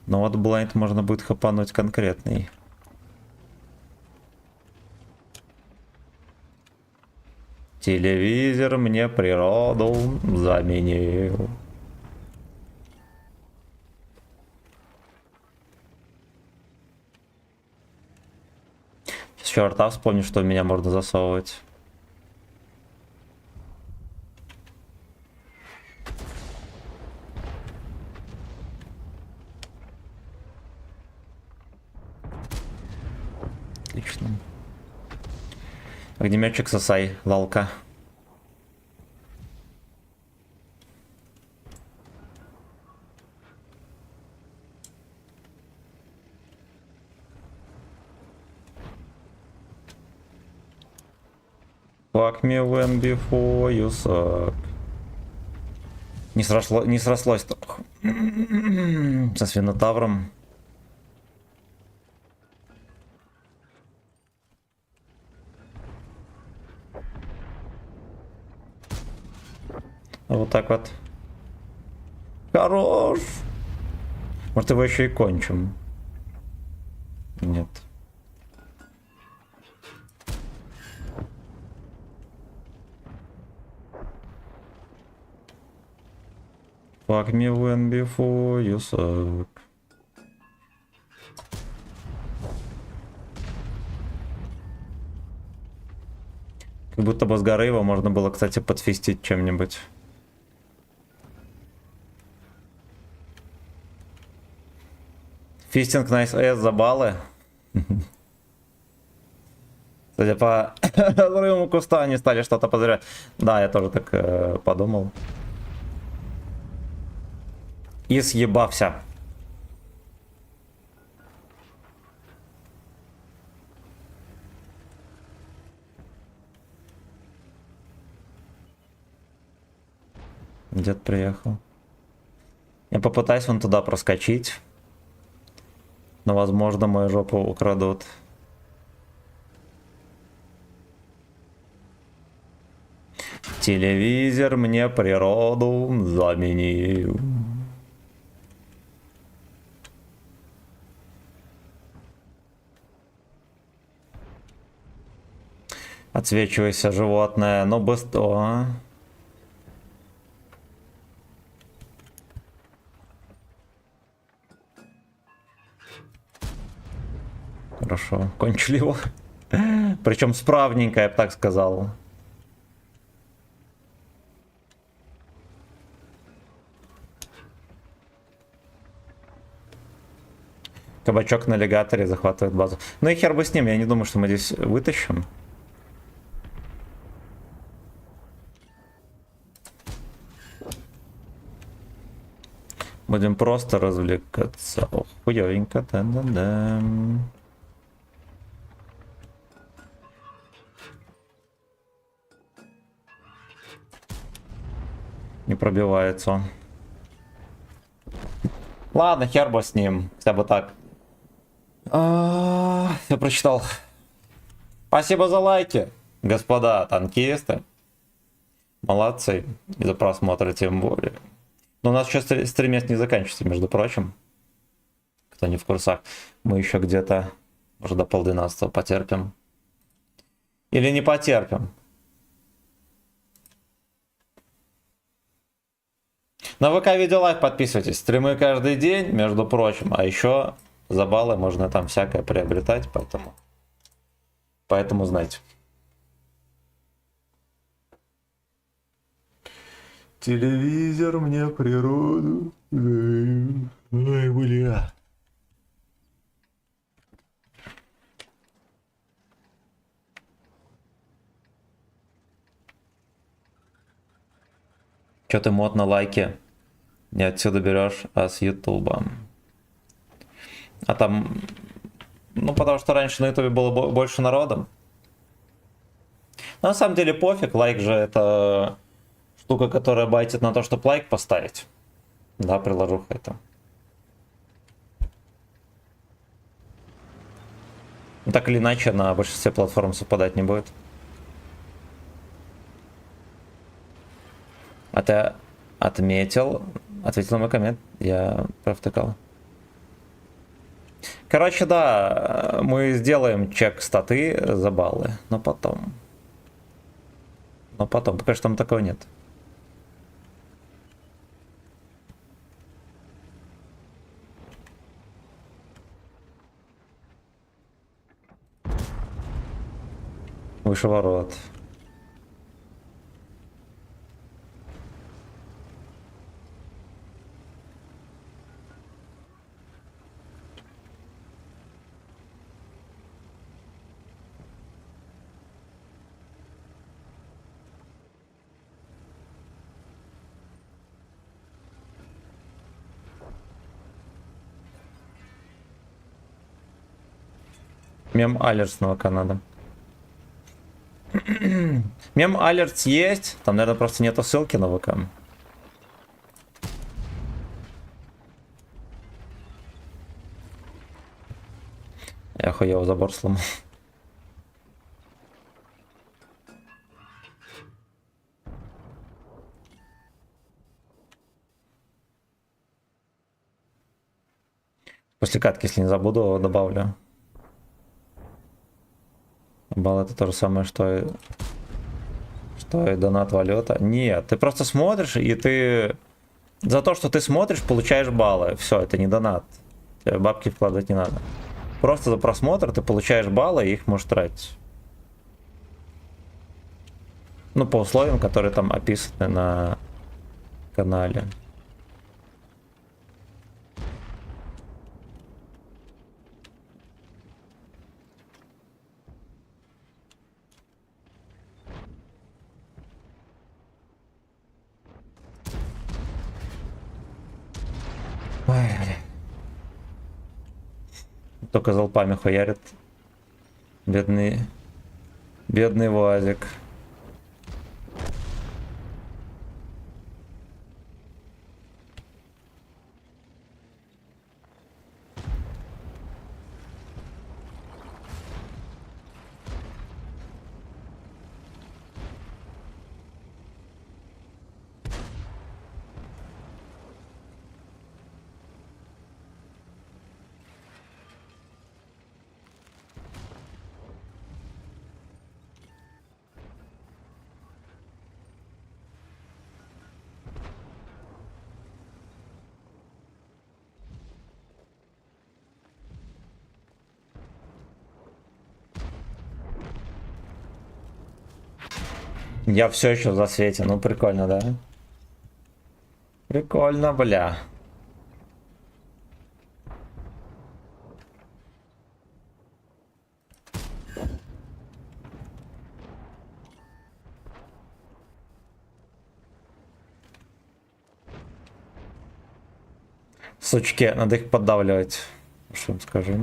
Но вот блайнд можно будет хапануть конкретный. Телевизор мне природу заменил. С черта вспомню, что в меня можно засовывать. Отлично. Огнеметчик сосай, лалка. Fuck me when before you suck. Не срослось только. Со свинотавром. Вот так вот. Хорош. Может, его еще и кончим. Нет. Fuck me when before you suck. Как будто бы с горы его можно было, кстати, подфистить чем-нибудь. Фистинг Найс С за баллы. Судя по взрыву куста, они стали что-то подозревать. Да, я тоже так подумал. И съебався. Дед приехал. Я попытаюсь вон туда проскочить. Но, возможно, мою жопу украдут. Телевизор мне природу заменил. Отсвечивайся, животное, но быстро. Хорошо, кончили его. Причем справненько, я бы так сказал. Кабачок на аллигаторе захватывает базу. Ну и хер бы с ним, я не думаю, что мы здесь вытащим. Будем просто развлекаться. Ох, хуёвенько. Да-да-да. Не пробивается он. Ладно, хер бы с ним. Хотя бы так. Я прочитал. Спасибо за лайки, господа танкисты. Молодцы. И за просмотр тем более. Но у нас сейчас стримец не заканчивается, между прочим. Кто не в курсах. Мы еще где-то уже до 11:30 потерпим. Или не потерпим. На ВК Видео Лайв подписывайтесь. Стримы каждый день, между прочим. А еще за баллы можно там всякое приобретать, поэтому знайте. Телевизор мне природу. Ой, бля. Чё ты мод на лайки не отсюда берешь, а с Ютуба? А там... Ну, потому что раньше на Ютубе было больше народом. Но на самом деле пофиг, лайк же это штука, которая байтит на то, чтобы лайк поставить. Да, приложуха это. Ну, так или иначе, на большинстве платформ совпадать не будет. А ты ответил на мой коммент, я провтыкал. Короче, да, мы сделаем чек статы за баллы, но потом. Пока что там такого нет. Выше ворот. Мем алертс на ВК надо. Мем алертс есть. Там, наверное, просто нету ссылки на ВК. Я охуел, забор сломал. После катки, если не забуду, добавлю. Балл это то же самое, что и донат валюта. Нет, ты просто смотришь, и ты... За то, что ты смотришь, получаешь баллы. Все, это не донат. Тебе бабки вкладывать не надо. Просто за просмотр ты получаешь баллы, и их можешь тратить. Ну, по условиям, которые там описаны на канале. Ой, только залпами хуярит. Бедный ВАЗик. Я все еще в засвете. Ну, прикольно, да? Прикольно, бля. Сучки, надо их поддавливать. Что вам скажу?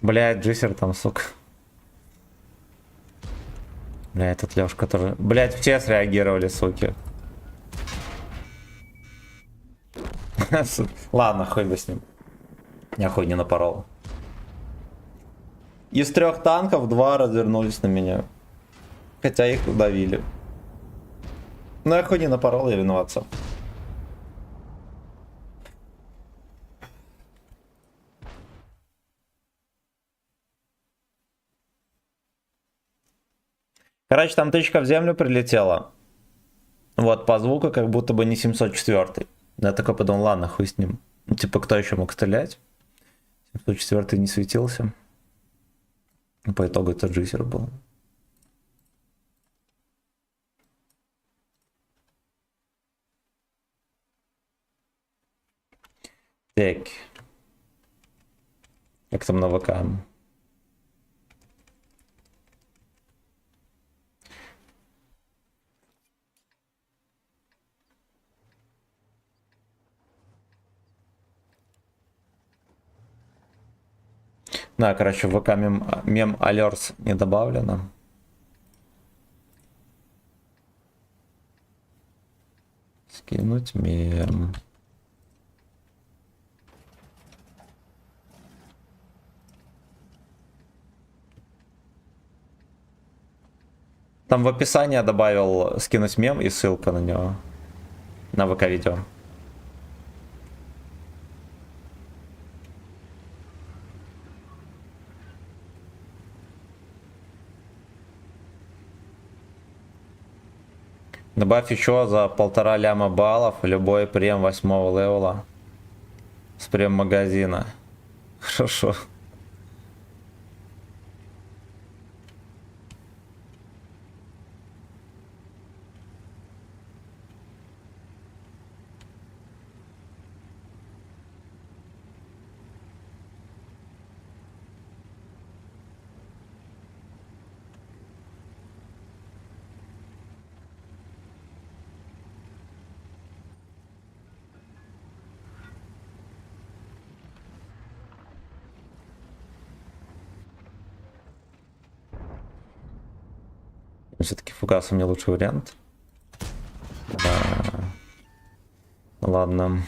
Блядь, Джисер там, сука. Бля, этот Лёшка тоже. Блядь, все среагировали, суки. Ладно, хуй бы с ним. Я хуй не напорол. Из 3 танков 2 развернулись на меня. Хотя их удавили. Но я хуй не напорол, я виноват сам. Короче, там тычка в землю прилетела. Вот, по звуку как будто бы не 704. Я такой подумал, ладно, хуй с ним. Ну, типа, кто еще мог стрелять? 704 не светился. По итогу это Джисер был. Так. Как там на ВК? Да, короче, в ВК мем alerts не добавлено. Скинуть мем. Там в описании я добавил скинуть мем и ссылка на него. На ВК видео. Добавь еще за 1,5 ляма баллов любой прем 8-го левела с прем магазина. Хорошо. Все-таки фугас у меня лучший вариант. Да. Ладно.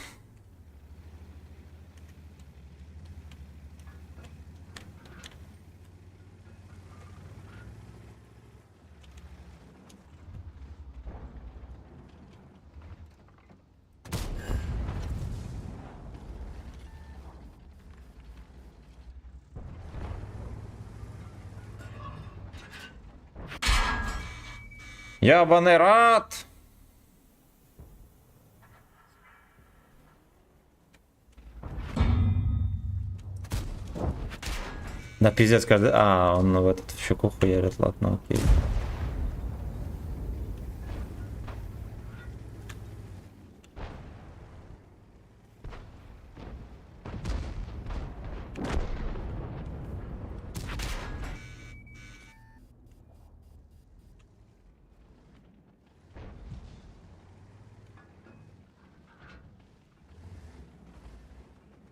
Ябаный рад! Да пиздец, каждый... А, он в этот в щеку хуярит, ладно, окей.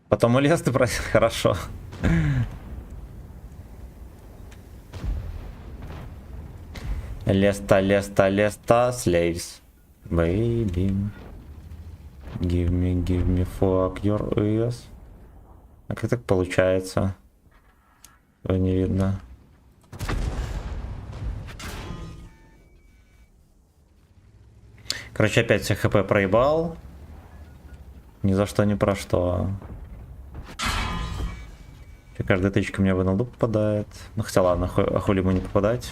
Потом у лес ты просил, хорошо. Леста, леста, леста, slaves. Baby. Give me fuck your ears. А как так получается? Его не видно. Короче, опять все хп проебал. Ни за что, ни про что. Каждая тычка мне в НЛД попадает. Ну хотя ладно, а хули ему не попадать.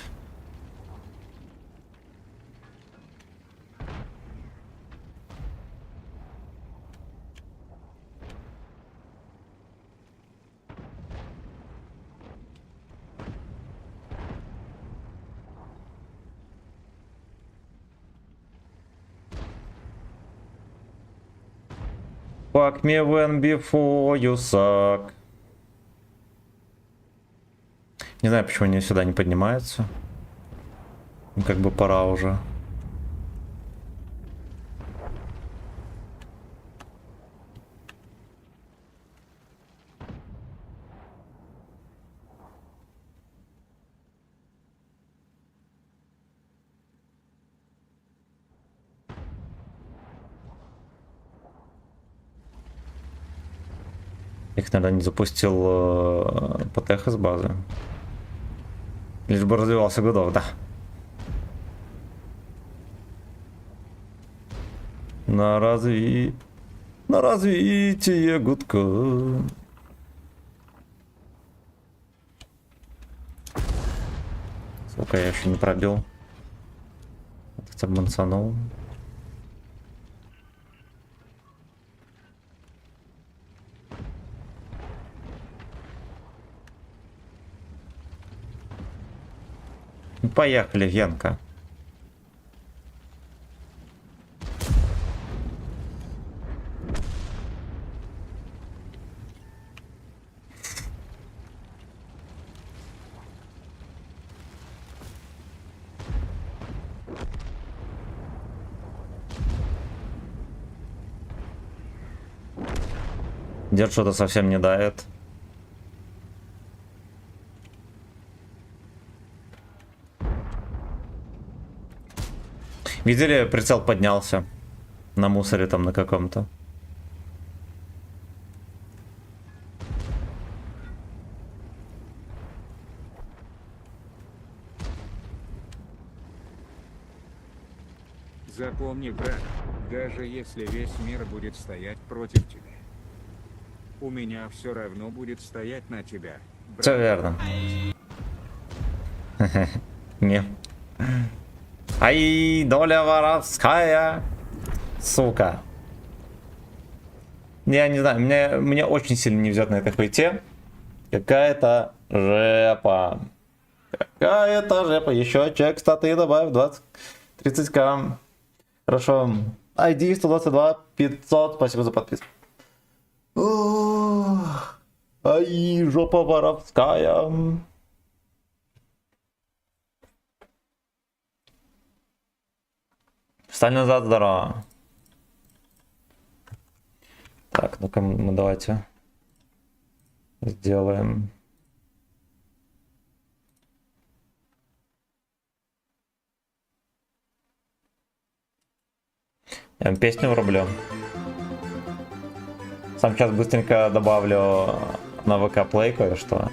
Fuck me when before you suck. Не знаю, почему они сюда не поднимаются. Ну, как бы пора уже. Их, наверное, не запустил ПТХ с базы. Лишь бы развивался годов, да. На развитие гудка. Сука, я еще не пробил. Хотя бы мансанул. Поехали, Генка. Дед что-то совсем не дает. Видели, прицел поднялся на мусоре там на каком-то. Запомни, брат, даже если весь мир будет стоять против тебя, у меня все равно будет стоять на тебя. Брат. Все верно. Не. Ай, доля воровская. Сука. Я не знаю, мне очень сильно не везет на этой хуйте. Какая-то жепа. Какая-то жепа. Еще чек статы добавь 20-30к. Хорошо. ID 122 500. Спасибо за подписку. Ай, жопа воровская. Встань назад, здорово. Так, ну-ка мы давайте сделаем. Я вам песню врублю. Сам сейчас быстренько добавлю на ВК Play кое-что.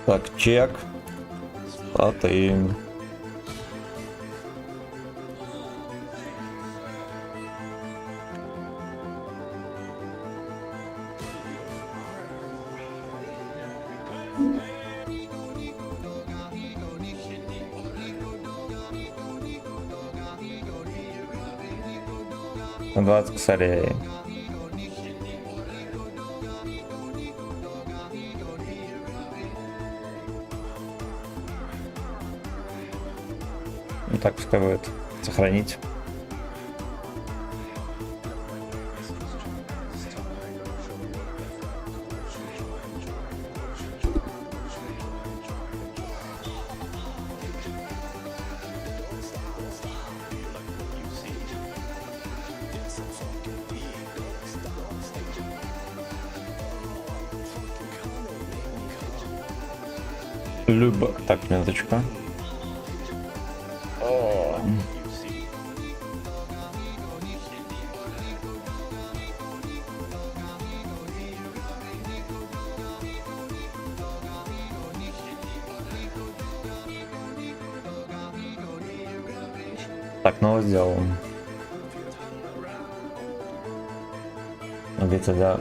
Так, чек. Статы. На 20 косарей. Ну так пускай будет. Сохранить. Любо. Так, минуточку. Так, ну сделаем. Убийца, да.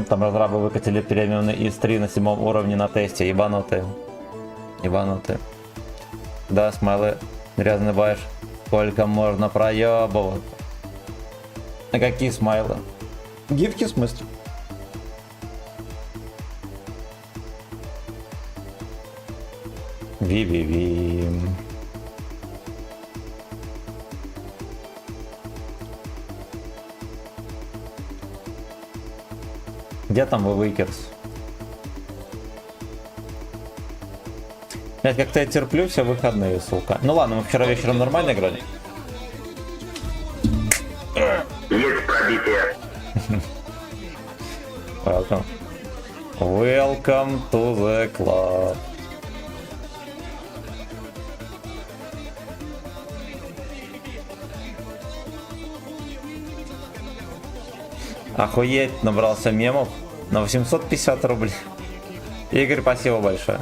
Там разрабы выкатили переменный ИС-3 на 7 уровне на тесте. Ебанутые. Ебанутые. Да, смайлы грязный баешь. Сколько можно проебывать? А какие смайлы? Гифки в смысле? Ви-ви-ви. Где там вы, Вейкерс? Блять, как-то я терплю все выходные, сука. Ну ладно, мы вчера вечером нормально играли. Есть пробитие. Welcome. Welcome to the club. Охуеть, набрался мемов на 850 рублей. Игорь, спасибо большое.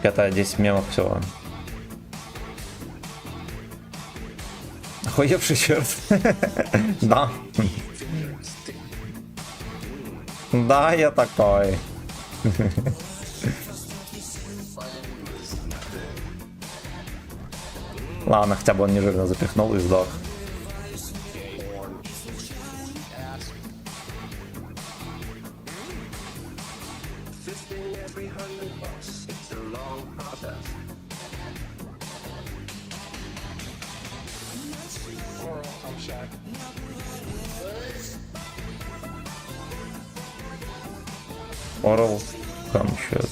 Это 10 мемов всего. Охуевший черт. Да. Да, я такой. Ладно, хотя бы он не жирно запихнул и сдох. Орел, камчет.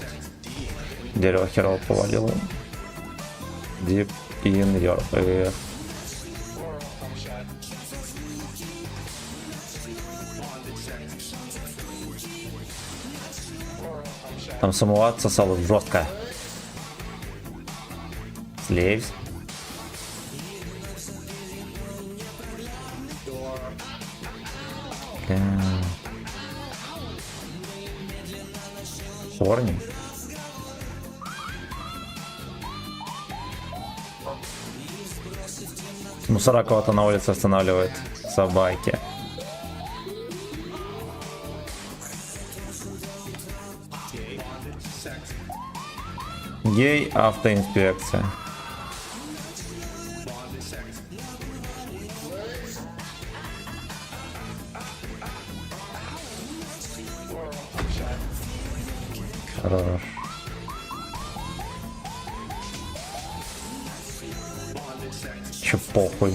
Дерево херово повалило. Deep in your ear. Там самоват сосал жестко. Slaves. Корни. Мусора кого-то на улице останавливает. Собаки. Гей, автоинспекция. Хорош. Че похуй.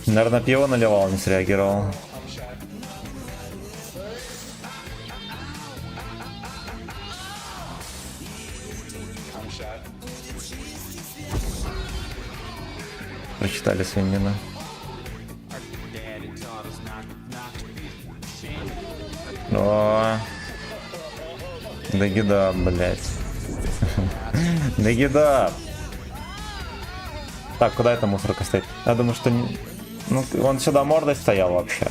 Наверное, пиво наливал, не среагировал. Прочитали свинина. О, да гида, блять. Да гида. Так, куда эта мусорка стоит? Я думаю, что... Ну, он сюда мордой стоял вообще.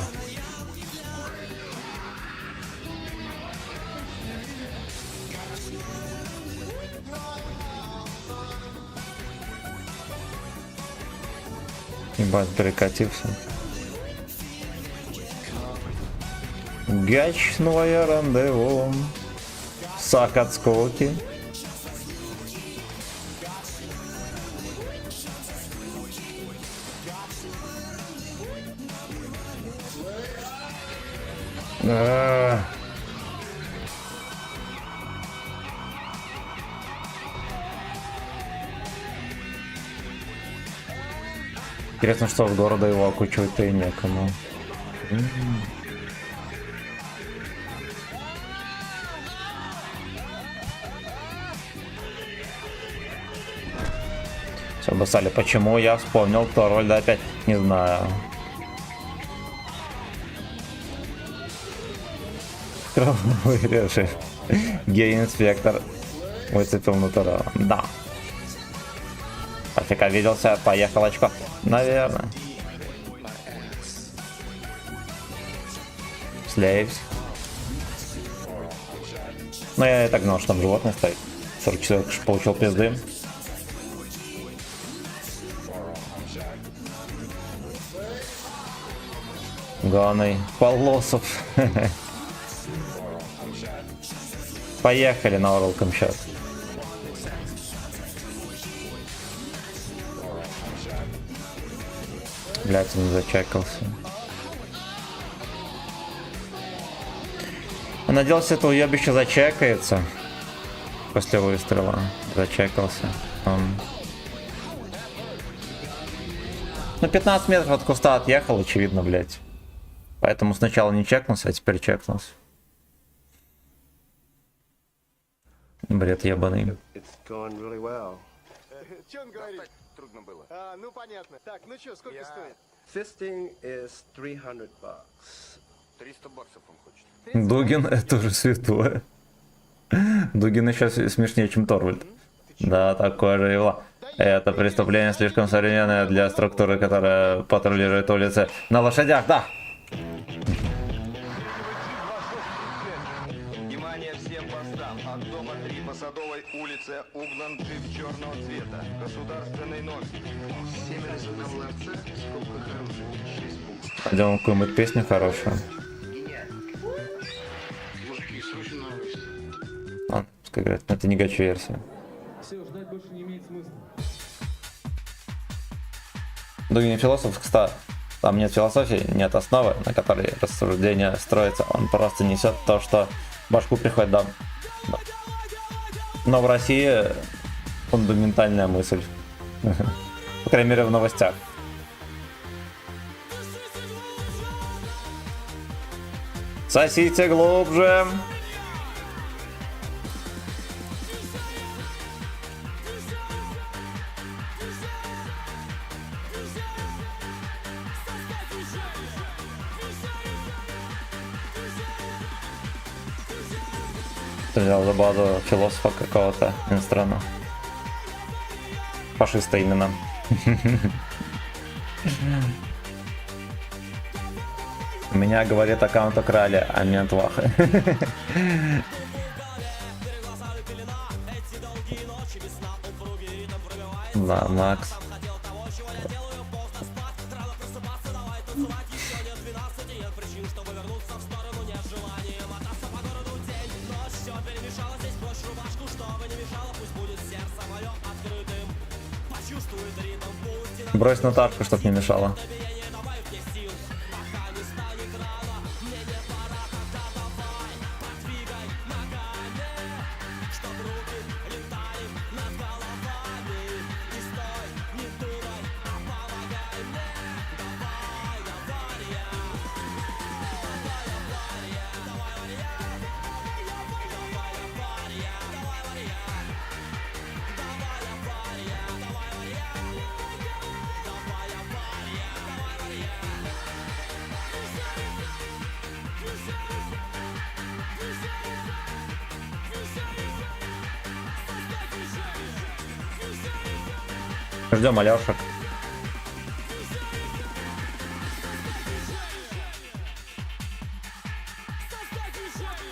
Ебать, перекатился. Гачное рандеву. Сак от скоки. Интересно, что с города его окучивать-то и некому. Все, басали, почему я вспомнил Торвальда опять? Не знаю. Кровавый режим. Гей-инспектор выцепил натурал. Да. Пофиг обиделся, поехал очко. Наверное. Слейвс. Ну я и так знал, что там животное стоит. 44 получил пизды. Главный Полосов. Поехали на Орел Камчат. Блять, он зачекался. Я надеялся, это уебище зачекается. После выстрела. Зачекался. Ну, 15 метров от куста отъехал, очевидно, блять. Поэтому сначала не чекнулся, а теперь чекнулся. Бред ебаный. Че он говорит? Трудно было. Ну понятно. Так, ну что, сколько стоит? Fisting is $300. 300 баксов он хочет. Дугин это уже святое. Дугин еще смешнее, чем Торвальд. Да, такое же его. Это преступление слишком современное для структуры, которая патрулирует улицы на лошадях, да. Внимание всем постам. От дома 3 по Садовой улице угнан джип черного цвета. Государственный номер. 7 на ларце. Сколько хороших. 6 букв. Пойдем какую-нибудь песню хорошую. Мужики, срочно новости. Ладно, пускай играет. Это не гач-версия. Все, ждать больше не имеет смысла. Дугин философ, кстати. Там нет философии, нет основы, на которой рассуждение строится. Он просто несет то, что в башку приходит, да. Но в России фундаментальная мысль. По крайней мере, в новостях. Сосите глубже. Взял за базу философа какого-то иностранного. Фашиста именно. У меня, говорит, аккаунт украли, а мент ваха. Да, Макс. Брось Наташку, чтоб не мешало. Ждем Алёшек.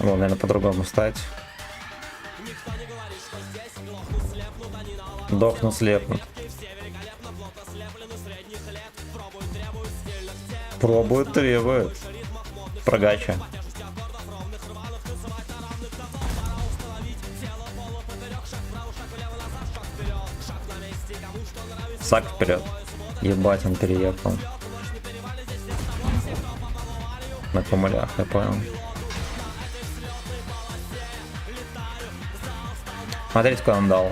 Надо, наверное, по-другому стать. Дохнут, слепнут. Пробуют, требуют. Прогача. Сак вперед. Ебать, он переехал. На помолях, я понял. Смотрите, куда он дал.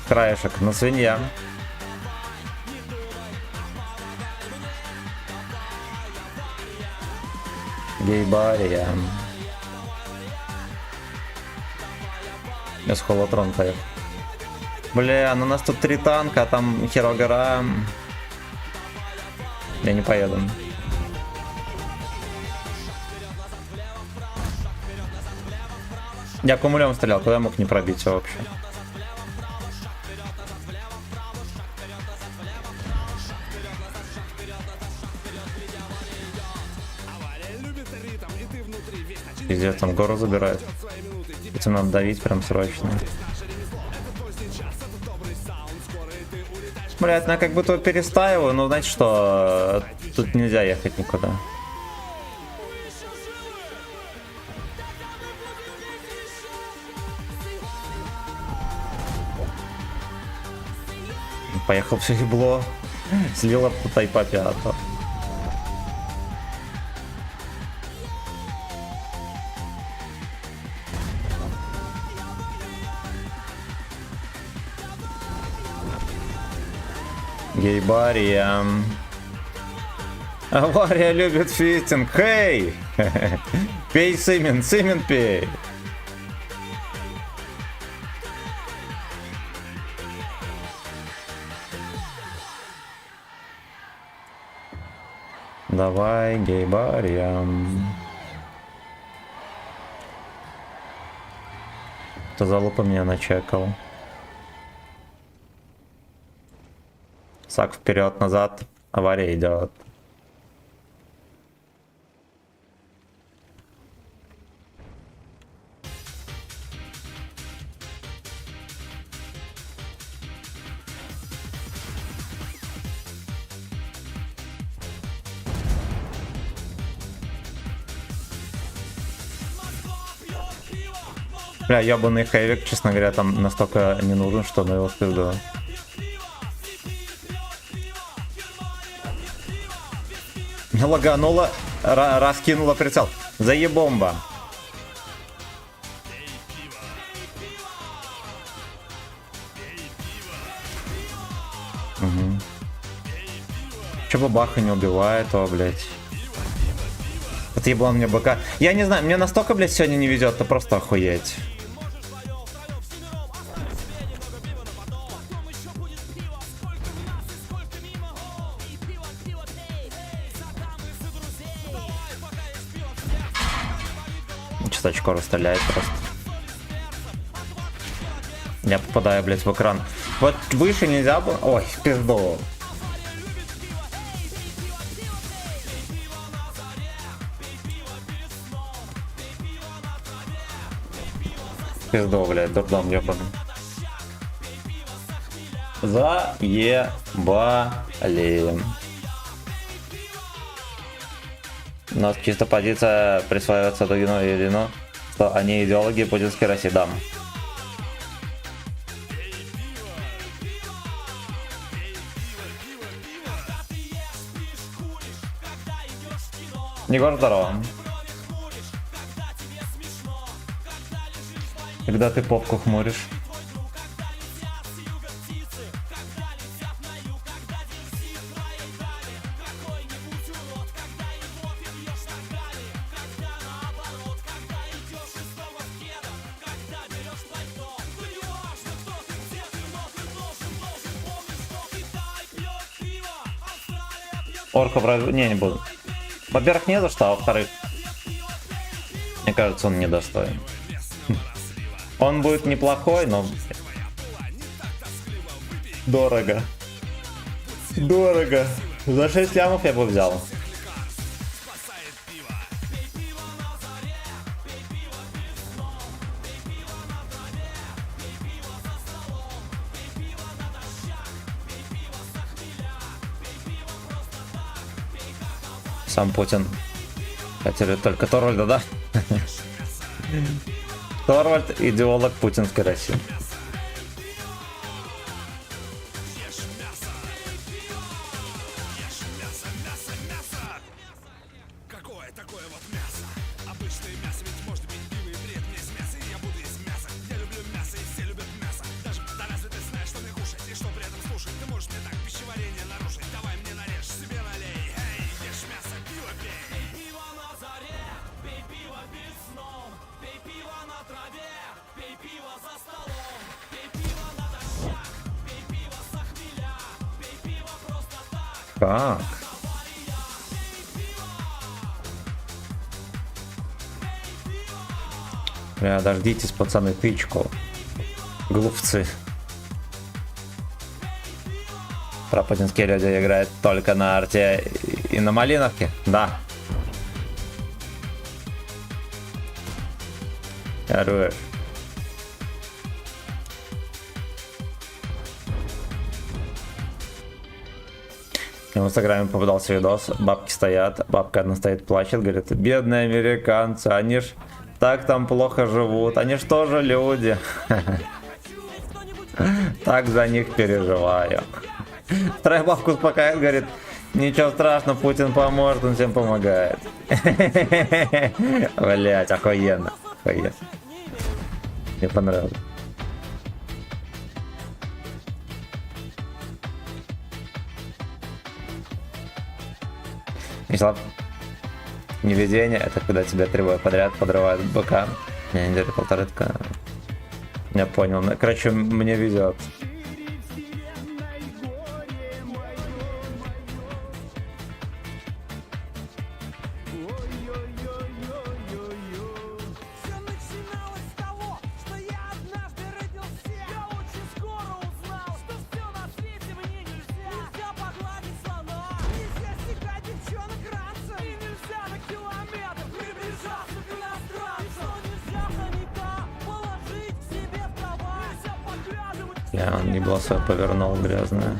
Краешек на свинья. Гейбария. Я с холотрон поехал. Бля, ну у нас тут 3 танка, а там херо гора. Я не поеду. Я кумулем стрелял, куда я мог не пробить его вообще? Пиздец, там гору забирает. Этим надо давить прям срочно. Блять, я как будто перестаиваю, но знаете что, тут нельзя ехать никуда. Поехал все ебло, слила тайпа 5. Гейбария. Авария любит фитинг. Хей! Пей Симен, Симен пей. Давай, гейбария. Кто залупа меня начекал. Сак вперед, назад. Авария идет. Бля, ебаный Хэвик, честно говоря, там настолько не нужен, что на его спизду. Лаганула, раскинула прицел. Заебомба. Угу. Че бабаха не убивает, о, блядь. Отъебал мне БК. Я не знаю, мне настолько, блядь, сегодня не везет, то просто охуеть. Что-то очко расстреляет просто. Я попадаю, блядь, в экран. Вот выше нельзя было. Ой, в пизду. Пизду, блядь, дурдом ебаный. Заебали. У нас чисто позиция присваивается Дугину и Ильину, что они идеологи путинской России, да. Егор, здорово. Когда ты попку хмуришь? Орков не буду. Во-первых, не за что, а во-вторых, мне кажется, он недостоин. Он будет неплохой, но дорого. Дорого. За 6 лямов я бы взял. Сам Путин. Хотели только Торвальда, да? Торвальд — идеолог путинской России. Какое такое вот мясо? Обычное мясо, ведь может быть пиво и бред. Мне с мяса, и я буду есть мясо. Я люблю мясо, и все любят мясо. Даже да разве ты знаешь, что мне кушать и что при этом слушать? Ты можешь мне так пищеварение нарушить. Давай мне нарежь, себе налей. Эй, ешь мясо, пиво пей. Пей пиво на заре, пей пиво без снов. Пей пиво на траве, пей пиво за столом. Пей пиво натощак, пей пиво со хмеля. Пей пиво просто так. Как? Бля, дождитесь, пацаны, тычку. Глупцы. Пропутинские люди играют только на арте и на малиновке? Да. Хорош. В инстаграме попадался видос, бабки стоят, бабка одна стоит, плачет, говорит, бедные американцы, они ж так там плохо живут, они ж тоже люди. Так за них переживаю. Вторая бабка успокаивает, говорит, ничего страшного, Путин поможет, он всем помогает. Блять, охуенно. Охуенно. Мне понравилось. Вячеслав, невезение — это когда тебя 3 боя подряд подрывают быка. Не, неделю полторы, такая. Я понял. Короче, мне везет. Я он ебло свое повернул грязное.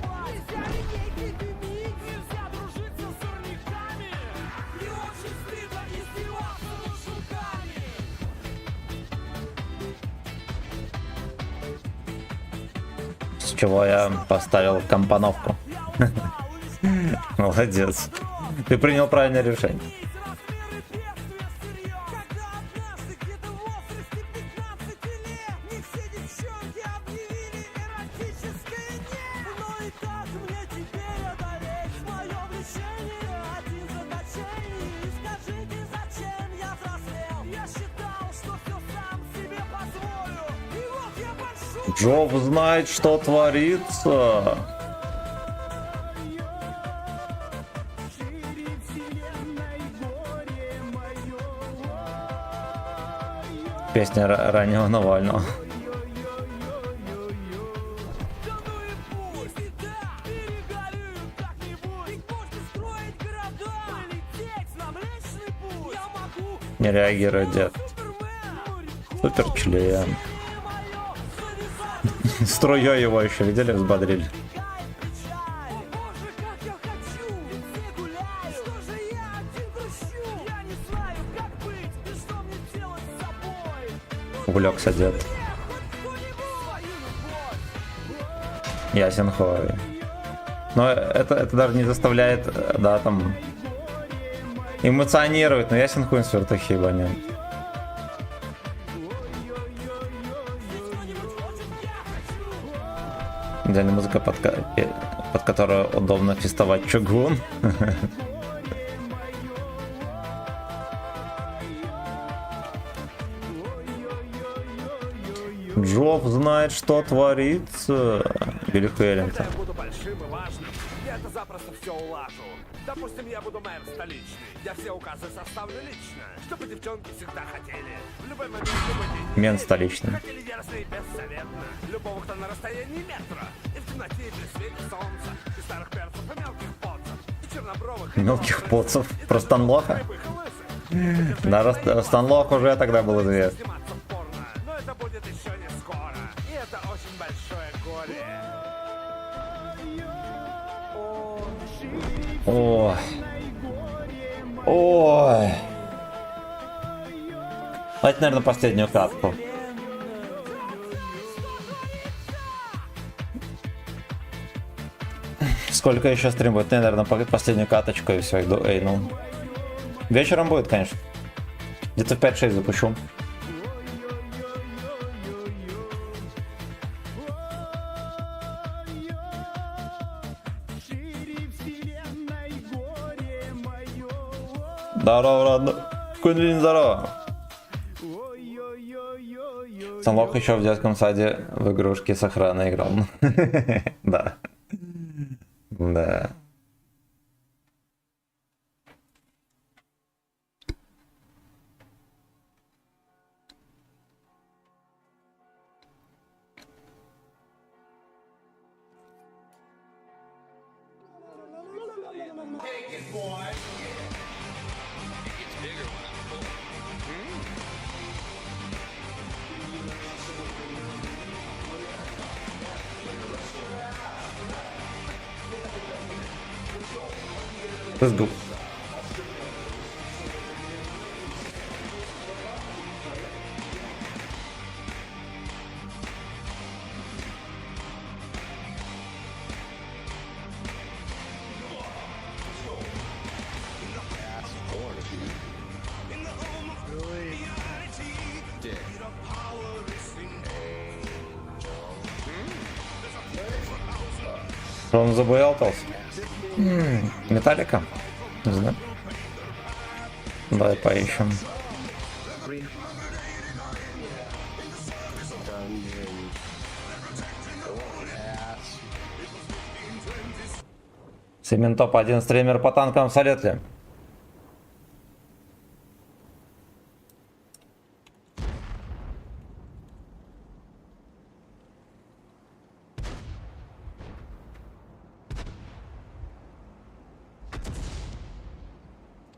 С чего я поставил компоновку. Молодец. Ты принял правильное решение. Джоб знает, что творится. Песня раннего Навального. Не реагирует дед. Супер член. Струей его еще видели, взбодрили. Увлекся дед. Ясен хуй. Но это даже не заставляет, да, там, эмоционировать, но ясен хуй свертухи ебанет. Идеальная музыка, под которую удобно фестовать чугун. Джоб знает, что творится. Билли Хэллингтон. Я буду большим и важным, я это запросто все улажу. Допустим, я буду мэр столичный. Я все указы составлю лично, чтобы девчонки всегда хотели. В любой момент, в любой день. Мент столичный. Хотели яростно и бесцветно. Любого, кто на расстоянии метра. И в темноте, и при свете солнца. И старых перцев, и мелких поцев. И чернобровых, и Мелких поцев. Про Станлоха? Да, Станлох уже тогда был известен. Но это будет еще не скоро. И это очень большое горе. Ой. Ой. Давайте, наверное, последнюю катку. Сколько еще стрим будет? Наверное, последнюю каточку и все, иду эйнул. Вечером будет, конечно. Где-то в 5-6 запущу. Здорово, родной. Кундрин, здорово. Станлох еще в детском саде в игрушки с охраной играл. Да. Да. Let's go. Он забоялтался. Металлика? Не знаю. Давай поищем. Семен топ-1 стример по танкам в Солетле.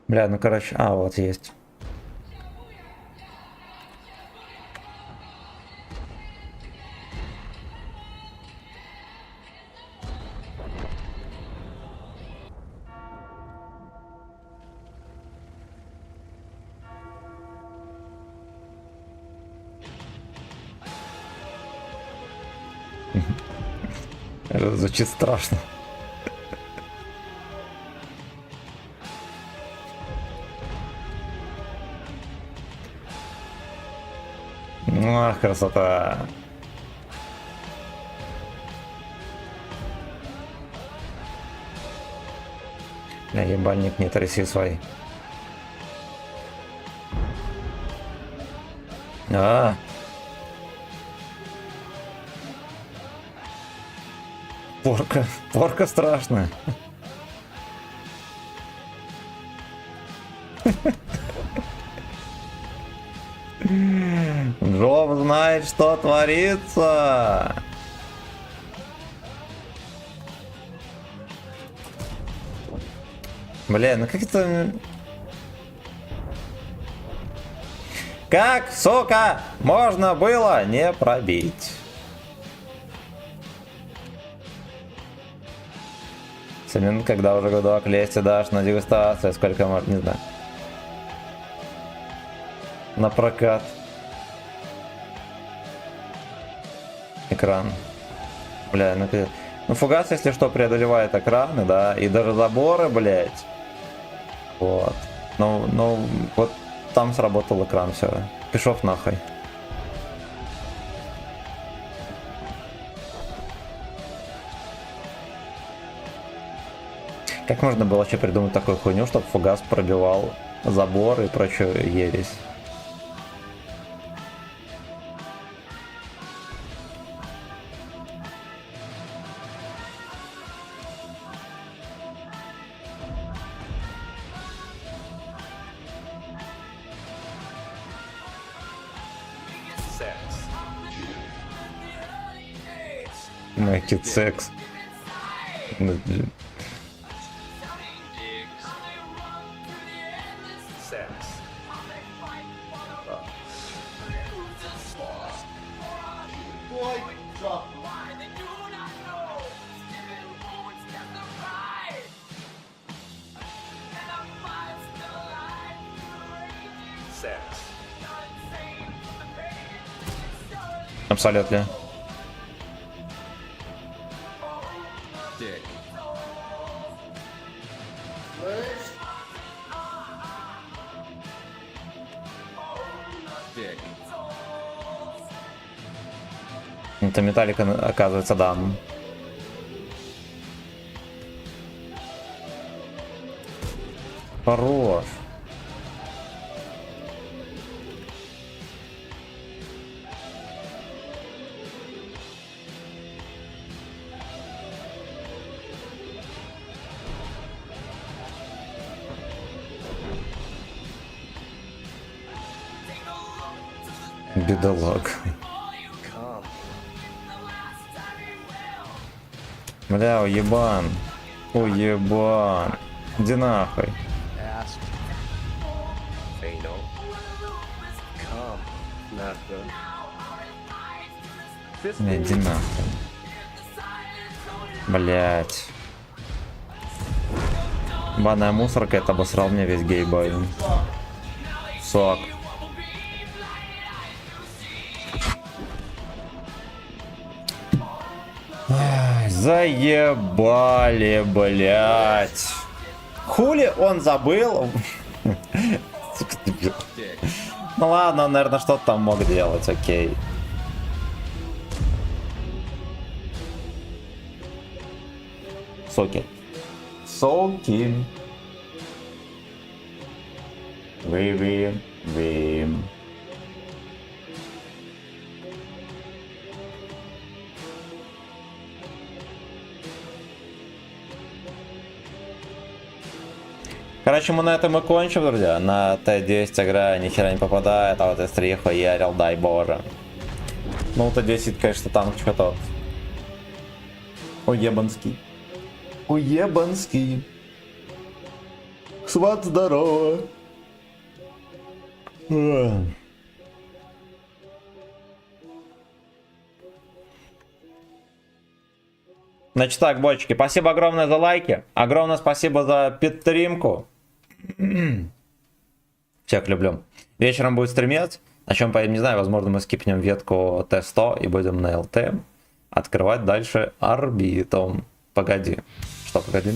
Бля, ну короче, вот есть. Это звучит страшно. Ах, красота. Бля, ебальник, не тряси свой. Порка страшная. Джоб знает, что творится. Блин, ну как это... Как, сука, можно было не пробить? Семен, когда уже годок лезть дашь на дегустацию, сколько может, не знаю. На прокат. Экран. Бля, ну фугас, если что, преодолевает экраны, да, и даже заборы, блять. Вот. Ну, вот там сработал экран, все. Пішов нахуй. Как можно было вообще придумать такую хуйню, чтобы фугас пробивал забор и прочую ересь? Make it sex. Абсолютно. Это металлика, оказывается, да. Хорош. Бедолаг. Бля, уебан. Уебан. Иди нахуй. Иди нахуй. Блять. Банная мусорка, это обосрал мне весь гейбой. Сок. Ай, заебали, блять. Хули он забыл? Ну ладно, он, наверное, что-то там мог делать, окей. Соки. Соки. Вим. Короче, мы на этом и кончим, друзья. На Т10 играю, ни хера не попадает, а вот С3 хуярил, дай боже. Ну, Т10, конечно, танк тот. Уебанский. Уебанский. Сват, здорово. Значит так, бочки, спасибо огромное за лайки. Огромное спасибо за подтримку. Всех люблю. Вечером будет стримец. На чем поедем, не знаю. Возможно, мы скипнем ветку Т100 и будем на ЛТ открывать дальше орбиту. Погоди. Что, погоди?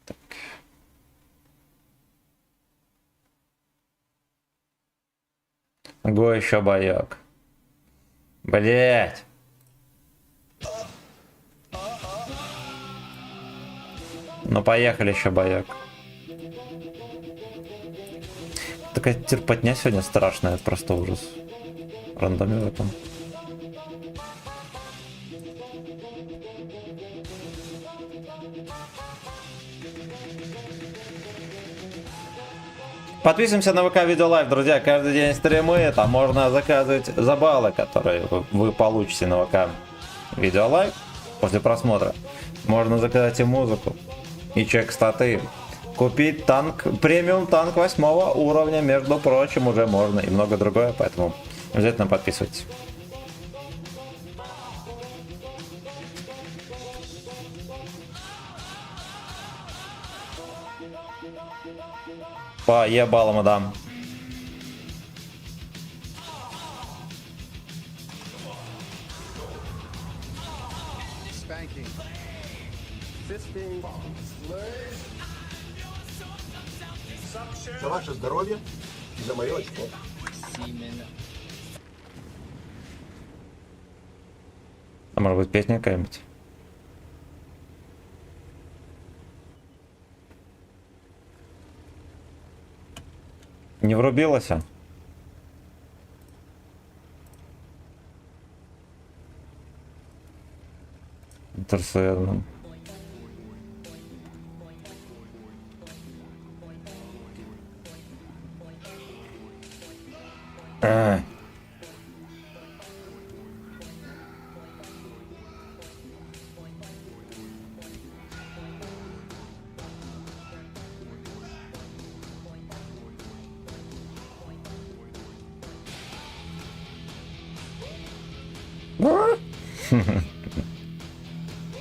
Так. Го еще боек. Блять. Ну поехали еще, боек. Такая терпотня сегодня страшная, это просто ужас. Рандоме в этом. Подписываемся на ВК Видео Лайв, друзья. Каждый день стримы. Там можно заказывать забалы, которые вы получите на ВК Видео Лайв после просмотра. Можно заказать и музыку, и чек статы. Купить танк, премиум танк 8 уровня, между прочим, уже можно. И много другое, поэтому обязательно подписывайтесь. Поебало, мадам. За ваше здоровье и за мое очко. А может быть песня какая-нибудь? Не врубилась? Интерсерном.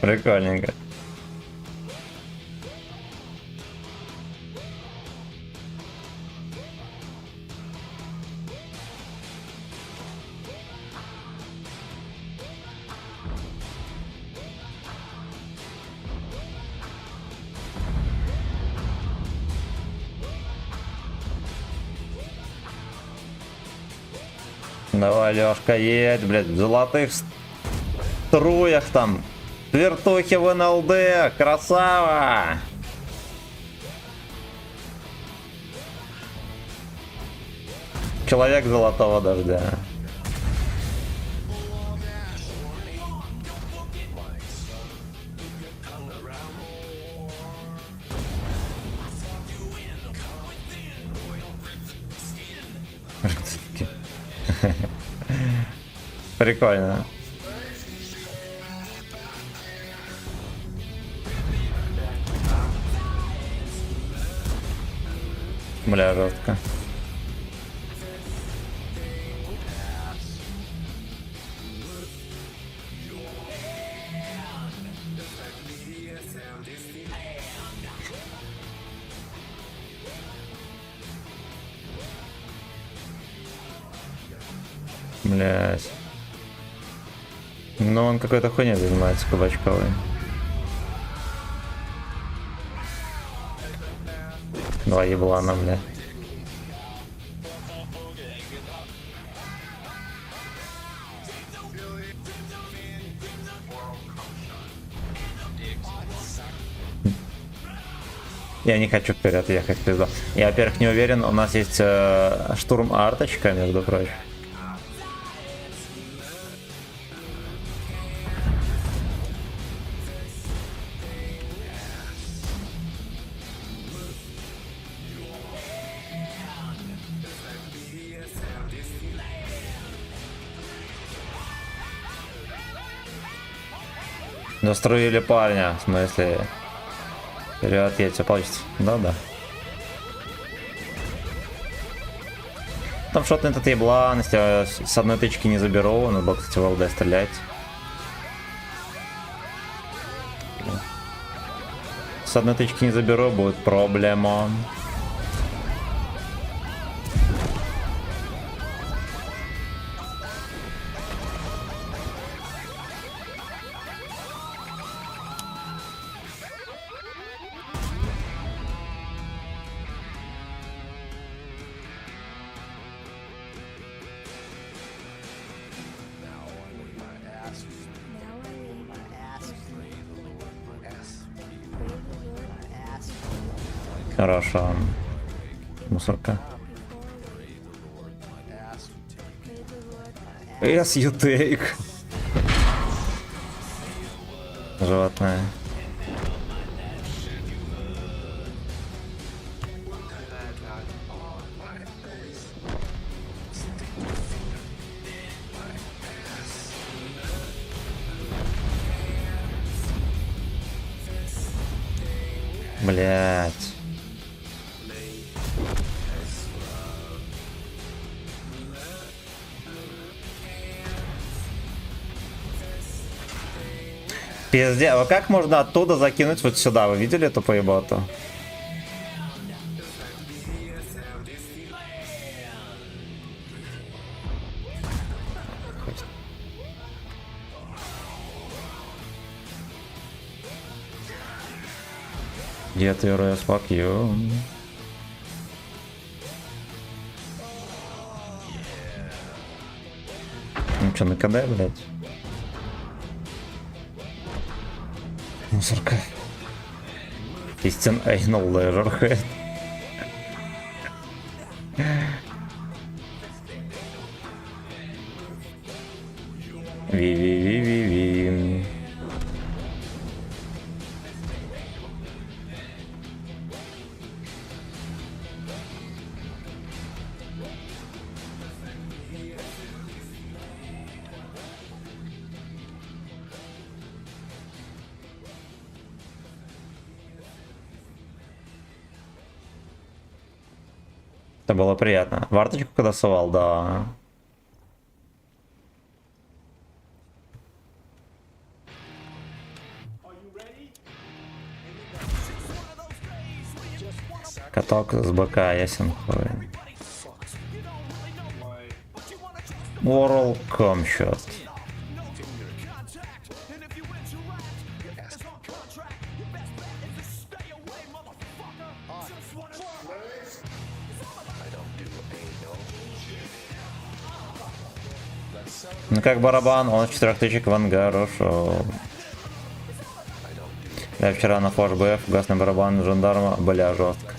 Прикольненько. Давай, Лёшка, едь, блядь, в золотых струях там. Вертухи в НЛД, красава! Человек золотого дождя. Прикольно. Бля, жестко. Блять. Ну он какой-то хуйней занимается кабачковой. Два еблана, бля. Я не хочу вперед ехать, пизда. Я, во-первых, не уверен, у нас есть штурм арточка, между прочим. Настроили парня, в смысле. Вперед, едь, все получится. Да-да. Там шотный этот еблан, если я с одной тычки не заберу, надо было, кстати, в ЛД стрелять. С одной тычки не заберу, будет проблема. Хорошо. Мусорка. Yes, you take. Животное. Блять. Пиздец, а как можно оттуда закинуть вот сюда? Вы видели эту поеботу? Get your ass, fuck you. Ну чё, на КД, блядь? Мусорка. Истин Anal Leisurehead. Ви-ви-ви-ви-ви. Это было приятно. Варточку когда совал, да. Каток с БК, ясен хуй. World Comshot. Ну как барабан, он с 4 тычек в ангар ушел. Я вчера на фош БФ, гасный барабан жандарма, бля, жестко.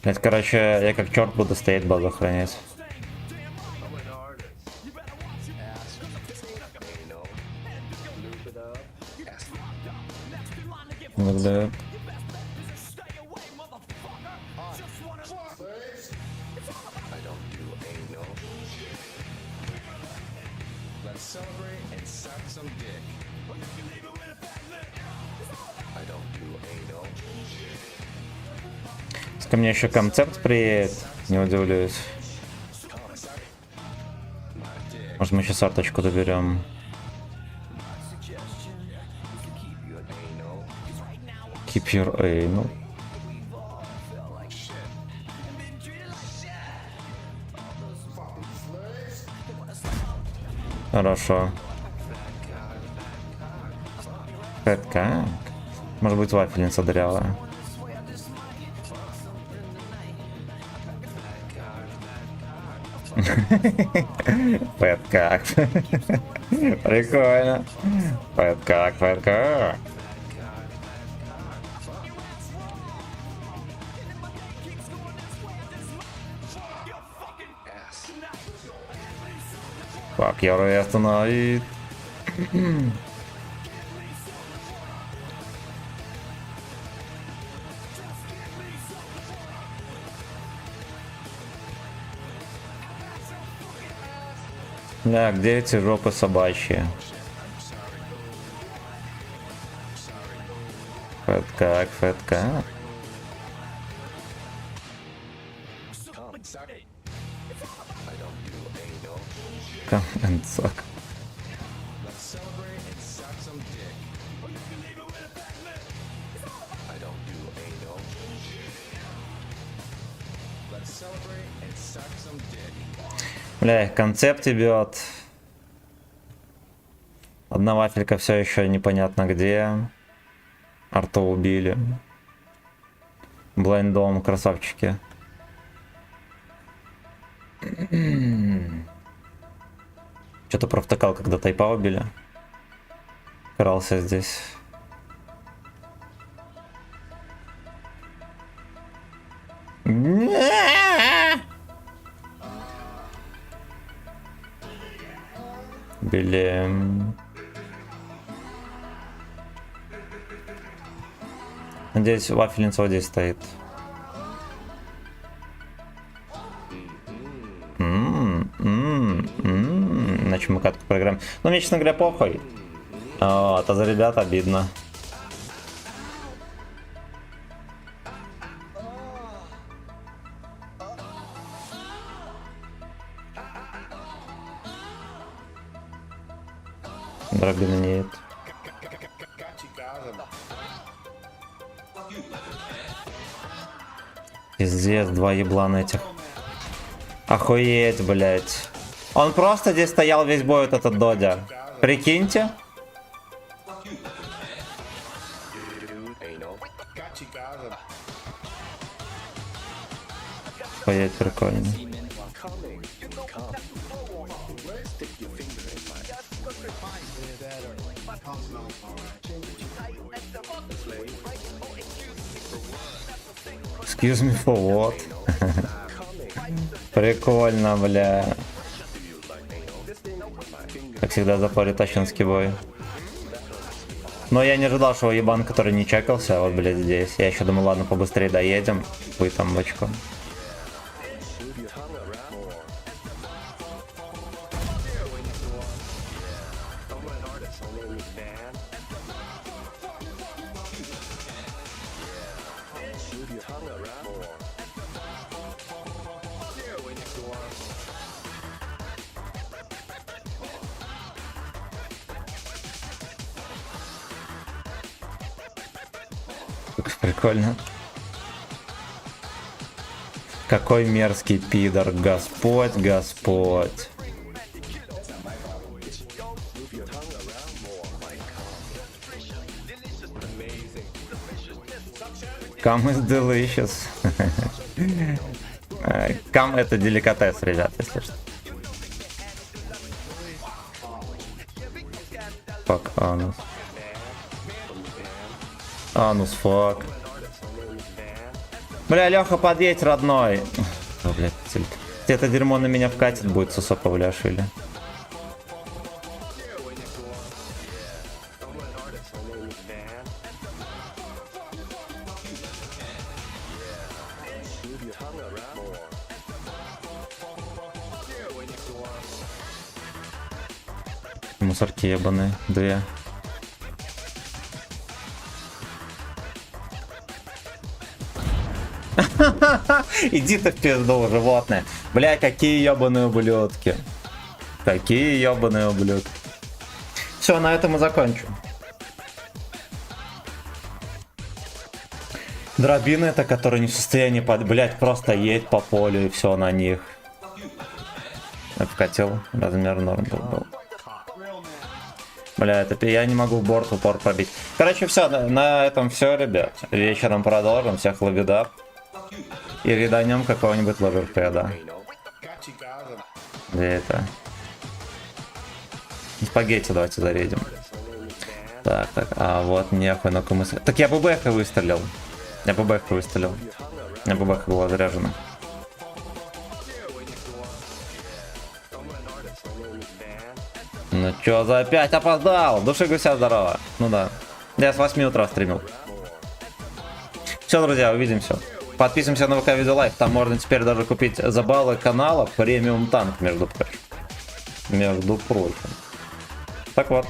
Это, короче, я как черт буду стоять, базу охранять. Благодарю. Celebrate and suck some dick. I don't do Ко мне еще концепт приедет, не удивлюсь. Может, мы сейчас арточку доберем. Keep your anal. Хорошо. Это как? Может быть, вафельница дырявая. Пэт как? Прикольно. Пэт как, пэт как. Fuck your ass tonight. Да, где эти жопы собачьи? Фэт как, фэт как? Come and suck. Бля, концепт бьет. Одна вафелька все еще непонятно где. Арто убили. Блайндом, красавчики. Что-то провтыкал, когда тайпа убили. Крался здесь. Блин. Надеюсь, вафельница вот здесь стоит. Иначе мы катку проиграем. Ну, мне, честно говоря, похуй. Вот, а за ребят обидно. Дробина нет. Пиздец, два еблана этих. Охуеть, блять. Он просто здесь стоял весь бой, вот этот Додя. Прикиньте. Охуеть, прикольно. Excuse me for what? Прикольно, бля. Как всегда, запорит тащинский бой. Но я не ожидал, что ебан, который не чекался, вот, блядь, здесь. Я еще думал, ладно, побыстрее доедем. Хуй там бочку. Прикольно. Какой мерзкий пидор. Господь, Господь. Come is delicious. Come это деликатес, ребят, если что. Fuck анус. Анус, фак. Бля, Леха, подъедь, родной. О, блядь, это дерьмо на меня вкатит, будет Сусо Павляшвили. Мусорки ебаные, две. Иди ты в пизду, животное. Бля, какие ебаные ублюдки. Какие ебаные ублюдки. Все, на этом и закончу. Дробины это, которые не в состоянии блять, просто едь по полю и все на них. Вкатил, размер норм был. Бля, это я не могу в борт упор пробить. Короче, все, на этом все, ребят. Вечером продолжим. Всех лабидап. И реданем какого-нибудь лаверпеда. Где это? Спагетти давайте зарядим. Так, а вот нехуй, ну-ка мы... Так я ББХ выстрелил. Я ББХ выстрелил. У меня ББХ была заряжена. Ну чё за опять опоздал? Души гуся здорово. Ну да. Я с 8 утра стримил. Все, друзья, увидимся. Подписываемся на ВК Видео Лайф. Там можно теперь даже купить за баллы канала премиум танк, между прочим. Так вот.